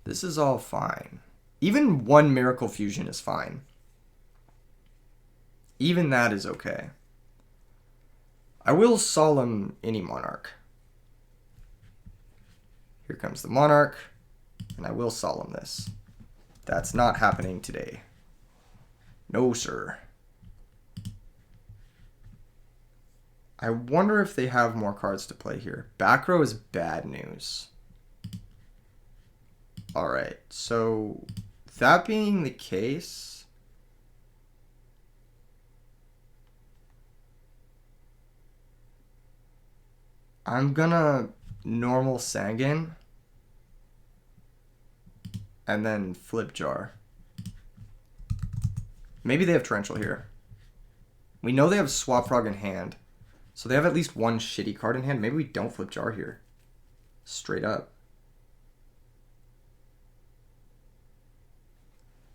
This is all fine. Even 1 Miracle Fusion is fine. Even that is okay. I will Solemn any Monarch. Here comes the Monarch. And I will Solemn this. That's not happening today. No, sir. I wonder if they have more cards to play here. Back row is bad news. Alright, so that being the case, I'm gonna normal Sangan and then flip Jar. Maybe they have Torrential here. We know they have Swap Frog in hand. So they have at least 1 shitty card in hand. Maybe we don't flip Jar here. Straight up.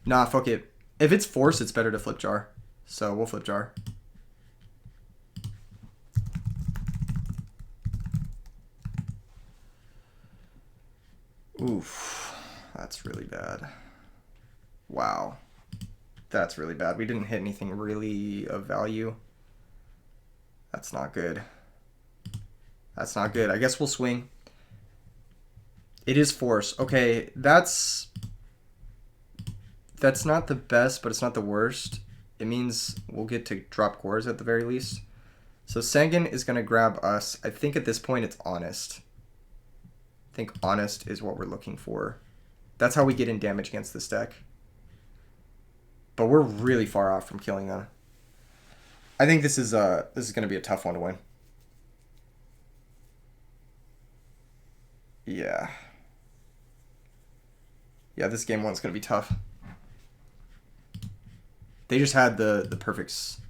Nah, fuck it. If it's Force, it's better to flip Jar. So we'll flip Jar. Oof. That's really bad. Wow. That's really bad. We didn't hit anything really of value. That's not good. That's not good. I guess we'll swing. It is Force. Okay, that's not the best, but it's not the worst. It means we'll get to drop cores at the very least. So Sangan is going to grab us. I think at this point it's Honest. I think Honest is what we're looking for. That's how we get in damage against this deck. But we're really far off from killing them. I think this is going to be a tough one to win. Yeah. Yeah, this game one's going to be tough. They just had the perfects.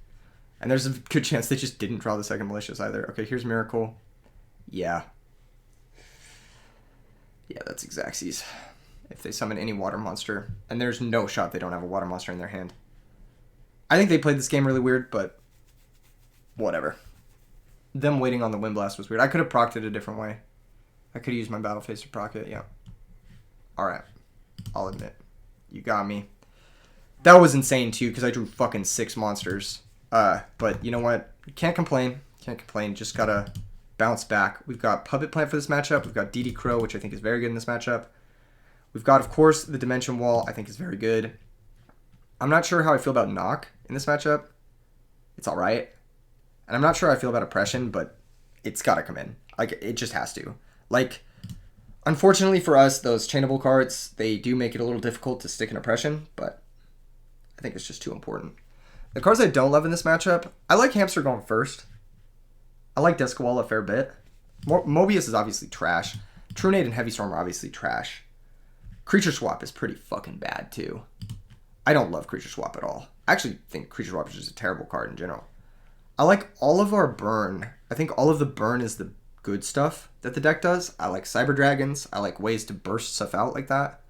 And there's a good chance they just didn't draw the second Malicious either. Okay, here's Miracle. Yeah. Yeah, that's Xaxes. If they summon any water monster. And there's no shot they don't have a water monster in their hand. I think they played this game really weird, but whatever. Them waiting on the Wind Blast was weird. I could have procced it a different way. I could have used my Battle Phase to proc it, yeah. Alright. I'll admit. You got me. That was insane too, because I drew fucking 6 monsters. But you know what? Can't complain. Can't complain. Just gotta bounce back. We've got Puppet Plant for this matchup. We've got DD Crow, which I think is very good in this matchup. We've got, of course, the Dimension Wall, I think is very good. I'm not sure how I feel about Knock in this matchup. It's alright. And I'm not sure how I feel about Oppression, but it's gotta come in. Like, it just has to. Like, unfortunately for us, those chainable cards, they do make it a little difficult to stick in Oppression, but I think it's just too important. The cards I don't love in this matchup, I like Hamster going first. I like Deskawal a fair bit. Mobius is obviously trash. Trunade and Heavy Storm are obviously trash. Creature Swap is pretty fucking bad too. I don't love Creature Swap at all. I actually think Creature Swap is just a terrible card in general. I like all of our burn. I think all of the burn is the good stuff that the deck does. I like Cyber Dragons. I like ways to burst stuff out like that.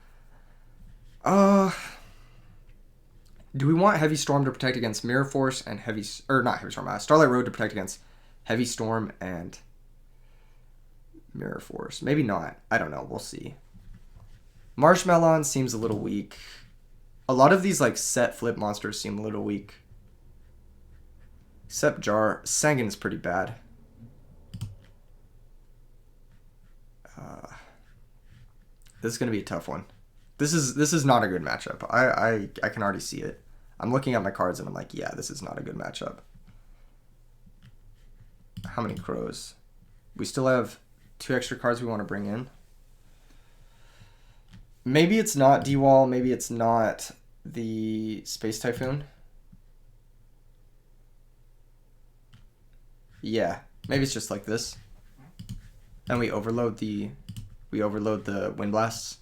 Do we want Heavy Storm to protect against Mirror Force and not Heavy Storm, Starlight Road to protect against Heavy Storm and Mirror Force? Maybe not. I don't know. We'll see. Marshmallow seems a little weak. A lot of these like set flip monsters seem a little weak. Except Jar. Sangan is pretty bad. This is going to be a tough one. This is not a good matchup. I can already see it. I'm looking at my cards and I'm like, yeah, this is not a good matchup. How many crows? We still have 2 extra cards we want to bring in. Maybe it's not D-Wall. Maybe it's not the Space Typhoon. Yeah, maybe it's just like this. And we overload the Wind Blasts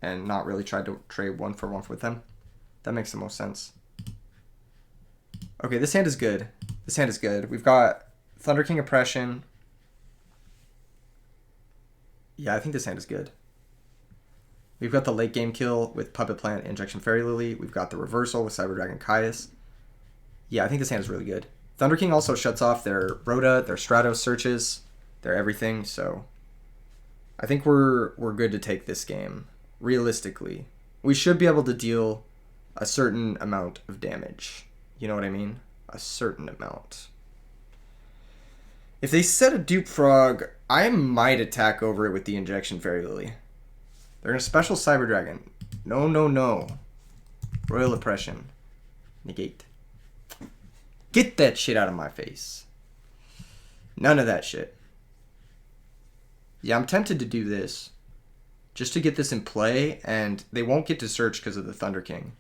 and not really try to trade 1-for-1 with them. That makes the most sense. Okay, this hand is good. This hand is good. We've got Thunder King Oppression. Yeah, I think this hand is good. We've got the late game kill with Puppet Plant, Injection Fairy Lily. We've got the reversal with Cyber Dragon Caius. Yeah, I think this hand is really good. Thunder King also shuts off their Rhoda, their Stratos searches, their everything, so I think we're good to take this game. Realistically, we should be able to deal a certain amount of damage. You know what I mean? A certain amount. If they set a Dupe Frog, I might attack over it with the Injection Fairy Lily. They're going to special Cyber Dragon. No, no, no. Royal Oppression. Negate. Get that shit out of my face. None of that shit. Yeah, I'm tempted to do this. Just to get this in play, and they won't get to search because of the Thunder King.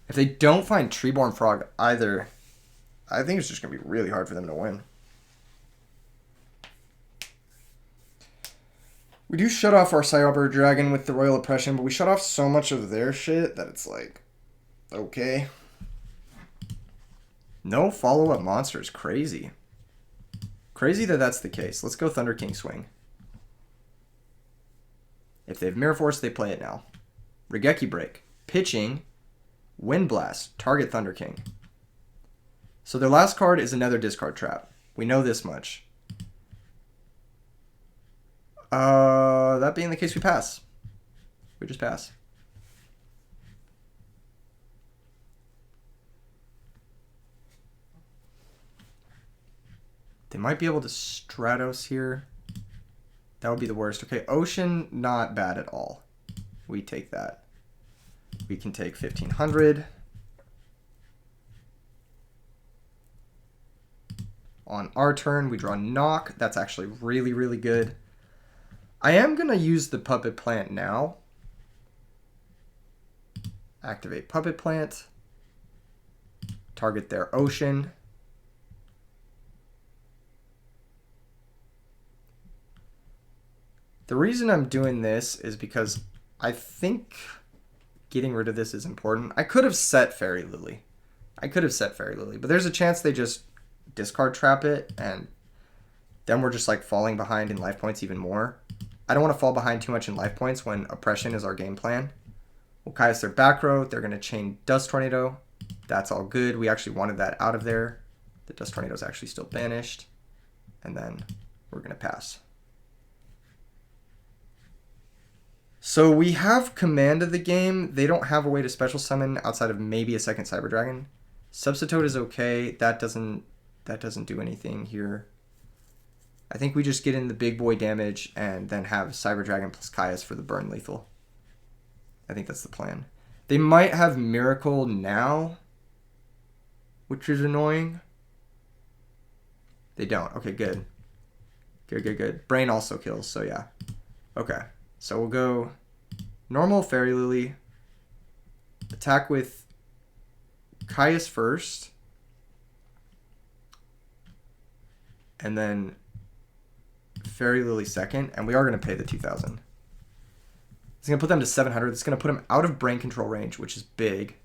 If they don't find Treeborn Frog either, I think it's just going to be really hard for them to win. We do shut off our Cyber Dragon with the Royal Oppression, but we shut off so much of their shit that it's like, okay. No follow-up monsters. Crazy. Crazy that that's the case. Let's go Thunder King Swing. If they have Mirror Force, they play it now. Regeki Break. Pitching. Wind Blast. Target Thunder King. So their last card is another discard trap. We know this much. That being the case, we pass. We just pass. They might be able to Stratos here. That would be the worst. Okay, Ocean, not bad at all. We take that. We can take 1,500. On our turn, we draw Knock. That's actually really, really good. I am going to use the Puppet Plant now. Activate Puppet Plant. Target their Ocean. The reason I'm doing this is because I think getting rid of this is important. I could have set Fairy Lily. But there's a chance they just discard trap it, and then we're just like falling behind in life points even more. I don't want to fall behind too much in life points when Oppression is our game plan. We'll Caius their back row. They're going to chain Dust Tornado. That's all good. We actually wanted that out of there. The Dust Tornado is actually still banished. And then we're going to pass. So we have command of the game. They don't have a way to special summon outside of maybe a second Cyber Dragon. Substitute is okay. That doesn't do anything here. I think we just get in the big boy damage and then have Cyber Dragon plus Caius for the burn lethal. I think that's the plan. They might have Miracle now, which is annoying. They don't. Okay, good. Good. Brain also kills, so yeah. Okay. So we'll go normal Fairy Lily, attack with Caius first, and then Fairy Lily second, and we are going to pay the 2,000. It's going to put them to 700. It's going to put them out of brain control range, which is big.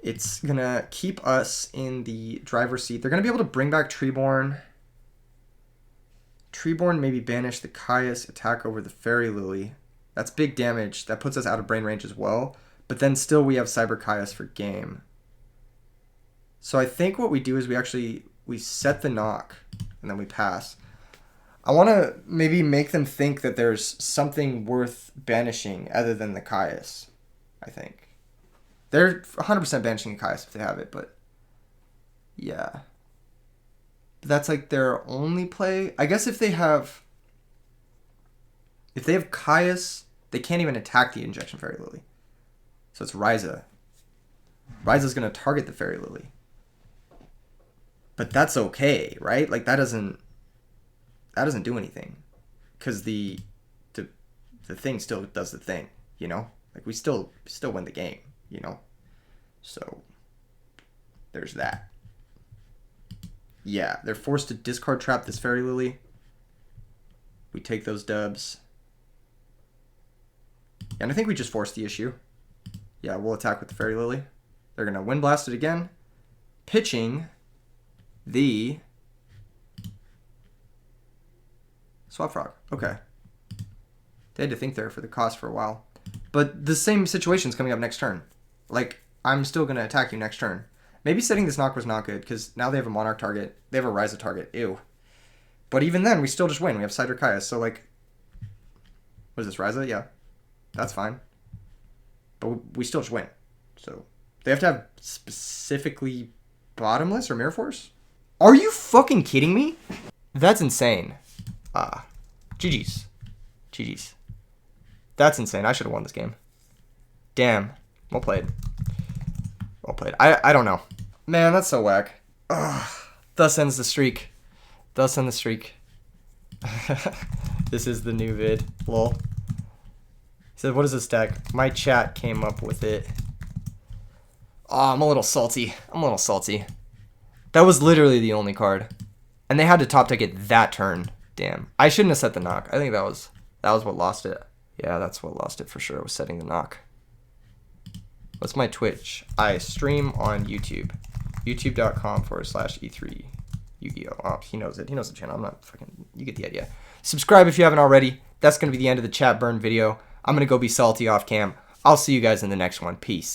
It's going to keep us in the driver's seat. They're going to be able to bring back Treeborn. Treeborn maybe banish the Caius, attack over the Fairy Lily. That's big damage. That puts us out of brain range as well. But then still we have Cyber Caius for game. So I think what we do is we set the knock and then we pass. I want to maybe make them think that there's something worth banishing other than the Caius, I think. They're 100% banishing a Caius if they have it, but yeah. That's like their only play. I guess if they have Caius, they can't even attack the Injection Fairy Lily. So it's Ryza. Ryza's going to target the Fairy Lily. But that's okay, right? Like that doesn't do anything, because the thing still does the thing, you know. Like we still win the game, you know. So there's that. Yeah, they're forced to discard trap this Fairy Lily. We take those dubs, and I think we just force the issue. Yeah, we'll attack with the Fairy Lily. They're gonna Wind Blast it again, pitching the Swap Frog. Okay. They had to think there for the cost for a while. But the same situation's coming up next turn. Like, I'm still going to attack you next turn. Maybe setting this knock was not good, because now they have a Monarch target. They have a Ryza target. Ew. But even then, we still just win. We have Cyber Caius. So, like, what is this, Ryza? Yeah. That's fine. But we still just win. So, they have to have specifically Bottomless or Mirror Force? Are you fucking kidding me? That's insane. GG's. GG's. That's insane. I should have won this game. Damn. Well played. Well played. I don't know. Man, that's so whack. Ugh. Thus ends the streak. Thus ends the streak. This is the new vid. Lol. He said, what is this deck? My chat came up with it. Oh, I'm a little salty. I'm a little salty. That was literally the only card. And they had to top deck it that turn. Damn. I shouldn't have set the knock. I think that was what lost it. Yeah, that's what lost it for sure, was setting the knock. What's my Twitch? I stream on YouTube. YouTube.com/E3 Yu-Gi-Oh. Oh, he knows it. He knows the channel. I'm not fucking... You get the idea. Subscribe if you haven't already. That's going to be the end of the chat burn video. I'm going to go be salty off cam. I'll see you guys in the next one. Peace.